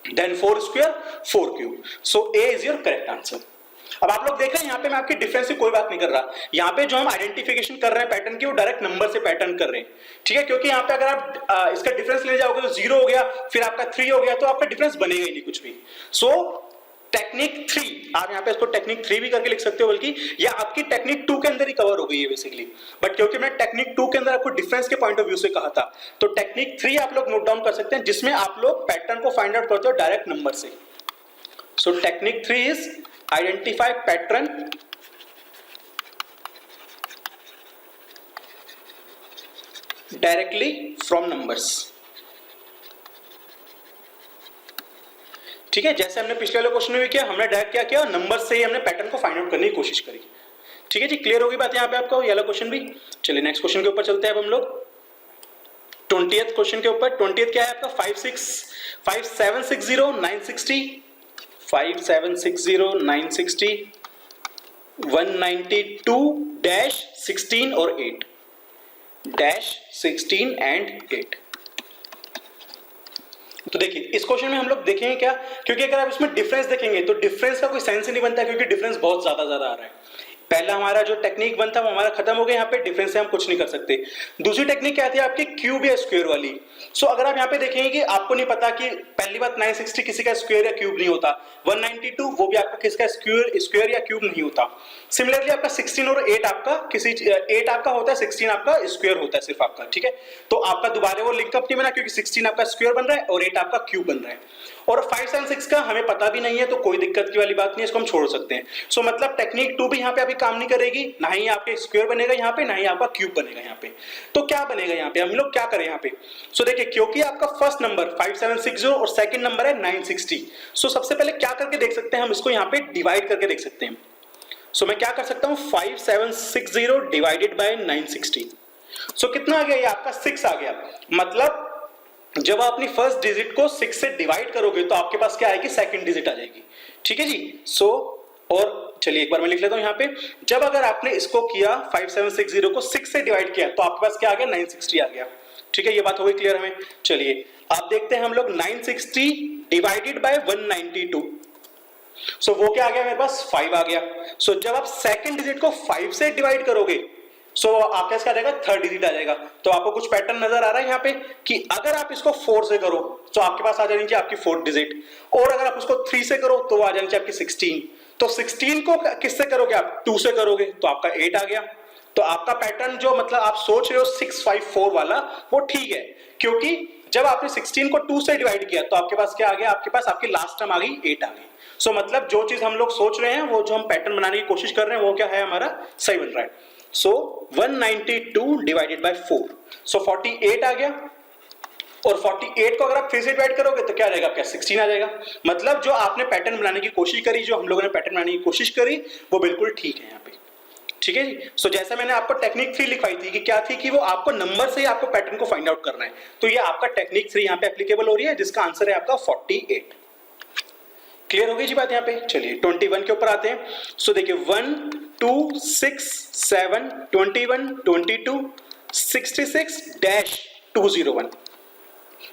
then 4 square 4 cube. So A is your correct answer. अब आप लोग देख रहे हैं यहाँ पे मैं आपकी डिफरेंस की कोई बात नहीं कर रहा, यहाँ पे जो हम आइडेंटिफिकेशन कर रहे हैं पैटर्न की वो डायरेक्ट नंबर से पैटर्न कर रहे हैं। ठीक है, क्योंकि यहाँ पे अगर आप इसका डिफरेंस ले जाओगे तो 0 हो गया फिर आपका 3 हो गया तो आपका डिफरेंस बनेगा ही नहीं कुछ भी। सो टेक्निक 3 आप यहाँ पे इसको टेक्निक 3 भी करके लिख सकते हो, बल्कि या आपकी टेक्निक 2 के अंदर ही कवर हो गई है बेसिकली, बट क्योंकि मैं टेक्निक 2 के अंदर आपको डिफरेंस के पॉइंट ऑफ व्यू से कहा था, तो टेक्निक 3 आप लोग नोट डाउन कर सकते हैं जिसमें आप लोग पैटर्न को फाइंड आउट करते हो डायरेक्ट नंबर से। सो technique 3 is identify pattern directly from numbers. ठीक है, जैसे हमने पिछले वाले क्वेश्चन में भी किया, हमने डायरेक्ट क्या किया नंबर से ही हमने पैटर्न को फाइंड आउट करने की कोशिश करी। ठीक है जी, क्लियर होगी बात यहाँ पे आपको ये वाला क्वेश्चन भी। चलिए नेक्स्ट क्वेश्चन के ऊपर चलते हैं अब हम लोग 20th क्वेश्चन के ऊपर। 20th क्या है आपका 5760 960 5760 960 192 -16 और 8 -16 एंड 8। तो देखिए इस क्वेश्चन में हम लोग देखेंगे क्या, क्योंकि अगर आप इसमें डिफरेंस देखेंगे तो डिफरेंस का कोई सेंस ही नहीं बनता क्योंकि डिफरेंस बहुत ज्यादा आ रहा है। पहला हमारा जो टेक्निक 1 था वो हमारा खत्म हो गया, यहाँ पे डिफरेंस से हम कुछ नहीं कर सकते। दूसरी टेक्निक क्या थी आपकी क्यूब या स्क्वायर वाली। सो अगर आप यहाँ पे देखेंगे कि आपको नहीं पता कि पहली बात 960 किसी का स्क्वायर या क्यूब नहीं होता, 192 वो भी आपका किसका स्क्वायर या क्यूब नहीं होता। सिमिलरली आपका 16 और 8 आपका 8 आपका होता है, 16 आपका स्क्वायर होता है सिर्फ आपका। ठीक है, तो आपका दोबारा वो लिंकअप नहीं बना क्योंकि 16 आपका स्क्वायर बन रहा है और 8 आपका क्यूब बन रहा है। और 576 का हमें पता भी नहीं है, तो कोई दिक्कत की वाली बात नहीं है, इसको हम छोड़ सकते हैं। सो मतलब टेक्निक 2 भी यहाँ पे अभी काम नहीं करेगी, ना ही आपके स्क्वायर बनेगा यहाँ पे, ना ही आपका क्यूब बनेगा यहाँ पे। तो क्या बनेगा यहाँ पे, हम लोग क्या करें यहाँ पे। सो देखिए, क्योंकि आपका फर्स्ट नंबर 5760 और सेकंड नंबर है 960, सो सबसे पहले क्या करके देख सकते हैं, हम इसको यहाँ पे डिवाइड करके देख सकते हैं। सो मैं क्या कर सकता हूँ, 5760 डिवाइडेड बाय 960, सो कितना आ गया, ये आपका 6 आ गया। मतलब जब आप अपनी फर्स्ट डिजिट को 6 से डिवाइड करोगे तो आपके पास क्या आएगी, सेकंड डिजिट आ जाएगी। ठीक है जी। सो और चलिए एक बार मैं लिख लेता हूं यहाँ पे, जब अगर आपने इसको किया 5760 को 6 से डिवाइड किया तो आपके पास क्या आ गया, 960 आ गया। ठीक है, ये बात हो गई क्लियर हमें। चलिए आप देखते हैं हम लोग 960 डिवाइडेड बाय 192, सो वो क्या आ गया, मेरे पास 5 आ गया। सो जब आप सेकंड डिजिट को 5 से डिवाइड करोगे सो आपके पास क्या आ जाएगा, थर्ड डिजिट आ जाएगा। तो आपको कुछ पैटर्न नजर आ रहा है यहाँ पे कि अगर आप इसको 4 से करो तो आपके पास आ जानी चाहिए आपकी 4th डिजिट, और अगर आप उसको 3 से करो तो आ जानी चाहिए आपकी 16। तो 16 को किससे करोगे आप, 2 से करोगे तो आपका 8 आ गया। तो आपका पैटर्न जो मतलब आप सोच रहे हो 654 वाला, वो ठीक है, क्योंकि जब आपने 16 को 2 से डिवाइड किया तो आपके पास क्या आ गया, आपके पास आपकी लास्ट टर्म आ गई 8 आ गई। सो मतलब जो चीज हम लोग सोच रहे हैं, वो जो हम पैटर्न बनाने की कोशिश कर रहे हैं, वो क्या है, हमारा सही बन रहा है। सो 192 डिवाइडेड बाय 4, सो 48 आ गया। और 48 को अगर आप 3 से डिवाइड करोगे तो क्या आ जाएगा, आपका 16 आ जाएगा। मतलब जो आपने पैटर्न बनाने की कोशिश करी, जो हम लोगों ने पैटर्न बनाने की कोशिश करी, वो बिल्कुल ठीक है यहाँ पे। ठीक है जी। सो जैसा मैंने आपको टेक्निक 3 लिखवाई थी कि क्या थी, कि वो आपको नंबर से ही आपको पैटर्न को फाइंड आउट करना है, तो ये आपका टेक्निक 3 यहाँ पे एप्लीकेबल हो रही है, जिसका आंसर है आपका 48। क्लियर हो गई जी बात यहाँ पे। चलिए 21 के ऊपर आते हैं। सो देखिए 1 2 6 7 21 22 66 डैश 201,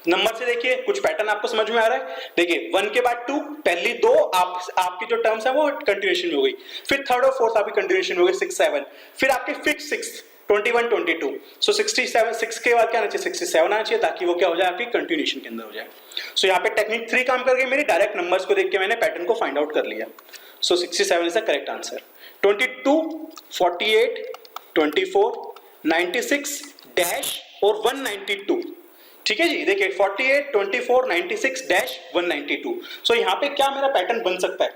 नंबर से देखिए कुछ पैटर्न आपको समझ में आ रहा है। देखिए 1 के बाद 2, पहली 2 आपकी जो टर्म्स है वो कंटिन्यूएशन में हो गई, फिर थर्ड और फोर्थ आपकी कंटिन्यूएशन में हो गई 6 7, फिर आपके फिफ्थ 6 21 22, सो 67 6 के बाद क्या आना चाहिए, 67 आना चाहिए, ताकि वो क्या हो जाए, आपकी कंटिन्यूएशन के अंदर हो जाए। सो यहाँ पे टेक्निक 3 काम कर गई मेरी, डायरेक्ट नंबर्स को देख के मैंने पैटर्न को फाइंड आउट कर लिया। सो 67 is the correct answer. 22 48 24 96 dash और 192। ठीक है जी। देखिए 48 24 96 डैश 192, सो यहाँ पे क्या मेरा पैटर्न बन सकता है,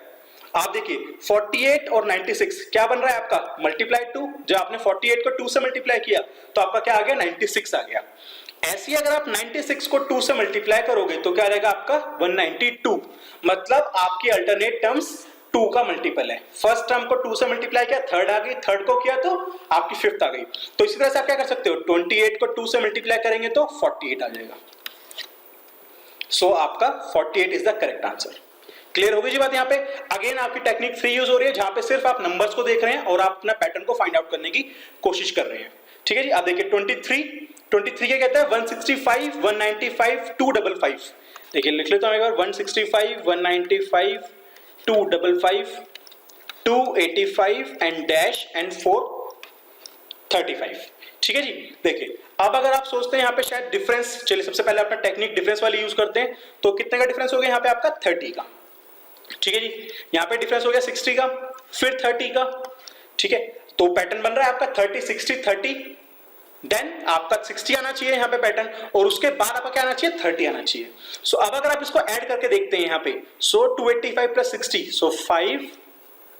आप देखिए 48 और 96 क्या बन रहा है आपका, मल्टीप्लाई 2। जब आपने 48 को 2 से मल्टीप्लाई किया तो आपका क्या आ गया, 96 आ गया। ऐसे ही अगर आप 96 को 2 से मल्टीप्लाई करोगे तो क्या रहेगा आपका 192, मतलब आपकी अल्टरनेट टर्म्स 2 का मल्टीपल है। फर्स्ट टर्म को 2 से मल्टीप्लाई किया, थर्ड आ गई, थर्ड को किया तो आपकी फिफ्थ आ गई। तो इसी तरह से आप क्या कर सकते हो, 28 को 2 से मल्टीप्लाई करेंगे तो 48 आ जाएगा। सो आपका 48 is the correct answer. Clear हो गई जी बात यहाँ पे। अगेन आपकी टेक्निक 3 यूज हो रही है, जहां पे सिर्फ आप नंबर्स को देख रहे हैं और आप अपना पैटर्न को फाइंड आउट करने की कोशिश कर रहे हैं। ठीक है जी। आप देखिए 23 क्या कहता है, 165 195 255। देखिए लिख लेता हूं एक बार, 165 195 255 285 एंड डैश एंड 435। ठीक है जी। देखिए अब अगर आप सोचते हैं यहाँ पे शायद डिफरेंस, चलिए सबसे पहले अपना टेक्निक डिफरेंस वाली यूज करते हैं। तो कितने का डिफरेंस हो गया यहाँ पे आपका, 30 का। ठीक है जी। यहाँ पे डिफरेंस हो गया 60 का, फिर 30 का। ठीक है, तो पैटर्न बन रहा है आपका 30 60 30, देन आपका 60 आना चाहिए यहाँ पे पैटर्न, और उसके बाद आपका क्या आना चाहिए, 30 आना चाहिए। सो अब अगर आप इसको ऐड करके देखते हैं यहाँ पे, सो 285 प्लस 60, सो 5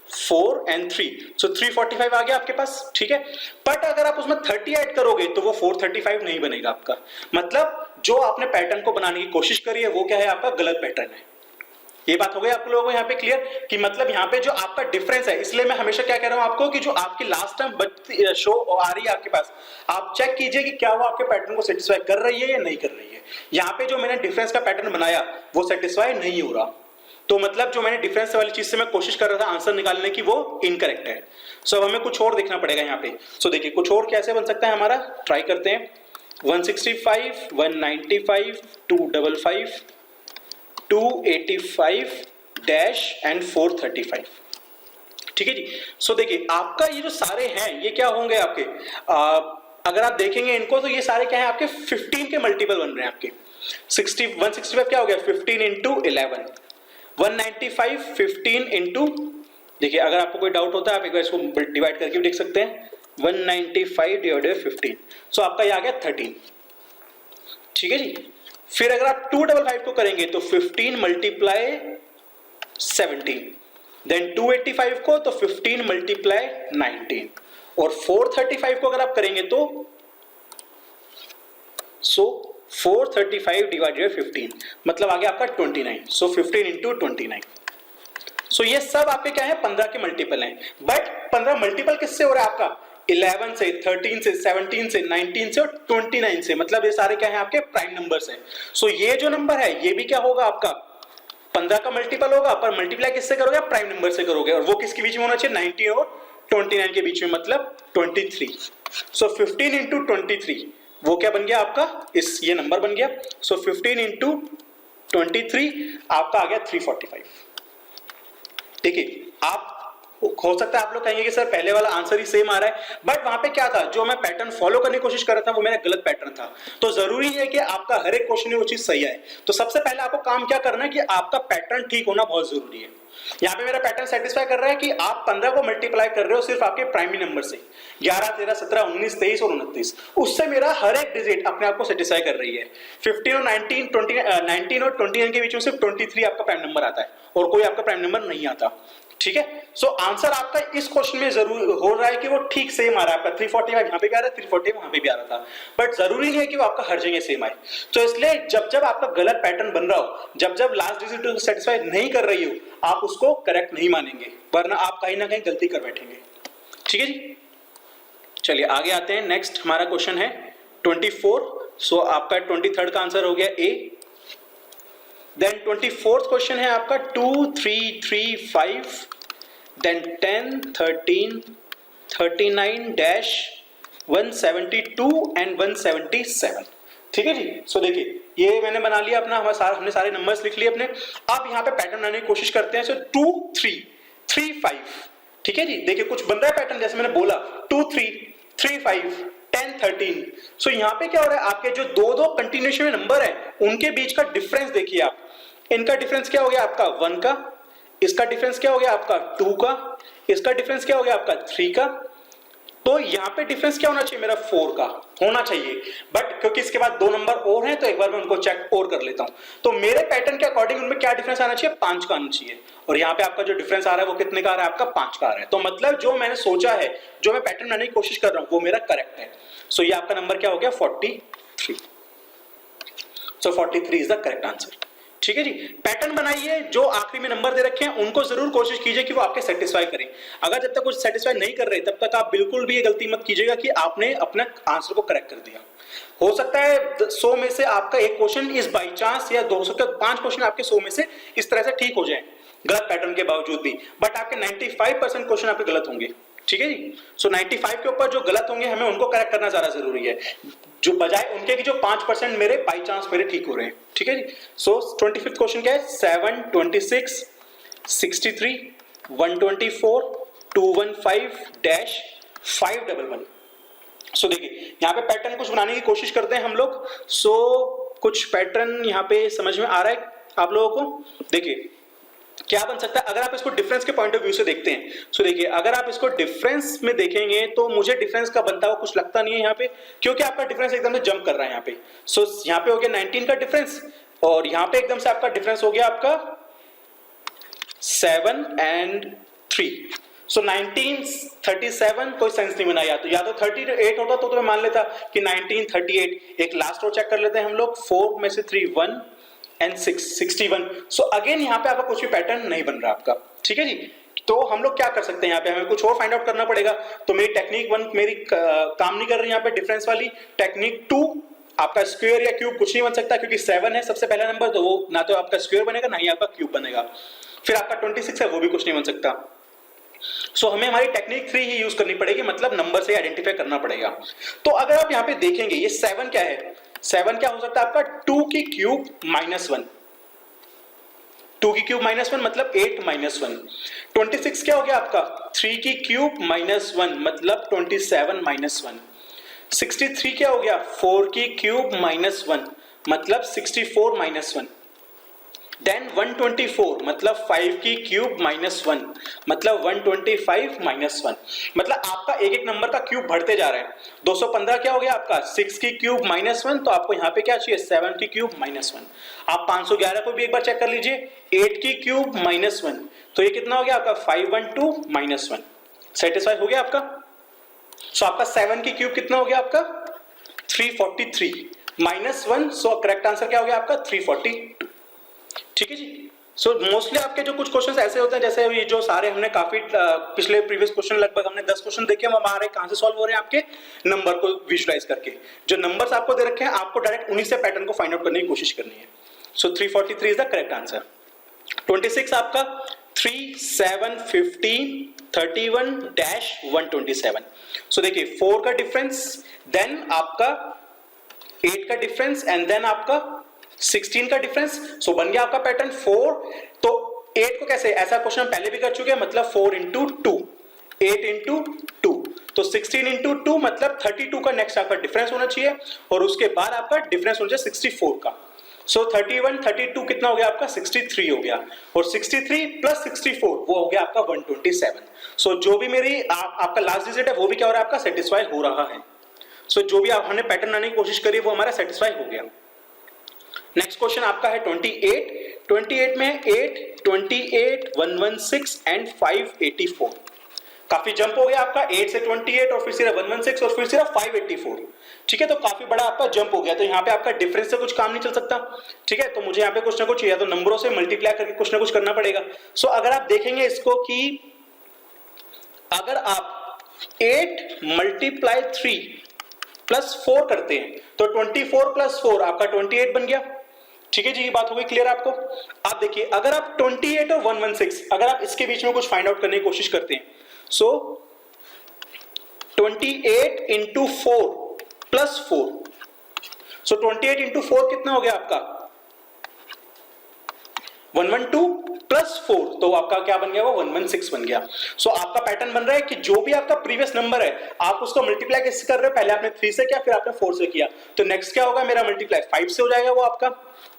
4 एंड 3, सो 345 आ गया आपके पास। ठीक है, बट अगर आप उसमें 30 ऐड करोगे तो वो 435 नहीं बनेगा आपका। मतलब जो आपने पैटर्न को बनाने की कोशिश करी है वो क्या है, आपका गलत पैटर्न है। ये बात हो गई आप लोगों को यहाँ पे क्लियर, कि मतलब यहाँ पे जो आपका डिफरेंस है, इसलिए मैं हमेशा क्या कह रहा हूँ आपको, कि जो आपकी लास्ट टाइम शो आ रही है आपके पास, आप चेक कीजिए कि क्या वो आपके पैटर्न को सेटिस्फाई कर रही है या नहीं कर रही है। यहाँ पे जो मैंने डिफरेंस का पैटर्न बनाया वो सेटिस्फाई नहीं हो रहा, तो मतलब जो मैंने डिफरेंस वाली चीज से मैं कोशिश कर रहा था आंसर निकालने की, वो इनकरेक्ट है। सो अब हमें कुछ और देखना पड़ेगा यहाँ पे। सो देखिए कुछ और कैसे बन सकता है हमारा, ट्राई करते हैं। 165 195 255 285 डैश एंड 435। ठीक है जी। सो देखिए आपका ये जो सारे हैं ये क्या होंगे आपके, अगर आप देखेंगे इनको तो ये सारे क्या है आपके 15 के मल्टीपल बन रहे हैं आपके। 165 क्या हो गया, 15 इंटू 11, 195 15 इंटू, देखिए अगर आपको कोई डाउट होता है आप एक बार इसको डिवाइड करके भी देख सकते हैं, 195 डिवाइडेड 15, सो आपका ये आ गया 13। ठीक है जी, फिर अगर आप 255 को करेंगे तो 15 मल्टीप्लाई 17, देन 285 को तो 15 मल्टीप्लाई 19, और 435 को अगर आप करेंगे तो 435 डिवाइडेड 15 मतलब आ गया आपका 29, सो 15 इंटू 29। सो ये सब आपके क्या है 15 के मल्टीपल हैं, बट 15 मल्टीपल किससे हो रहा है आपका 11 से, 13 से, 17 से, 19 से और 29 से, मतलब ये सारे क्या है आपके प्राइम नंबर्स हैं। सो ये जो नंबर है ये भी क्या होगा आपका 15 का मल्टीपल होगा, पर मल्टीप्लाई किससे करोगे प्राइम नंबर से करोगे, और वो किसके बीच में होना चाहिए 19 और 29 के बीच में, मतलब 23। सो 15 इंटू 23 वो क्या बन गया आपका ये नंबर बन गया। सो 15 इंटू 23 आपका आ गया 345। देखिए आप हो सकता है आप लोग कहेंगे कि सर पहले वाला आंसर ही सेम आ रहा है, बट वहां पे क्या था जो मैं पैटर्न फॉलो करने की कोशिश कर रहा था वो मेरा गलत पैटर्न था। तो जरूरी है कि आपका हर एक क्वेश्चन में वो चीज सही आए। तो सबसे पहले आपको काम क्या करना है कि आपका पैटर्न ठीक होना बहुत जरूरी है। यहाँ पे मेरा पैटर्न सेटिस्फाई कर रहा है कि आप 15 को मल्टीप्लाई कर रहे हो सिर्फ आपके प्राइमरी नंबर से, 11, 13, 17, 19, 23 और 29, उससे मेरा हर एक डिजिट अपने आप को सेटिस्फाई कर रही है। 15 और 19 और 29 के बीच में सिर्फ 23 आपका प्राइम नंबर आता है और कोई आपका प्राइम नंबर नहीं आता। ठीक है, सो आंसर आपका इस क्वेश्चन में जरूर हो रहा है कि वो ठीक सेम आ रहा है आपका 345 यहाँ पे भी आ रहा है, 340 वहां पे भी आ रहा था, बट जरूरी नहीं है कि वो आपका हर जगह सेम आए। तो इसलिए जब जब आपका गलत पैटर्न बन रहा हो, जब जब लास्ट डिजिट को सेटिस्फाई नहीं कर रही हो, आप उसको करेक्ट नहीं मानेंगे, वरना आप कहीं ना कहीं गलती कर बैठेंगे। ठीक है जी, चलिए आगे आते हैं। नेक्स्ट हमारा क्वेश्चन है 24। सो आपका 23rd का आंसर हो गया ए। देन 24th क्वेश्चन है आपका 2, 3, 3, 5, देन 10, 13, 39 डैश 172 एंड 177। ठीक है जी, सो देखिए ये मैंने बना लिया अपना, हमने सारे नंबर्स लिख लिए अपने। अब यहाँ पे पैटर्न बनाने की कोशिश करते हैं। सो 2, 3, 3, 5। ठीक है जी, देखिए कुछ बन रहा है पैटर्न, जैसे मैंने बोला 2, 3, 3, 5, 10, 13। सो यहाँ पे क्या हो रहा है आपके जो दो कंटिन्यूएशन में नंबर है उनके बीच का डिफरेंस देखिए आप, इनका डिफरेंस क्या हो गया आपका 1 का, इसका डिफरेंस क्या हो गया आपका 2 का, इसका डिफरेंस क्या हो गया आपका 3 का। तो यहाँ पे डिफरेंस क्या होना चाहिए मेरा 4 का होना चाहिए, बट क्योंकि इसके बाद 2 नंबर और हैं तो एक बार मैं उनको चेक और कर लेता हूं। तो मेरे पैटर्न के अकॉर्डिंग उनमें क्या डिफरेंस आना चाहिए 5 का आना चाहिए, और यहाँ पे आपका जो डिफरेंस आ रहा है वो कितने का आ रहा है आपका 5 का आ रहा है। तो मतलब जो मैंने सोचा है, जो मैं पैटर्न बनाने की कोशिश कर रहा हूं वो मेरा करेक्ट है। सो ये आपका नंबर क्या हो गया 43। सो 43 इज द करेक्ट आंसर। ठीक है जी, पैटर्न बनाइए, जो आखिरी में नंबर दे रखे हैं उनको जरूर कोशिश कीजिए कि वो आपके सेटिस्फाई करें। अगर जब तक कुछ सेटिस्फाई नहीं कर रहे तब तक आप बिल्कुल भी ये गलती मत कीजिएगा कि आपने अपना आंसर को करेक्ट कर दिया। हो सकता है 100 में से आपका एक क्वेश्चन इस बाई चांस या 200 के 5 क्वेश्चन आपके 100 में से इस तरह से ठीक हो जाए गलत पैटर्न के बावजूद भी, बट आपके 95% क्वेश्चन आपके गलत होंगे। ठीक है जी, सो 95 के ऊपर जो गलत होंगे हमें उनको करेक्ट करना ज्यादा जरूरी है, जो बजाय उनके कि जो 5% मेरे बाई चांस मेरे ठीक हो रहे हैं। ठीक है जी, सो 25th क्वेश्चन क्या है 7, 26, 63, 124, 215 डैश 511। सो देखिए यहाँ पे पैटर्न कुछ बनाने की कोशिश करते हैं हम लोग। सो कुछ पैटर्न यहाँ पे समझ में आ रहा है आप लोगों को। देखिए क्या बन सकता है अगर आप इसको डिफरेंस के पॉइंट ऑफ व्यू से देखते हैं। सो देखिए अगर आप इसको डिफरेंस में देखेंगे तो मुझे डिफरेंस का बनता हुआ कुछ लगता नहीं है यहाँ पे, क्योंकि आपका डिफरेंस एकदम से जंप कर रहा है यहाँ पे। सो यहाँ पे हो गया 19 का डिफरेंस, और यहाँ पे एकदम से आपका डिफरेंस हो गया आपका 7 and 3। सो 1937 कोई सेंस नहीं बना, या तो 38 होता तो मैं मान लेता कि 1938। एक लास्ट रो चेक कर लेते हैं हम लोग, 4 में से 3 1 एंड 6 61। सो अगेन यहाँ पे आपका कुछ भी पैटर्न नहीं बन रहा आपका। ठीक है जी, तो हम लोग क्या कर सकते हैं यहाँ पे, हमें कुछ और फाइंड आउट करना पड़ेगा। तो मेरी टेक्निक 1 मेरी काम नहीं कर रही यहाँ पे डिफरेंस वाली। टेक्निक 2 आपका स्क्वायर या क्यूब कुछ नहीं बन सकता, क्योंकि 7 है सबसे पहला नंबर, तो वो ना तो आपका स्क्वायर बनेगा ना ही आपका क्यूब बनेगा। फिर आपका 26 है वो भी कुछ नहीं बन सकता। सो हमें हमारी टेक्निक 3 ही यूज करनी पड़ेगी, मतलब नंबर से आइडेंटिफाई करना पड़ेगा। तो अगर आप यहाँ पे देखेंगे ये 7 क्या है, 7 क्या हो सकता है आपका 2 की क्यूब -1, 2 की क्यूब -1 मतलब 8 -1। 26 क्या हो गया आपका 3 की क्यूब -1 मतलब 27 -1। 63 क्या हो गया 4 की क्यूब -1 मतलब 64 -1। देन 124 मतलब 5 की क्यूब माइनस 1 मतलब 125 माइनस 1 मतलब आपका एक एक नंबर का क्यूब बढ़ते जा रहा है। 215 क्या हो गया आपका 6 की क्यूब माइनस 1, तो आपको यहाँ पे क्या चाहिए 7 की क्यूब माइनस 1। आप 511 को भी एक बार चेक कर लीजिए, 8 की क्यूब माइनस 1, तो ये कितना हो गया आपका 512 माइनस 1। सेटिस्फाई हो गया आपका। सो आपका 7 की क्यूब कितना हो गया आपका 343 माइनस 1, सो करेक्ट आंसर क्या हो गया आपका 342। ठीक है जी। सो मोस्टली आपके जो कुछ क्वेश्चंस ऐसे होते हैं, जैसे ये जो सारे हमने काफी पिछले प्रीवियस क्वेश्चन लगभग हमने 10 क्वेश्चन देखे, हम हमारे कहां से सॉल्व हो रहे हैं आपके नंबर को विजुलाइज करके। जो नंबर्स आपको दे रखे हैं आपको डायरेक्ट उन्हीं से पैटर्न को फाइंड आउट करने की कोशिश करनी है। सो 343 इज द करेक्ट आंसर। 26 आपका 3 7 15 31 डैश 127। सो देखिए 4 का डिफरेंस, देन आपका 8 का डिफरेंस एंड देन आपका 16 का डिफरेंस। सो बन गया आपका पैटर्न 4। तो 8 को कैसे, ऐसा क्वेश्चन हम पहले भी कर चुके हैं, मतलब 4 इंटू 2, 8 इंटू 2, तो 16 इंटू 2 मतलब 32 का नेक्स्ट आपका डिफरेंस होना चाहिए, और उसके बाद आपका डिफरेंस होना चाहिए 64 का। सो 31 32 कितना हो गया आपका 63 हो गया, और 63 प्लस 64 वो हो गया आपका 127। सो जो भी मेरी आपका लास्ट डिजिट है वो भी क्या हो रहा है आपका सेटिस्फाई हो रहा है। सो जो भी हमने पैटर्न लाने की कोशिश करी वो हमारा सेटिस्फाई हो गया। नेक्स्ट क्वेश्चन आपका है 28 में 8 28 116 एंड 584। काफी जंप हो गया आपका 8 से 28 और फिर सिर्फ 116 और फिर सिर्फ 584। ठीक है, तो काफी बड़ा आपका जंप हो गया। तो यहाँ पे आपका डिफरेंस से कुछ काम नहीं चल सकता। ठीक है, तो मुझे यहाँ पे कुछ ना कुछ या तो नंबरों से मल्टीप्लाई करके कुछ ना कुछ करना पड़ेगा। सो अगर आप देखेंगे इसको कि अगर आप 8 मल्टीप्लाई 3 प्लस 4 करते हैं तो 24 प्लस 4 आपका 28 बन गया। ठीक है जी, ये बात हो गई क्लियर आपको। आप देखिए अगर आप 28 और 116 अगर आप इसके बीच में कुछ फाइंड आउट करने की कोशिश करते हैं, सो 28 इंटू 4 प्लस 4, सो 28 इंटू 4 कितना हो गया आपका 112 प्लस 4, तो आपका क्या बन गया वो 116 बन गया। सो आपका पैटर्न बन रहा है कि जो भी आपका प्रीवियस नंबर है आप उसको मल्टीप्लाई कैसे कर रहे हो, पहले आपने 3 से किया फिर आपने 4 से किया, तो नेक्स्ट क्या होगा मेरा मल्टीप्लाई 5 से हो जाएगा वो आपका।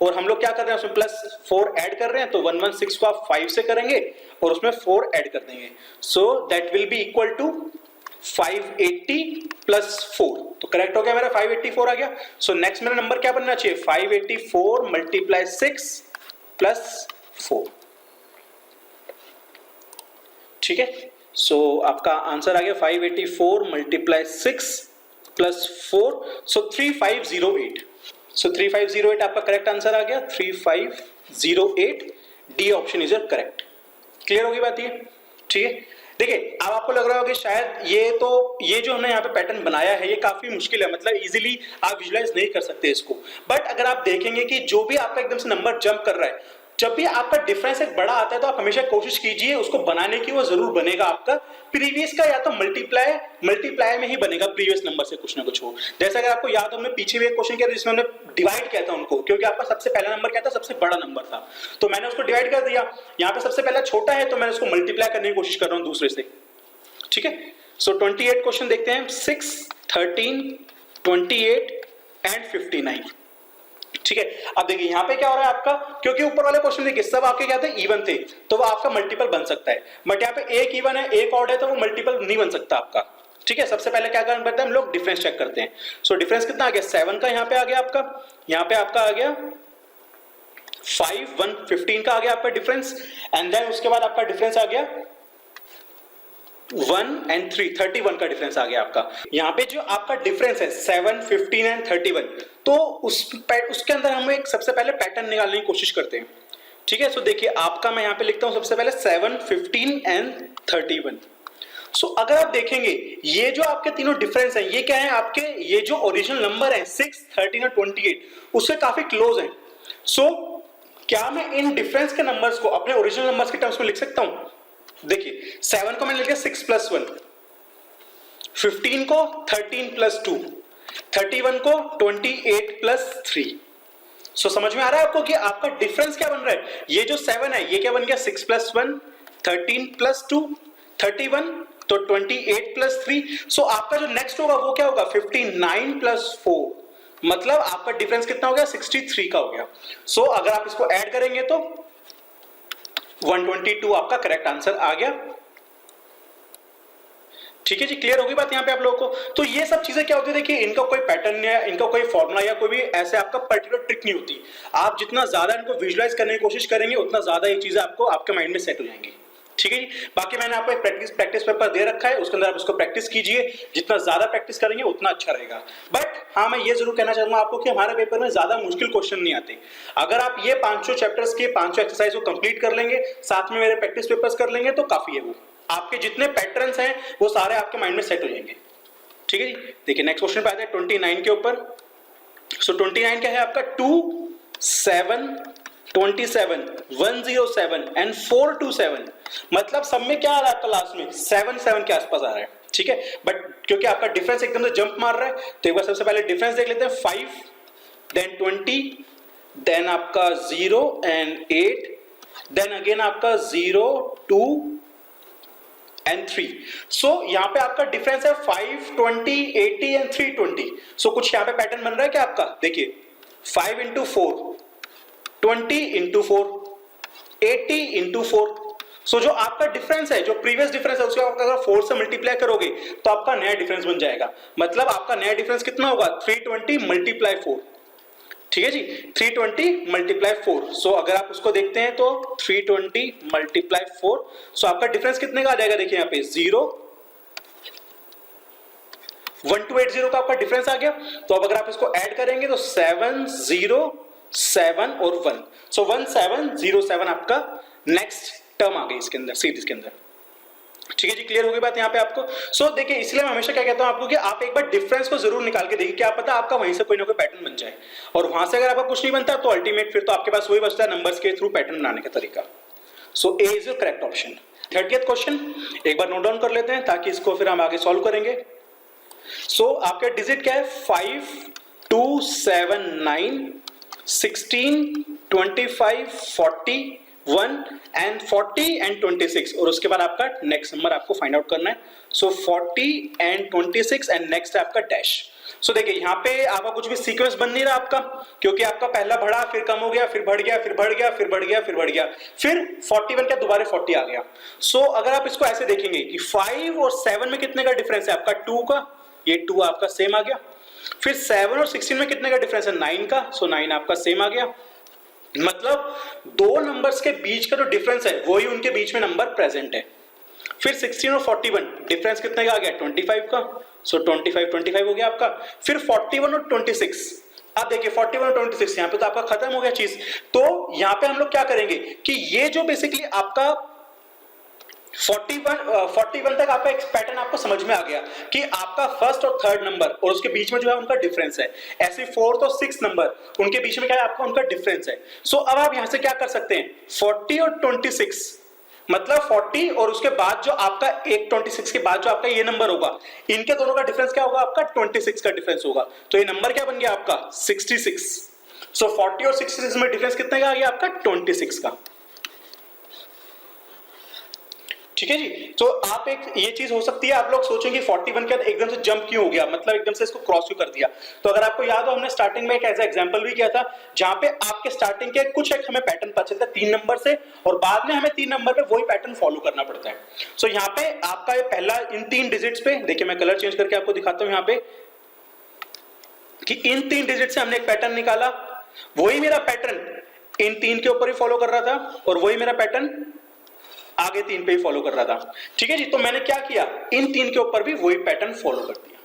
और हम लोग क्या कर रहे हैं उसमें प्लस 4 ऐड कर रहे हैं, तो 116 को आप 5 से करेंगे और उसमें 4 ऐड कर देंगे, so that will be equal to 580 plus 4, तो करेक्ट हो गया मेरा 584 आ गया। सो नेक्स्ट मेरा नंबर क्या बनना चाहिए 584 मल्टीप्लाई 6 प्लस 4। ठीक है, सो आपका आंसर आ गया 584 मल्टीप्लाई 6 प्लस 4, सो 3508। सो 3508 आपका करेक्ट आंसर आ गया 3508। D option is your correct. Clear होगी बात ये। ठीक है, देखिए अब आपको लग रहा होगा कि शायद ये जो हमने यहाँ पे पैटर्न बनाया है ये काफी मुश्किल है, मतलब इजीली आप विजुलाइज नहीं कर सकते इसको। बट अगर आप देखेंगे कि जो भी आपका एकदम से नंबर जंप कर रहा है, जब भी आपका डिफरेंस एक बड़ा आता है तो आप हमेशा कोशिश कीजिए उसको बनाने की, वो जरूर बनेगा आपका प्रीवियस का या तो मल्टीप्लाई में ही बनेगा, प्रीवियस नंबर से कुछ ना कुछ हो। जैसे अगर आपको याद हो हमने पीछे भी एक क्वेश्चन किया था जिसमें हमने डिवाइड किया था उनको, क्योंकि आपका सबसे पहला नंबर क्या था सबसे बड़ा नंबर था, तो मैंने उसको डिवाइड कर दिया। यहाँ पे सबसे पहला छोटा है तो मैंने उसको मल्टीप्लाई करने की कोशिश कर रहा हूँ दूसरे से। ठीक है, सो 28 क्वेश्चन देखते हैं 6 13 28 एंड 59। ठीक है, अब देखिए यहां पे क्या हो रहा है आपका, क्योंकि ऊपर वाले क्वेश्चन देखिए सब आपके क्या थे इवन थे, तो वो आपका मल्टीपल बन सकता है, बट यहाँ पे एक इवन है एक ऑड है तो वो मल्टीपल नहीं बन सकता आपका। ठीक है, सबसे पहले क्या करना पड़ता है हम लोग डिफरेंस चेक करते हैं। सो डिफरेंस कितना आ गया 7 का यहाँ पे आ गया आपका, यहाँ पे आपका आ गया 5 1 15 का आ गया आपका डिफरेंस, एंड देन उसके बाद आपका डिफरेंस आ गया 1 एंड 3 31 का डिफरेंस आ गया आपका। यहाँ पे जो आपका डिफरेंस है 7 15 एंड 31, तो उसके अंदर हम एक सबसे पहले पैटर्न निकालने की कोशिश करते हैं। ठीक है, सो देखिए आपका मैं यहाँ पे लिखता हूँ सबसे पहले 7 15 एंड 31। सो अगर आप देखेंगे ये जो आपके तीनों डिफरेंस हैं ये क्या है आपके, ये जो ओरिजिनल नंबर है 6 13 और 28 उससे काफी क्लोज है। सो क्या मैं इन डिफरेंस के नंबर्स को अपने ओरिजिनल नंबर्स के टर्म्स में लिख सकता हूं? देखिए 7 को मैंने लिख दिया 6 प्लस 1, 15 को 13 प्लस 2, 31 को 28 प्लस 3। सो समझ में आ रहा है आपको कि आपका डिफरेंस क्या बन रहा है, ये जो 7 है ये क्या बन गया 6 प्लस 1, 13 प्लस 2, 31 तो 28 प्लस 3। सो आपका जो नेक्स्ट होगा वो क्या होगा 59 प्लस 4, मतलब आपका डिफरेंस कितना हो गया 63 का हो गया। सो अगर आप इसको ऐड करेंगे तो 122 आपका करेक्ट आंसर आ गया। ठीक है जी, क्लियर होगी बात यहां पे आप लोगों को। तो ये सब चीजें क्या होती है, देखिए इनका कोई पैटर्न या इनका कोई फॉर्मूला या कोई भी ऐसे आपका पर्टिकुलर ट्रिक नहीं होती। आप जितना ज्यादा इनको विजुलाइज करने की कोशिश करेंगे उतना ज्यादा ये चीजें आपको आपके माइंड में सेट हो जाएंगी। ठीक है जी, बाकी मैंने आपको एक प्रैक्टिस पेपर दे रखा है, उसके अंदर आप उसको प्रैक्टिस कीजिए, जितना ज्यादा प्रैक्टिस करेंगे उतना अच्छा रहेगा। बट हाँ, मैं ये जरूर कहना चाहूंगा आपको कि हमारे पेपर में ज्यादा मुश्किल क्वेश्चन नहीं आते। अगर आप ये 500 चैप्टर्स के 500 एक्सरसाइज को कंप्लीट कर लेंगे, साथ में मेरे प्रैक्टिस पेपर्स कर लेंगे तो काफी है। वो आपके जितने पैटर्न्स हैं वो सारे आपके माइंड में सेट हो जाएंगे। ठीक है जी, देखिए नेक्स्ट क्वेश्चन पे आते हैं 29 के ऊपर। सो 29 क्या है आपका 2 7 27 107 एंड 427, मतलब सब में क्या आ रहा है आपका लास्ट में 7 के आसपास आ रहा है। ठीक है, बट क्योंकि आपका डिफरेंस एकदम से जंप मार रहा है तो एक बार सबसे पहले डिफरेंस देख लेते हैं। 5 देन 20 देन आपका 0 एंड 8 देन अगेन आपका 0 2 एंड 3। सो यहां पे आपका डिफरेंस है 5 20 80 एंड 320। सो कुछ यहां पे पैटर्न बन रहा है क्या आपका, देखिए 5 into 4 20 into 4 80 into 4। सो जो आपका डिफरेंस है, जो प्रीवियस डिफरेंस है उसको आप अगर 4 से मल्टीप्लाई करोगे तो आपका नया डिफरेंस बन जाएगा। मतलब आपका नया डिफरेंस कितना होगा 320 मल्टीप्लाई 4। ठीक है जी, 320 मल्टीप्लाई 4। सो अगर आप उसको देखते हैं तो 320 मल्टीप्लाई 4, सो आपका डिफरेंस कितने का आ जाएगा, देखिए यहाँ पे 0 1280 का आपका डिफरेंस आ गया। तो अब अगर आप इसको ऐड करेंगे तो 7 0 7 और 1, सो 1707 आपका नेक्स्ट टर्म आ गई इसके अंदर, सीरीज के अंदर। ठीक है जी, क्लियर हो गई बात यहाँ पे आपको। सो देखिए इसलिए मैं हमेशा क्या कहता हूं आपको कि आप एक बार डिफरेंस को जरूर निकाल के देखिए, क्या पता आपका वहीं से कोई ना कोई पैटर्न बन जाए। और वहां से अगर आपका कुछ नहीं बनता तो अल्टीमेट फिर तो आपके पास वही बचता है नंबर्स के थ्रू पैटर्न बनाने का तरीका। So A is your correct option. 30th question एक बार नोट डाउन कर लेते हैं ताकि इसको फिर हम आगे सॉल्व करेंगे। सो आपका डिजिट क्या है 5 2 7 9 16 25 40 1 एंड 40 एंड 26, और उसके बाद आपका नेक्स्ट नंबर आपको फाइंड आउट करना है। सो 40 एंड 26 एंड नेक्स्ट है आपका डैश। सो देखिए यहाँ पे आपका कुछ भी सीक्वेंस बन नहीं रहा आपका, क्योंकि आपका पहला बढ़ा फिर कम हो गया फिर बढ़ गया फिर बढ़ गया फिर बढ़ गया फिर बढ़ गया, फिर 41 का दोबारा 40 आ गया। सो अगर आप इसको ऐसे देखेंगे कि 5 और 7 में कितने का डिफरेंस है आपका 2 का, ये 2 आपका सेम आ गया। फिर 7 और 16 में कितने का डिफरेंस है 9 का, सो 9 आपका सेम आ गया। मतलब दो नंबर्स के बीच का जो डिफरेंस है वही उनके बीच में नंबर प्रेजेंट है। फिर 16 और 41 डिफरेंस कितने का आ गया 25 का, सो 25 हो गया आपका। फिर 41 और 26, अब देखिए 41 और 26 यहां पे तो आपका खत्म हो गया चीज। तो यहां पे हम लोग क्या करेंगे कि ये जो बेसिकली आपका 41 तक आपका एक पैटर्न आपको समझ में आ गया कि आपका फर्स्ट और थर्ड नंबर और उसके बीच में जो है उनका डिफरेंस है। ऐसे फोर्थ और सिक्स नंबर उनके बीच में क्या है आपका उनका डिफरेंस है। सो अब आप यहां से क्या कर सकते हैं 40 और 26, मतलब 40 और उसके बाद जो आपका एक 26 के बाद जो आपका ये नंबर होगा, इनके दोनों का डिफरेंस क्या होगा आपका 26 का डिफरेंस होगा। तो ये नंबर क्या बन गया आपका 66। सो 40 और 66 में डिफरेंस कितने का आ गया आपका 26 का। ठीक है जी, तो आप एक ये चीज हो सकती है आप लोग सोचेंगे 41 के बाद एकदम से जंप क्यों हो गया, मतलब एकदम से इसको क्रॉस क्यों कर दिया। तो अगर आपको याद हो हमने स्टार्टिंग में एक ऐसा एग्जांपल भी किया था जहां पे आपके स्टार्टिंग के कुछ एक हमें पैटर्न पता चलता है 3 नंबर से, और बाद में हमें 3 नंबर पे वही पैटर्न फॉलो करना पड़ता है। सो यहाँ पे आपका ये पहला इन 3 डिजिट्स पे देखिए, मैं कलर चेंज करके आपको दिखाता हूँ यहाँ पे कि इन 3 डिजिट से हमने एक पैटर्न निकाला, वही मेरा पैटर्न इन 3 के ऊपर ही फॉलो कर रहा था और वही मेरा पैटर्न आगे 3 पे ही फॉलो कर रहा था। ठीक है जी, तो मैंने क्या किया इन 3 के ऊपर भी वही पैटर्न फॉलो कर दिया।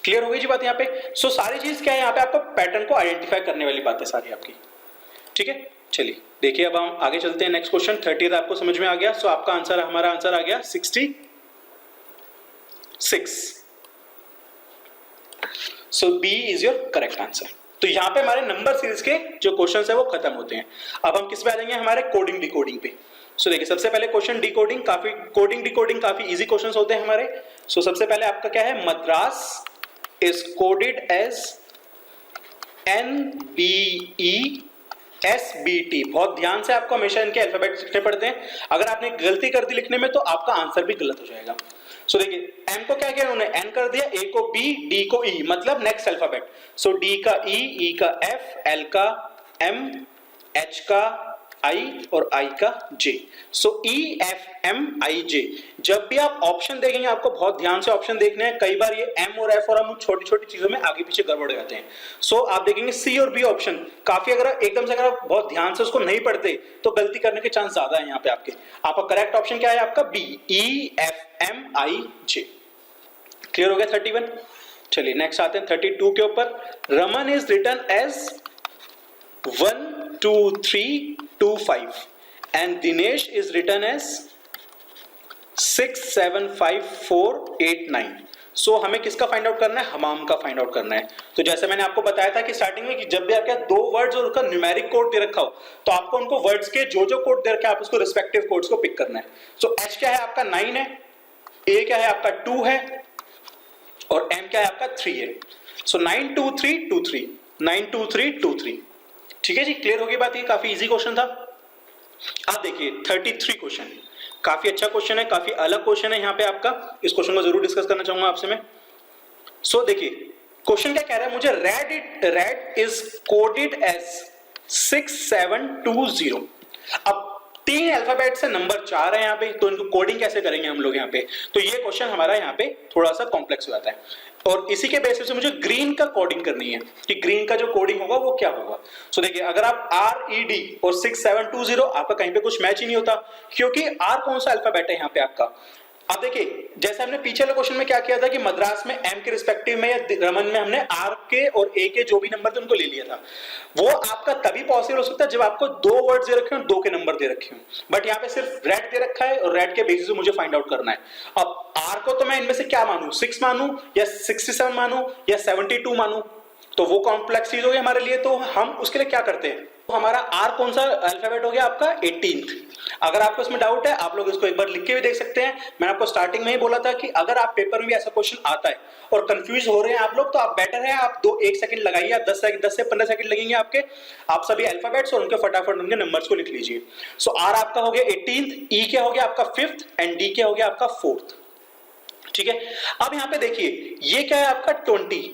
क्लियर हो गई जी बात यहाँ पे। सो सारी चीज क्या है यहाँ पे आपको पैटर्न को आइडेंटिफाई करने वाली बातें सारी आपकी। ठीक है, चलिए देखिए अब हम आगे चलते हैं। नेक्स्ट क्वेश्चन 30 आपको समझ में आ गया। सो आपका आंसर, हमारा आंसर आ गया 66। So B is your correct answer. तो यहाँ पे हमारे नंबर सीरीज के जो क्वेश्चन है वो खत्म होते हैं। अब हम किस पे आ जाएंगे हमारे कोडिंग डिकोडिंग पे। सो देखिए सबसे पहले क्वेश्चन डिकोडिंग, काफी कोडिंग डिकोडिंग काफी इजी क्वेश्चंस होते हैं हमारे। सो सबसे पहले आपका क्या है Madras is coded as NBE SBT। बहुत ध्यान से आपको हमेशा इनके अल्फाबेट लिखने पड़ते हैं, अगर आपने गलती कर दी लिखने में तो आपका आंसर भी गलत हो जाएगा। सो देखिए M को क्या किया उन्होंने, N कर दिया, A को B, D को E, मतलब नेक्स्ट अल्फाबेट। सो D का E का F, L का M, H का I और I का J। So E F M I J। जब भी आप ऑप्शन देखेंगे आपको बहुत ध्यान से ऑप्शन देखने हैं, कई बार ये M और F और हम छोटी छोटी चीजों में आगे पीछे गड़बड़ हो जाते हैं। सो आप देखेंगे C और B ऑप्शन काफी, अगर एकदम से अगर आप बहुत ध्यान से उसको नहीं पढ़ते तो गलती करने के चांस ज्यादा है यहाँ पे आपके। आपका करेक्ट ऑप्शन क्या है आपका B, E F M I J। Clear हो गया 31। चलिए नेक्स्ट आते हैं 32 के ऊपर। Raman is written as 1 2 3 2 5 and Dinesh is written as 6 7 5 4 8 9। सो हमें किसका फाइंड आउट करना है, हमाम का फाइंड आउट करना है। तो जैसे मैंने आपको बताया था कि स्टार्टिंग में कि जब भी आपके दो वर्ड्स और उनका न्यूमेरिक कोड दे रखा हो तो आपको उनको वर्ड्स के जो जो कोड दे रखे आप उसको रिस्पेक्टिव कोड्स को पिक करना है। सो H क्या है आपका 9 है, A क्या है आपका 2 है और M क्या है आपका 3 है। सो 9 2 3 2 3 9 2 3 2 3। ठीक है जी, क्लियर हो गई बात। ये काफी इजी क्वेश्चन था। आप देखिए 33 क्वेश्चन, काफी अच्छा क्वेश्चन है, काफी अलग क्वेश्चन है यहाँ पे आपका। इस क्वेश्चन को जरूर डिस्कस करना चाहूंगा आपसे मैं। सो देखिए क्वेश्चन क्या कह रहा है मुझे, रेड इज कोडेड एज 6720। अब 3 अल्फाबेट से नंबर 4 है यहाँ पे, तो इनको कोडिंग कैसे करेंगे हम लोग यहाँ पे। तो ये क्वेश्चन हमारा यहाँ पे थोड़ा सा कॉम्प्लेक्स हो जाता है और इसी के बेसिस पे मुझे ग्रीन का कोडिंग करनी है कि ग्रीन का जो कोडिंग होगा वो क्या होगा। सो देखिए अगर आप RED और 6720 आपका कहीं पे कुछ मैच ही नहीं होता, क्योंकि R कौन सा अल्फाबेट है यहाँ पे आपका। अब देखिए जैसे हमने पीछे वाले क्वेश्चन में क्या किया था कि मद्रास में M के रिस्पेक्टिव में या रमन में हमने R के और A के जो भी नंबर थे उनको ले लिया था। वो आपका तभी पॉसिबल हो सकता है जब आपको 2 वर्ड्स दे रखे हो, 2 के नंबर दे रखे हो। बट यहाँ पे सिर्फ रेड दे रखा है और रेड के बेसिस पे मुझे फाइंड आउट करना है। अब R को तो मैं इनमें से क्या मानूं, 6 मानूं या 67 मानूं या 72 मानूं, तो वो कॉम्प्लेक्स चीज हो गई हमारे लिए। तो हम उसके लिए क्या करते हैं, तो हमारा R कौन सा अल्फाबेट हो गया आपका 18th। अगर आपको इसमें डाउट है आप लोग इसको एक बार लिख के भी देख सकते हैं। मैंने आपको स्टार्टिंग में ही बोला था कि अगर आप पेपर में भी ऐसा क्वेश्चन आता है और कंफ्यूज हो रहे हैं आप लोग, तो आप बेटर है आप 1 सेकंड लगाइए, आप 10 से 15 सेकंड लगेंगे आपके, आप सभी अल्फाबेट्स और उनके फटाफट उनके नंबर्स को लिख लीजिए। सो R आपका हो गया 18th, E क्या हो गया आपका 5th एंड D क्या हो गया आपका 4th। ठीक है, अब यहाँ पे देखिए ये क्या है आपका 20,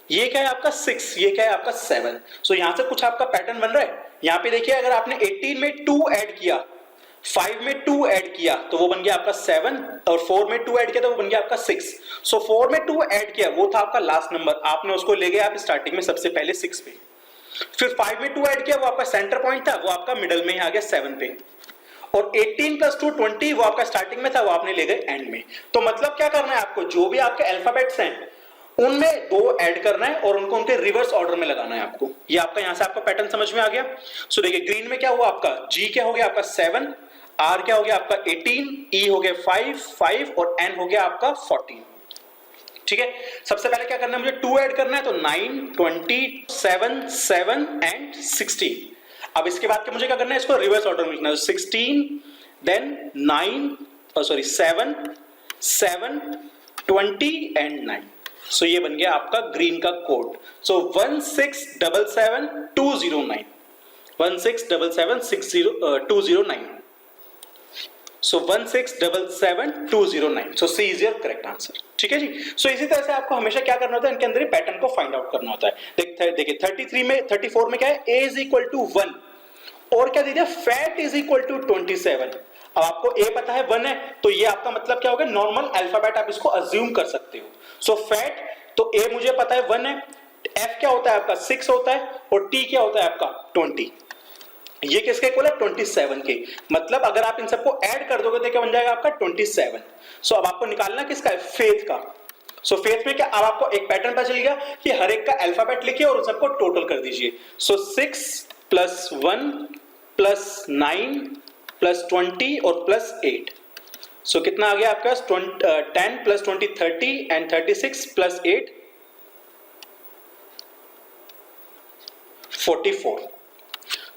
ये क्या है आपका 6, ये क्या है आपका 7। सो यहां से कुछ आपका पैटर्न बन रहा है। यहां पे देखिए अगर आपने 18 में 2 ऐड किया, 5 में 2 ऐड किया तो वो बन गया आपका 7 और 4 में 2 ऐड किया तो वो बन गया आपका 6। सो 4 में 2 ऐड किया वो था आपका लास्ट नंबर, आपने उसको ले गए आप स्टार्टिंग में सबसे पहले 6 पे। फिर 5 में 2 ऐड किया वो आपका सेंटर पॉइंट था, वो आपका मिडल में ही आ गया 7 पे। और 18 प्लस 2 20 वो आपका स्टार्टिंग में था, वो आपने ले गए एंड में। तो मतलब क्या करना है आपको, जो भी आपके अल्फाबेट्स हैं उनमें 2 ऐड करना है और उनको उनके रिवर्स ऑर्डर में लगाना है आपको। ये आपका यहां से आपका पैटर्न समझ में आ गया। सो देखिए ग्रीन में क्या हुआ आपका, G क्या हो गया आपका 7, R क्या हो गया आपका 18, E हो गया 5 और N हो गया आपका 14। ठीक है, सबसे पहले क्या करना है मुझे 2 ऐड करना है, तो 9 20 7 7 एंड 16। अब इसके बाद के मुझे क्या करना है, इसको रिवर्स ऑर्डर में लिखना है। 16 देन 7 20 एंड 9। सो ये बन गया आपका ग्रीन का कोड। So 1677209 1677209। So 1677209। So C is your correct answer. ठीक है जी। सो इसी तरह से आपको हमेशा क्या करना होता है, इनके अंदर पैटर्न को फाइंड आउट करना होता है। देखिए 33 में 34 में क्या है, A इज इक्वल टू 1 और क्या दे दिया, फैट इज इक्वल टू 27। अब आपको A पता है 1 है, तो ये आपका मतलब क्या होगा, नॉर्मल अल्फाबेट आप इसको अज्यूम कर सकते हो। सो फैट तो A मुझे पता है 1 है, F क्या होता है आपका 6 होता है और T क्या होता है आपका 20। ये किसके इक्वल है 27 के। मतलब अगर आप इन सबको ऐड कर दोगे तो क्या बन जाएगा आपका 27। सो अब आपको निकालना किसका है, फेथ का। सो फेथ में क्या, अब आपको एक पैटर्न पता चल गया कि हर एक का अल्फाबेट लिखिए और उन सबको टोटल कर दीजिए। सो 6 प्लस 1 प्लस 9 प्लस 20 और प्लस 8। सो कितना आ गया आपका 10 प्लस 20 30 एंड 36 प्लस 8 44।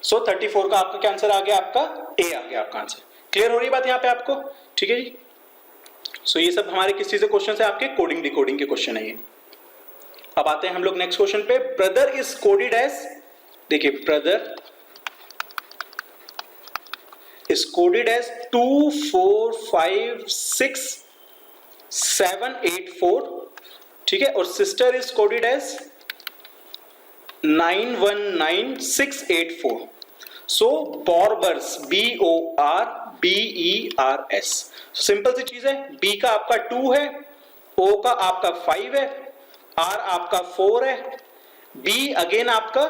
सो 34 का आपका क्या आंसर आ गया, आपका A आ गया आपका आंसर। क्लियर हो रही बात यहाँ पे आपको, ठीक है जी। सो ये सब हमारे किस चीज से क्वेश्चन है, आपके कोडिंग डिकोडिंग के क्वेश्चन है ये। अब आते हैं हम लोग नेक्स्ट क्वेश्चन पे। ब्रदर इज कोडेड एज, देखिए ब्रदर is coded as 2456784, ठीक है, और sister is coded as 919684. So बॉर्बर्स BORBERS. सिंपल सी चीज है, B का आपका 2 है, O का आपका 5 है, R आपका 4 है, B अगेन आपका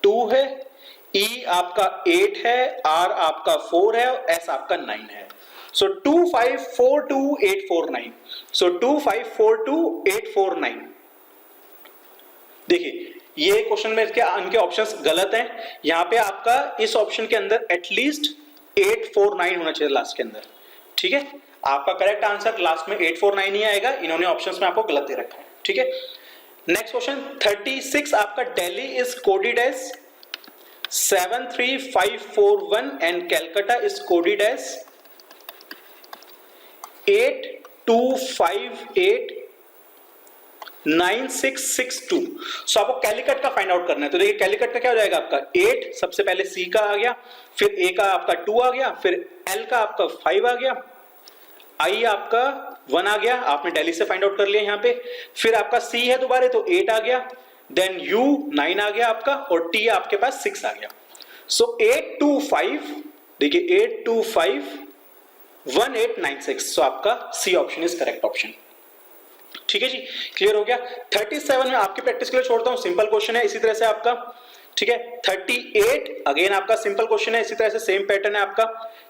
2 है, E आपका 8 है, R आपका 4 है और S आपका 9 है. सो 2542849. सो 2542849. देखिए ये क्वेश्चन में इनके ऑप्शंस गलत हैं. यहां पे आपका इस ऑप्शन के अंदर एटलीस्ट 849 होना चाहिए लास्ट के अंदर. ठीक है, आपका करेक्ट आंसर लास्ट में 849 ही आएगा. इन्होंने ऑप्शंस में आपको गलत दे रखा है. ठीक है, नेक्स्ट क्वेश्चन 36 आपका Delhi is coded as 73541 and Calcutta is coded as 82589662. So आपको कैलिकट का फाइंड आउट करना है. तो देखिए कैलिकट का क्या हो जाएगा आपका 8, सबसे पहले C का आ गया, फिर A का आपका 2 आ गया, फिर L का आपका 5 आ गया, I आपका 1 आ गया, आपने दिल्ली से फाइंड आउट कर लिया यहाँ पे, फिर आपका C है दोबारा तो 8 आ गया, देन U 9 आ गया आपका और T आपके पास 6 आ गया. सो 825, देखिए 8251896. सो आपका C option is correct option. ठीक है जी, क्लियर हो गया. 37 में आपकी प्रैक्टिस के लिए छोड़ता हूं, सिंपल क्वेश्चन है इसी तरह से आपका. ठीक है, 38 अगेन आपका सिंपल क्वेश्चन है, इसी तरह से सेम पैटर्न है आपका.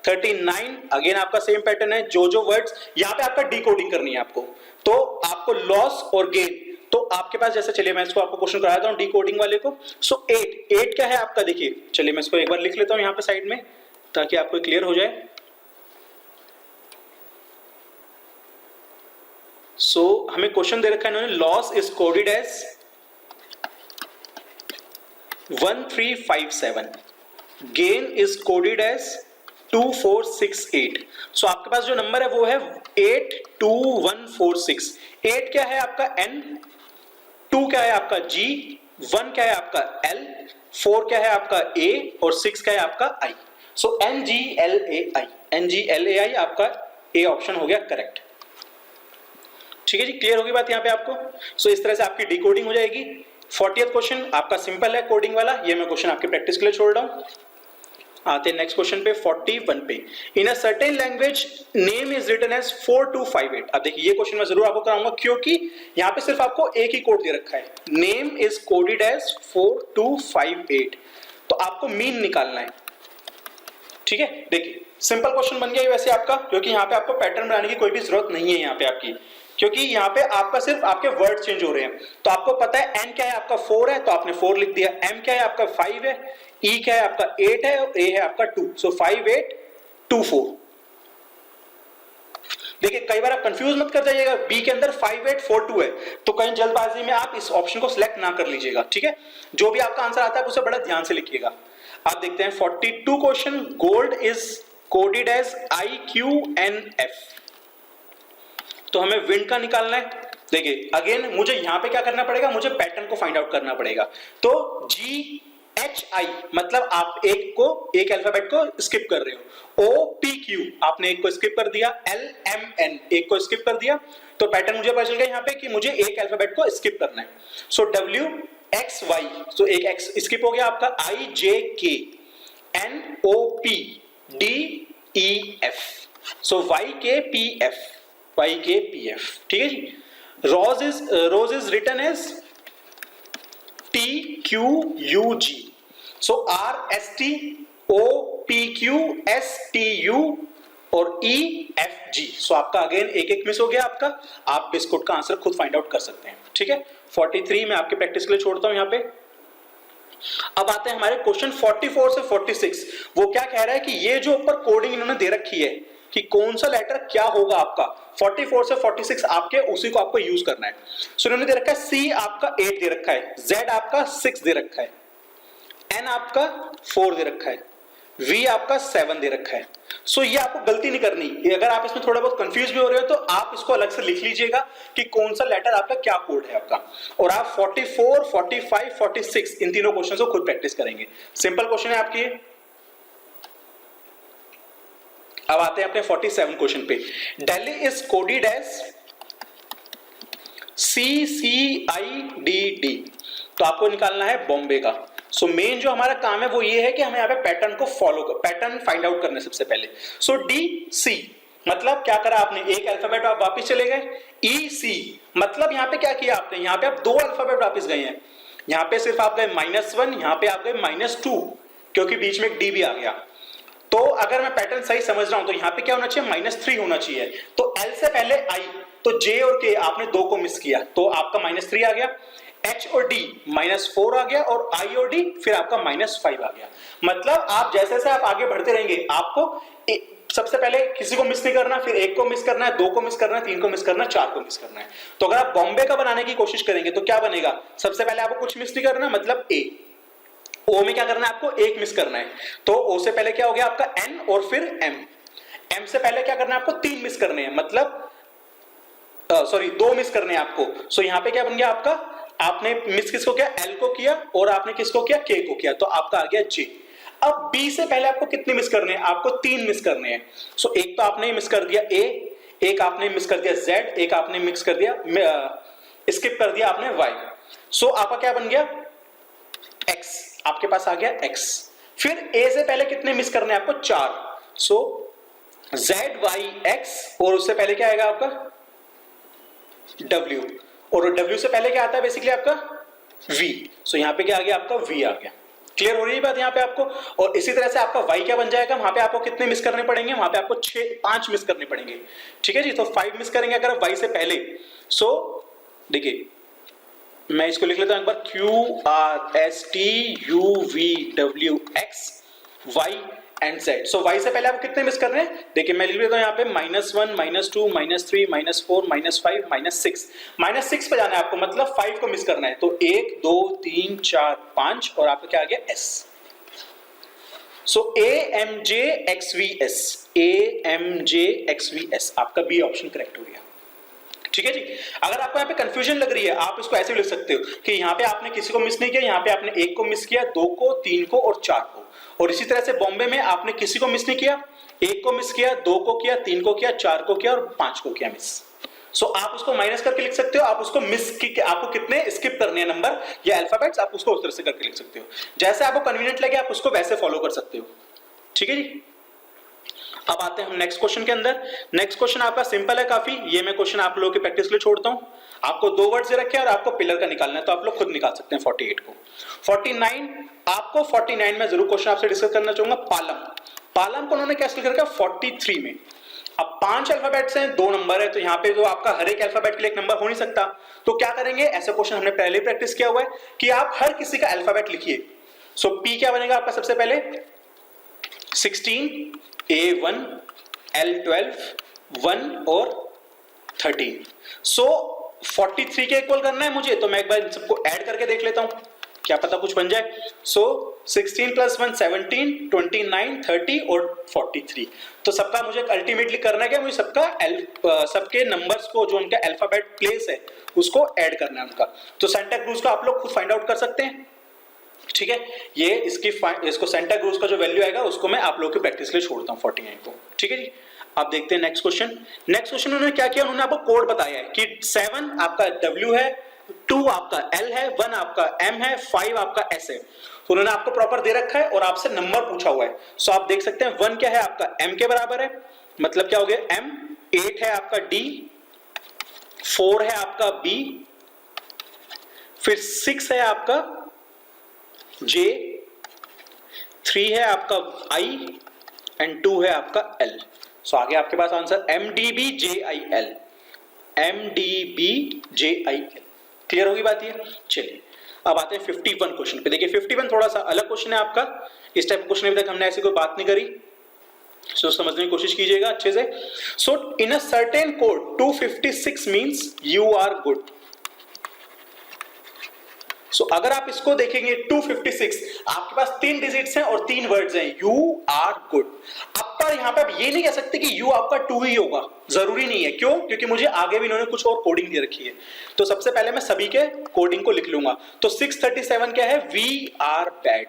39 अगेन आपका सेम पैटर्न है. जो वर्ड्स यहां पे आपका डिकोडिंग करनी है आपको, तो आपको लॉस और गेन, तो आपके पास जैसे, चलिए मैं इसको आपको क्वेश्चन कराता हूं डिकोडिंग वाले को. सो 8 क्या है आपका, देखिए चलिए मैं इसको एक बार लिख लेता हूं यहां पे साइड में ताकि आपको क्लियर हो जाए. सो हमें क्वेश्चन दे रखा है इन्होंने, loss is coded as 1357, gain is coded as 2468. So आपके पास जो नंबर है वो है 82146. 8 क्या है आपका N, 2 क्या है आपका G, 1 क्या है आपका L, 4 क्या है आपका A और 6 क्या है आपका I. सो NGLAI आपका A ऑप्शन हो गया करेक्ट. ठीक है जी, क्लियर होगी बात यहाँ पे आपको. सो इस तरह से आपकी डिकोडिंग हो जाएगी. 40th क्वेश्चन आपका सिंपल है कोडिंग वाला, ये मैं क्वेश्चन आपके प्रैक्टिस के लिए छोड़ रहा हूं. आते हैं नेक्स्ट क्वेश्चन पे 41 पे. In a certain language name is written as 4258. अब देखिए ये क्वेश्चन मैं जरूर आपको कराऊंगा क्योंकि यहाँ पे सिर्फ आपको एक ही कोड दे रखा है, नेम इज कोडेड एज 4258. तो आपको मीन निकालना है. ठीक है, देखिए सिंपल क्वेश्चन बन गया वैसे आपका, क्योंकि यहाँ पे आपको पैटर्न बनाने की कोई भी जरूरत नहीं है यहाँ पे आपकी, क्योंकि यहाँ पे आपका सिर्फ आपके वर्ड चेंज हो रहे हैं. तो आपको पता है N क्या है आपका 4 है तो आपने 4 लिख दिया, M क्या है आपका 5 है, E क्या है आपका 8 है और A है आपका 2. सो 5824. देखिए कई बार आप कंफ्यूज मत कर जाइएगा, B के अंदर 5842 है तो कहीं जल्दबाजी में आप इस ऑप्शन को सिलेक्ट ना कर लीजिएगा. ठीक है, जो भी आपका आंसर आता है उसे बड़ा ध्यान से लिखिएगा. आप देखते हैं 42 question, gold is coded as IQNF. तो हमें विंड का निकालना है. देखिए अगेन मुझे यहां पे क्या करना पड़ेगा, मुझे पैटर्न को फाइंड आउट करना पड़ेगा. तो GHI मतलब आप एक अल्फाबेट को स्किप कर रहे हो, OPQ आपने एक को स्किप कर दिया, LMN एक को स्किप कर दिया. तो पैटर्न मुझे पता चल गया यहाँ पे कि मुझे एक अल्फाबेट को स्किप करना है. सो WXY, तो एक X स्किप हो गया आपका, IJK NOPDEF. सो YKPF. ठीक है जी. Rose is written as TQUG. So RSTOPQSTU और EFG. सो आपका अगेन एक मिस हो गया आपका, आप इस कोड का आंसर खुद फाइंड आउट कर सकते हैं. ठीक है, 43 में आपके प्रैक्टिस के लिए छोड़ता हूं यहाँ पे. अब आते हैं हमारे क्वेश्चन 44 से 46. वो क्या कह रहा है कि ये जो ऊपर कोडिंग इन्होंने दे रखी है कि कौन सा लेटर क्या होगा आपका, 44 से 46 आपके उसी को आपको यूज करना है. सो इन्होंने दे रखा है C आपका 8 दे रखा है, Z आपका 6 दे रखा है, N आपका 4 दे रखा है, V आपका 7 दे रखा है. सो ये आपको गलती नहीं करनी. अगर आप इसमें थोड़ा बहुत कंफ्यूज भी हो रहे हो तो आप इसको अलग से लिख लीजिएगा कि कौन सा लेटर आपका क्या कोड है आपका, और आप 44, 45, 46 इन तीनों क्वेश्चन को खुद प्रैक्टिस करेंगे. सिंपल क्वेश्चन है आपकी. अब आते हैं अपने 47 क्वेश्चन पे। Delhi is coded as CCIDD, तो आपको निकालना है बॉम्बे का। सो मेन जो हमारा काम है वो ये है कि हमें यहाँ पे पैटर्न को पैटर्न फाइंड आउट करना है सबसे पहले। सो DC मतलब क्या करा आपने, एक अल्फाबेट आप वापस चले गए। EC मतलब यहाँ पे क्या किया आपने, यहाँ पे आप दो अल्फाबेट वापस गए हैं। यहाँ पे सिर्फ आप गए -1, यहाँ पे आप गए -2, क्योंकि बीच में एक D भी आ गया। तो अगर मैं पैटर्न सही समझ रहा हूं तो यहाँ पे क्या होना चाहिए, -3 होना चाहिए। तो L से पहले I, तो J और K आपने दो को मिस किया तो आपका -3 आ गया। H और D -4 आ गया, और I और D फिर आपका -5 आ गया। मतलब आप जैसे जैसे आप आगे बढ़ते रहेंगे आपको सबसे पहले किसी को मिस नहीं करना, फिर एक को मिस करना है, दो को मिस करना है, तीन को मिस करना है, चार को मिस करना है। तो अगर आप बॉम्बे का बनाने की कोशिश करेंगे तो क्या बनेगा, सबसे पहले आपको कुछ मिस नहीं करना, मतलब A। O में क्या करना है, आपको एक मिस करना है। तो O से पहले क्या हो गया आपका N और फिर M। M से पहले क्या करना है आपको, 3 मिस करने हैं, मतलब सॉरी 2 मिस करने हैं आपको। सो यहाँ पे क्या बन गया आपका, आपने मिस किसको किया, L को किया, और आपने किसको किया, K को किया, तो आपका आ गया J। अब B से पहले आपको कितने मिस करने हैं, आपको 3 मिस करने हैं। सो एक तो आपने मिस कर दिया A, एक आपने मिस कर दिया Z, एक आपने मिस कर दिया स्किप कर दिया आपने Y। सो आपका क्या बन गया, X, आपके पास आ गया X। फिर A से पहले कितने मिस करने हैं आपको, 4। सो Z Y X, और उससे पहले क्या आएगा आपका W, और W से पहले क्या आता है बेसिकली आपका V। सो यहाँ पे क्या आ गया आपका V आ गया। क्लियर हो रही है बात यहाँ पे आपको। और इसी तरह से आपका Y क्या बन जाएगा, वहां पे आपको कितने मिस करने पड़ेंगे, वहां पे आपको 5 मिस करने पड़ेंगे। ठीक है जी, तो 5 मिस करेंगे अगर Y से पहले। सो देखिए मैं इसको लिख लेता हूं एक बार, QRSTUVWX Y and Z। So Y से पहले आपको कितने मिस करने हैं, देखिए मैं लिख लेता हूं यहाँ पे -1 -2 -3 -4 -5 -6 -6 पे जाना है आपको, मतलब 5 को मिस करना है। तो 1 2 3 4 5, और आपका क्या आ गया S। सो AMJXVS, AMJXVS आपका B ऑप्शन करेक्ट हो गया। ठीक है जी। अगर आपको यहाँ पे कंफ्यूजन लग रही है, आप इसको ऐसे भी लिख सकते हो कि यहाँ पे आपने किसी को मिस नहीं किया, यहाँ पे आपने 1 को मिस किया, 2 को, 3 को और 4 को। और इसी तरह से बॉम्बे में आपने किसी को मिस नहीं किया, 1 को मिस किया, 2 को किया, 3 को किया, 4 को किया और 5 को किया मिस। सो आप उसको माइनस करके लिख सकते हो, आप उसको मिस की आपको कितने स्किप करने हैं नंबर या अल्फाबेट्स, आप उसको उस तरह से करके लिख सकते हो। जैसे आपको कन्वीनियंट लगे आप उसको वैसे फॉलो कर सकते हो। ठीक है जी। अब आते हैं हम नेक्स्ट क्वेश्चन के अंदर। नेक्स्ट क्वेश्चन आपका सिंपल है काफी, ये मैं क्वेश्चन आप लोगों की प्रैक्टिस के लिए छोड़ता हूं। आपको 2 वर्ड्स दे रखे हैं और आपको पिलर का निकालना है, तो आप लोग खुद निकाल सकते हैं 48 को। 49, आपको 49 में जरूर क्वेश्चन आपसे डिस्कस करना चाहूंगा, पालम। पालम को उन्होंने कैसे लिखा है 43 में। अब 5 अल्फाबेट्स हैं, 2 नंबर है, तो यहाँ पे जो आपका हर एक अल्फाबेट के लिए एक नंबर हो नहीं सकता। तो क्या करेंगे, ऐसा क्वेश्चन हमने पहले प्रैक्टिस किया हुआ है कि आप हर किसी का अल्फाबेट लिखिए। सो P क्या बनेगा आपका, सबसे पहले 16, A1, L12, 1 और 13। सो 43 के इक्वल करना है मुझे, तो मैं एक बार इन सबको ऐड करके देख लेता हूं, क्या पता कुछ बन जाए। सो 16 + 1 17, 29, 30 और 43। तो सबका मुझे अल्टीमेटली करना है क्या, मुझे सबके नंबर्स को जो उनका अल्फाबेट प्लेस है उसको ऐड करना है उनका। तो सेंटा क्रूज का आप लोग खुद फाइंड आउट कर सकते हैं। ठीक है, ये इसको सेंटा क्रूज का जो वैल्यू आएगा उसको मैं आप लोगों की प्रैक्टिस के लिए छोड़ता हूं 49 को। ठीक है जी। आप देखते हैं नेक्स्ट क्वेश्चन। नेक्स्ट क्वेश्चन उन्होंने क्या किया, उन्होंने आपको कोड बताया है कि 7 आपका W है, 2 आपका L है, 1 आपका M है, 5 आपका S है। तो उन्होंने आपको प्रॉपर दे रखा है और आपसे नंबर पूछा हुआ है। सो आप देख सकते हैं 1 क्या है आपका M के बराबर है, मतलब क्या हो गया M, 8 है आपका D, 4 है आपका B, फिर 6 है आपका J, 3 है आपका I एंड 2 है आपका L। सो आगे आपके पास आंसर MDBJIL, MDBJIL। क्लियर होगी बात ये। चलिए अब आते हैं 51 क्वेश्चन पे। देखिए 51 थोड़ा सा अलग क्वेश्चन है आपका, इस टाइप का क्वेश्चन अभी तक हमने ऐसी कोई बात नहीं करी। सो समझने की कोशिश कीजिएगा अच्छे से। So in a certain code 256 means you are good. So अगर आप इसको देखेंगे 256, आपके पास 3 डिजिट्स हैं और 3 वर्ड्स हैं, यू आर गुड। अब पर यहां पे आप ये नहीं कह सकते कि यू आपका 2 ही होगा, जरूरी नहीं है। क्यों? क्योंकि मुझे आगे भी इन्होंने कुछ और कोडिंग दे रखी है। तो सबसे पहले मैं सभी के कोडिंग को लिख लूंगा। तो 637 क्या है, वी आर बैड।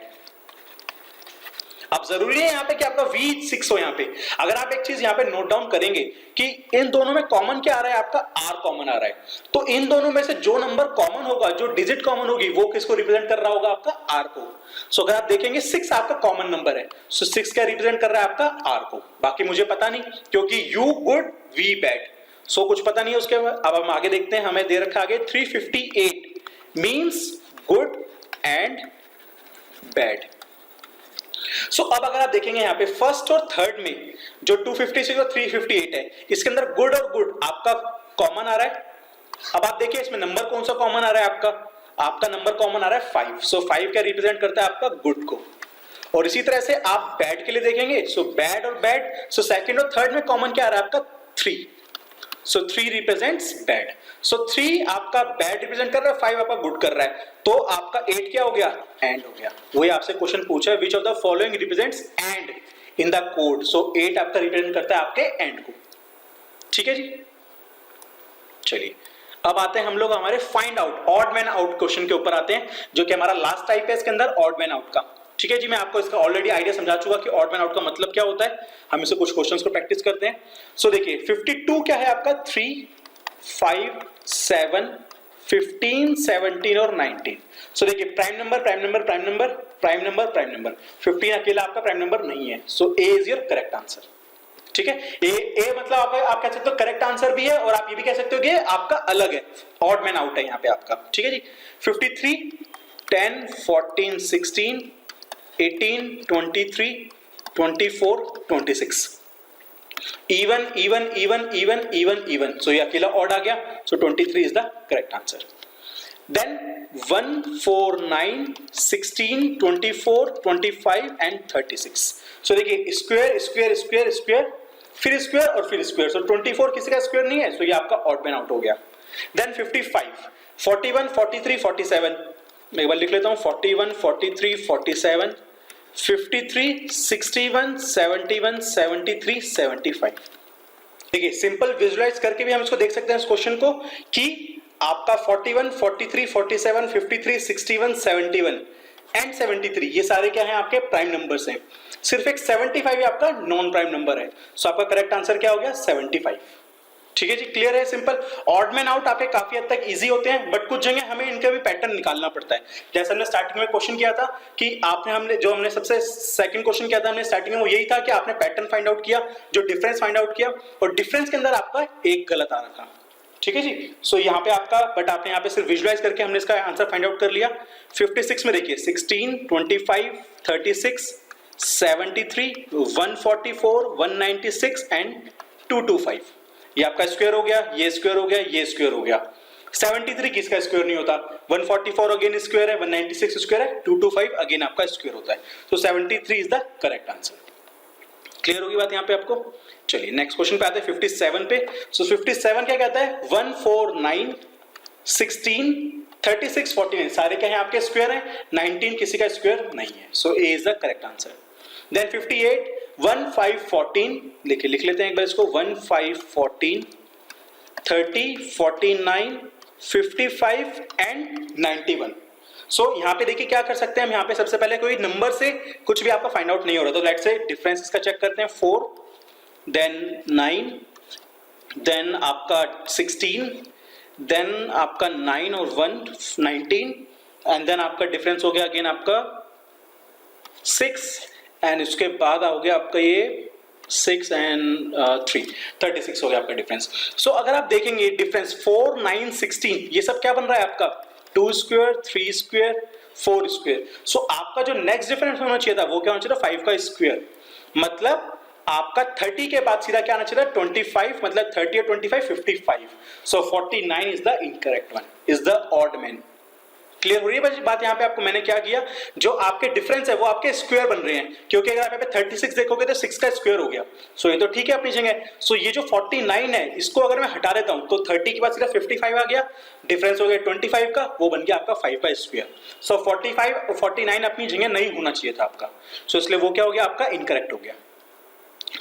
अब जरूरी है यहाँ पे कि आपका V6 हो। यहाँ पे अगर आप एक चीज यहाँ पे नोट डाउन करेंगे कि इन दोनों में कॉमन क्या आ रहा है, आपका R कॉमन आ रहा है, तो इन दोनों में से जो नंबर कॉमन होगा, जो डिजिट कॉमन होगी, वो किसको रिप्रेजेंट कर रहा होगा, आपका R को। सो अगर आप देखेंगे 6 आपका कॉमन नंबर है, सो 6 क्या रिप्रेजेंट कर रहा है, आपका R को। बाकी मुझे पता नहीं, क्योंकि U गुड V बैड, सो कुछ पता नहीं है उसके बाद। अब हम आगे देखते हैं, हमें दे रखा आगे 358 मींस गुड एंड बैड। सो अब अगर आप देखेंगे यहाँ पे फर्स्ट और थर्ड में जो 256 और 358 है, इसके अंदर गुड और गुड आपका कॉमन आ रहा है। अब आप देखिए इसमें नंबर कौन सा कॉमन आ रहा है, आपका नंबर कॉमन आ रहा है 5। सो 5 क्या रिप्रेजेंट करता है, आपका गुड को। और इसी तरह से आप बैड के लिए देखेंगे, सो बैड और बैड, सो सेकंड और थर्ड में कॉमन क्या आ रहा है, आपका 3। सो 3 रिप्रेजेंट्स बैड। सो 3 आपका बैड रिप्रेजेंट कर रहा है, 5 आपका गुड कर रहा है, तो आपका 8 क्या हो गया, एंड हो गया। वही आपसे क्वेश्चन पूछा है, which of the following represents end in the code. So 8 आपका रिप्रेजेंट करता है आपके एंड को। ठीक है जी, चलिए अब आते हैं हम लोग हमारे find out odd man out question के ऊपर आते हैं, जो कि हमारा लास्ट टाइप है इसके अंदर ऑड मैन आउट का। ठीक है जी, मैं आपको इसका ऑलरेडी आइडिया समझा चुका कि ऑड मैन आउट का मतलब क्या होता है। हम इसे कुछ क्वेश्चंस को प्रैक्टिस करते हैं। सो देखिए 52 क्या है आपका, 3, 5, 7, 15, 17 और 19। सो देखिए prime number prime number prime number prime number prime number, 15 अकेला आपका प्राइम नंबर नहीं है। So A is your correct answer. ठीक है, ए मतलब आप कह सकते हो करेक्ट आंसर भी है, और आप ये भी कह सकते हो कि आपका अलग है, ऑड मैन आउट है यहाँ पे आपका। ठीक है जी, 53, 10, 14, 16, 18, 23, 24, 26, even even even even even even. So ये अकेला ऑड आ गया, so 23 is the correct answer. Then 1, 4, 9, 16, 24, 25 and 36। So देखिए स्क्वायर स्क्वायर स्क्वायर स्क्वायर, फिर स्क्वायर और फिर स्क्वायर। सो 24 किसी का स्क्वायर नहीं है, सो ये आपका ऑड मैन आउट हो गया। देन 55, 41, 43, 47, मैं एक बार लिख लेता हूं, 41, 43, 47, 53, 61, 71, 73, 75। देखिए सिंपल विजुलाइज करके भी हम इसको देख सकते हैं इस क्वेश्चन को, कि आपका 41, 43, 47, 53, 61, 71 एंड 73 ये सारे क्या हैं, आपके प्राइम नंबर्स हैं। सिर्फ एक 75 आपका नॉन प्राइम नंबर है। सो आपका करेक्ट आंसर क्या हो गया, 75। ठीक है जी, क्लियर है, सिंपल। ऑड मैन आउट आपके काफी हद तक इजी होते हैं, बट कुछ जगह हमें इनका भी पैटर्न निकालना पड़ता है। जैसे हमने स्टार्टिंग में क्वेश्चन किया था कि हमने सबसे सेकंड क्वेश्चन किया था हमने स्टार्टिंग में, वो यही था कि आपने पैटर्न फाइंड आउट किया, जो डिफरेंस फाइंड आउट किया, और डिफरेंस के अंदर आपका एक गलत आ रहा था। ठीक है जी, सो यहाँ पे आपका, बट आपने यहाँ पे सिर्फ विजुलाइज करके हमने इसका आंसर फाइंड आउट कर लिया। 56 में देखिए 16, 25, 36, 73, 144, 196 एंड 225। ये आपका स्क्वायर हो गया, ये स्क्वायर हो गया, ये स्क्वायर हो गया। 73 किसका स्क्वायर नहीं होता, 144 अगेन स्क्वायर है, 196 स्क्वायर है, 225 अगेन आपका स्क्वायर होता है। तो 73 is the correct answer. Clear होगी बात यहाँ पे आपको। चलिए नेक्स्ट क्वेश्चन पे आते हैं 57 पे। सो 57 क्या कहता है, 1, 4, 9, 16, 36, 49 सारे क्या है आपके स्क्वायर हैं, 19 किसी का स्क्वायर नहीं है। So A is the correct answer. Then 58, 1, 5, 14 लिख लेते हैं एक बार इसको, 1, 5, 14, 30, 49, 55 एंड 91। सो यहाँ पे देखिए क्या कर सकते हैं हम, यहाँ पे सबसे पहले कोई नंबर से कुछ भी आपका फाइंड आउट नहीं हो रहा, तो लेट्स से डिफरेंस इसका चेक करते हैं। 4, देन 9, देन आपका 16, देन आपका 9 और 1 19, एंड देन आपका डिफरेंस हो गया अगेन आपका 6, एंड उसके बाद हो गया आपका ये 6 एंड 3 36 हो गया आपका डिफरेंस। सो अगर आप देखेंगे डिफरेंस 4, 9, 16 ये सब क्या बन रहा है आपका 2 स्क्वायर, 3 स्क्वायर, 4 स्क्वायर। सो आपका जो नेक्स्ट डिफरेंस होना चाहिए था वो क्या होना चाहिए था, 5 का स्क्वायर। मतलब आपका 30 के बाद सीधा क्या आना चाहिए था, 25, मतलब 30 और 25 55। सो 49 is the incorrect one, is the odd man. Clear हो रही है बात यहाँ पे आपको। मैंने क्या किया, जो आपके डिफरेंस है वो आपके स्क्वायर बन रहे हैं, क्योंकि अगर आप यहाँ पे 36 देखोगे तो 6 का स्क्वायर हो गया। सो ये तो ठीक है अपनी जगह। सो ये जो 49 है इसको अगर मैं हटा देता हूँ तो 30 के बाद सीधा 55 आ गया, डिफरेंस हो गया 25 का, वो बन गया आपका 5 का स्क्वायर। सो 45 और 49 अपनी जगह नहीं होना चाहिए था आपका। सो इसलिए वो क्या हो गया आपका, इनकरेक्ट हो गया।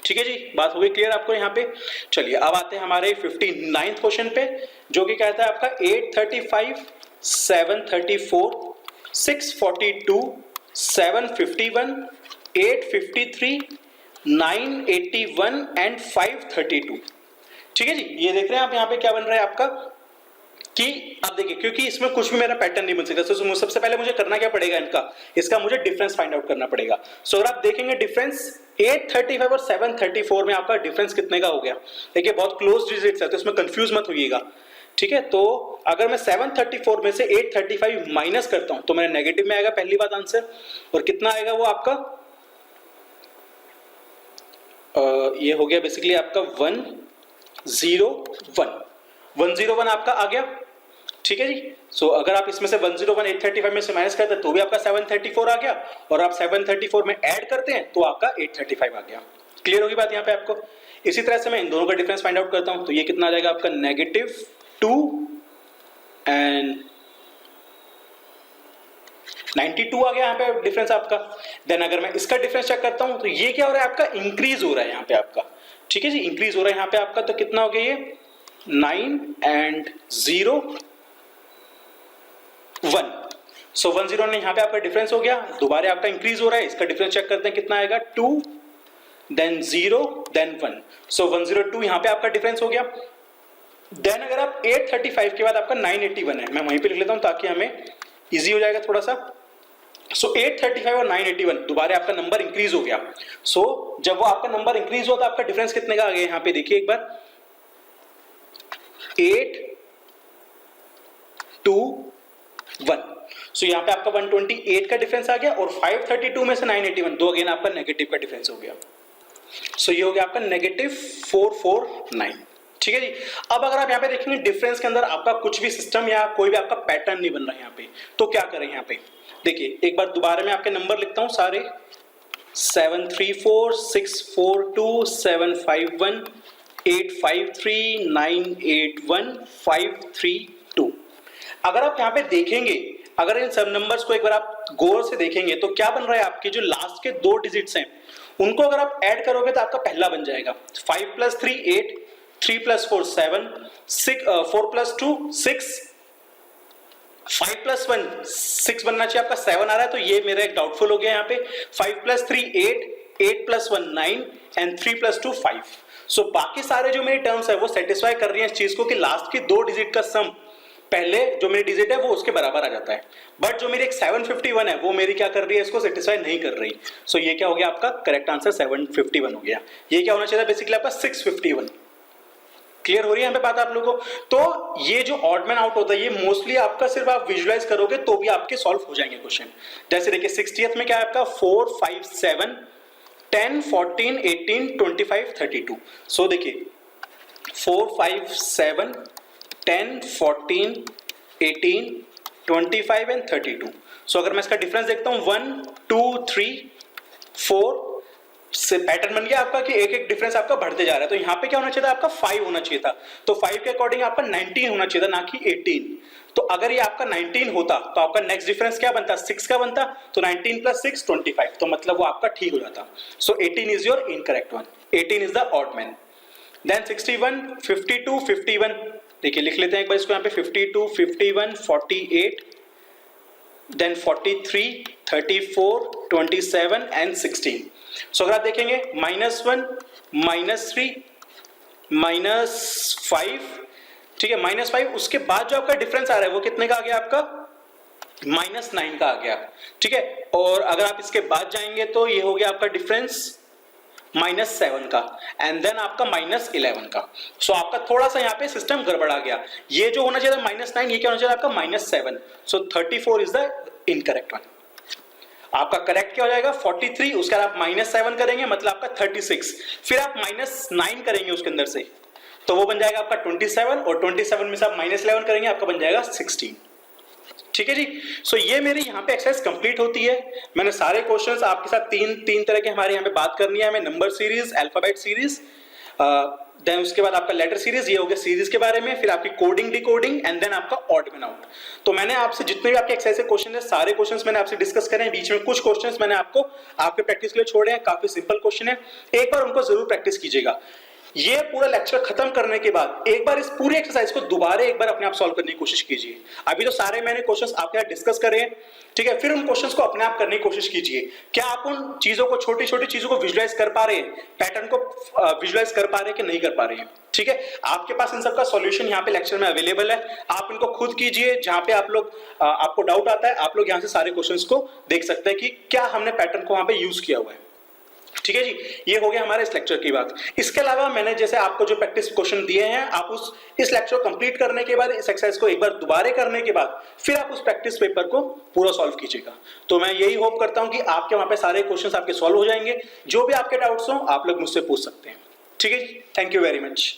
ठीक है जी, बात हो गई क्लियर आपको यहाँ पे। चलिए अब आते हैं हमारे 59th क्वेश्चन पे, जो कि कहता है आपका 835, 734, 642, 751, 853, 981 एंड 532। ठीक है जी, ये देख रहे हैं आप यहाँ पे क्या बन रहा है आपका कि अब देखिए, क्योंकि इसमें कुछ भी मेरा पैटर्न नहीं बन सकता, तो सबसे पहले मुझे करना क्या पड़ेगा, इसका मुझे डिफरेंस फाइंड आउट करना पड़ेगा। सो अगर आप देखेंगे डिफरेंस 835 और 734 में आपका डिफरेंस कितने का हो गया। देखिए बहुत क्लोज डिजिट्स है, तो इसमें कंफ्यूज मत होइएगा। ठीक है, तो अगर मैं 734 में से 835 माइनस करता हूं तो मेरा नेगेटिव में आएगा पहली बात आंसर, और कितना आएगा वो आपका ये हो गया बेसिकली आपका 101 आपका आ गया। ठीक है जी, सो अगर आप इसमें से 101 835 में से माइनस करते हैं तो भी आपका 734 आ गया, और आप 734 में ऐड करते हैं तो आपका 835 आ गया। क्लियर होगी बात यहाँ पे आपको। इसी तरह से मैं इन दोनों का डिफरेंस फाइंड आउट करता हूं, तो ये कितना आ जाएगा आपका -2 एंड 92 आ गया यहाँ पे डिफरेंस आपका। देन अगर मैं इसका डिफरेंस चेक करता हूं तो ये क्या हो रहा है आपका, इंक्रीज हो रहा है यहाँ पे आपका। ठीक है जी, इंक्रीज हो रहा है यहाँ पे आपका, तो कितना हो गया ये 9 एंड 0 1। सो 10 ने यहाँ पे आपका डिफरेंस हो गया, दोबारा आपका इंक्रीज हो रहा है, इसका डिफरेंस चेक करते हैं कितना आएगा 2 देन 0 देन 1। सो 102 यहाँ पे आपका डिफरेंस हो गया। देन अगर आप 835 के बाद आपका 981 है, मैं वहीं पे लिख लेता हूं ताकि हमें इजी हो जाएगा थोड़ा सा। सो 835 और 981 दोबारा आपका नंबर इंक्रीज हो गया। सो जब वो आपका नंबर इंक्रीज हुआ तो आपका डिफरेंस कितने का आ गया यहाँ पे देखिए एक बार 821। सो यहाँ पे आपका 128 का डिफरेंस आ गया, और 532 में से 981 दो अगेन आपका नेगेटिव का डिफरेंस हो गया। सो ये हो गया आपका -449। ठीक है जी, अब अगर आप यहाँ पे देखेंगे डिफरेंस के अंदर आपका कुछ भी सिस्टम या कोई भी आपका पैटर्न नहीं बन रहा है यहाँ पे, तो क्या करें यहाँ पे देखिए एक बार दोबारा मैं आपके नंबर लिखता हूं सारे 734 642 751 853 981 532। अगर आप यहाँ पे देखेंगे, अगर इन सब नंबर्स को एक बार आप गौर से देखेंगे तो क्या बन रहा है आपके जो लास्ट के दो डिजिट्स हैं उनको अगर आप ऐड करोगे तो आपका पहला बन जाएगा 5 + 3 8, 3 + 4 7, 4 + 2 6, 5 + 1 6 बनना चाहिए, आपका 7 आ रहा है, तो ये मेरा एक डाउटफुल हो गया यहाँ पे। 5 + 3 8, 8 + 1 9 एंड 3 + 2 5। सो बाकी सारे जो मेरी टर्म्स है वो सेटिस्फाई कर रही है इस चीज को कि लास्ट की दो डिजिट का सम पहले जो मेरी डिजिट है वो उसके बराबर आ जाता है, बट जो मेरी एक 751 है वो मेरी क्या कर रही है, इसको सेटिस्फाई नहीं कर रही। सो ये क्या हो गया आपका करेक्ट आंसर 751 हो गया। ये क्या होना चाहिए बेसिकली आपका 651। क्लियर हो रही है यहाँ पे बात आप लोगों को। तो ये जो ऑड मैन आउट होता है ये मोस्टली आपका सिर्फ आप विजुलाइज करोगे तो भी आपके सॉल्व हो जाएंगे क्वेश्चन। जैसे देखिए 60th में क्या है आपका 4 5 7 10 14 18 25 32। सो देखिए 4 5 7 10 14 18 25 एंड 32। सो अगर मैं इसका डिफरेंस देखता हूं 1 2 3 4 से पैटर्न बन गया आपका कि एक एक डिफरेंस आपका बढ़ते जा रहा है। तो यहाँ पे क्या होना चाहिए था आपका 5 होना चाहिए था, तो 5 के अकॉर्डिंग आपका 19 होना चाहिए था ना कि 18। तो अगर ये आपका 19 होता तो आपका नेक्स्ट डिफरेंस क्या बनता 6 का बनता, तो 19 + 6 25, तो मतलब वो आपका ठीक हो जाता। So 18 is your incorrect one, 18 is the odd man. Then 61 52 51, देखिए लिख लेते हैं एक बार इसको यहाँ पे 52 51 48 देन 43 34 27 एंड 16। सो अगर आप देखेंगे -1 -3 -5, ठीक है -5, उसके बाद जो आपका डिफरेंस आ रहा है वो कितने का आ गया आपका -9 का आ गया। ठीक है, और अगर आप इसके बाद जाएंगे तो ये हो गया आपका डिफरेंस -7 का, एंड देन आपका -11 का। सो आपका थोड़ा सा यहाँ पे सिस्टम गड़बड़ा गया। ये जो होना चाहिए था -9, ये क्या होना चाहिए आपका -7। सो 34 इज द इनकरेक्ट वन। आपका करेक्ट क्या हो जाएगा 43, उसके बाद आप -7 करेंगे मतलब आपका 36, फिर आप -9 करेंगे उसके अंदर से तो वो बन जाएगा आपका 27, और 27 में से आप -11 करेंगे आपका बन जाएगा 16। ठीक है जी, सो ये मेरी यहाँ पे एक्सरसाइज कंप्लीट होती है। मैंने सारे क्वेश्चंस आपके साथ तीन तरह के हमारे यहाँ पे बात करनी है हमें, number series, alphabet series, then उसके बाद आपका लेटर सीरीज, ये हो गया सीरीज के बारे में, फिर आपकी कोडिंग डिकोडिंग, एंड देन आपका ऑड मैन आउट। तो मैंने आपसे जितने भी आपके एक्सरसाइज के क्वेश्चन है सारे क्वेश्चंस मैंने आपसे डिस्कस करे हैं, बीच में कुछ क्वेश्चंस मैंने आपको आपके प्रैक्टिस के लिए छोड़े हैं, काफी सिंपल क्वेश्चन है, एक बार उनको जरूर प्रैक्टिस कीजिएगा। ये पूरा लेक्चर खत्म करने के बाद एक बार इस पूरी एक्सरसाइज को दोबारा एक बार अपने आप सॉल्व करने की कोशिश कीजिए। अभी तो सारे मैंने क्वेश्चंस आपके साथ डिस्कस करे हैं, ठीक है, फिर उन क्वेश्चंस को अपने आप करने की कोशिश कीजिए। क्या आप उन चीजों को, छोटी छोटी चीजों को विजुलाइज कर पा रहे हैं, पैटर्न को विजुलाइज कर पा रहे हैं कि नहीं कर पा रहे हैं? ठीक है, आपके पास इन सब का सॉल्यूशन यहाँ पे लेक्चर में अवेलेबल है, आप इनको खुद कीजिए। जहां पे आप लोग आपको डाउट आता है, आप लोग यहाँ से सारे क्वेश्चंस को देख सकते हैं कि क्या हमने पैटर्न को वहां पे यूज किया हुआ है। ठीक है जी, ये हो गया हमारे इस लेक्चर की बात। इसके अलावा मैंने जैसे आपको जो प्रैक्टिस क्वेश्चन दिए हैं, आप इस लेक्चर को कंप्लीट करने के बाद, इस एक्सरसाइज को एक बार दोबारा करने के बाद फिर आप उस प्रैक्टिस पेपर को पूरा सॉल्व कीजिएगा। तो मैं यही होप करता हूं कि आपके वहां पे सारे क्वेश्चंस आपके सॉल्व हो जाएंगे। जो भी आपके डाउट्स हो आप लोग मुझसे पूछ सकते हैं। ठीक है जी, थैंक यू वेरी मच।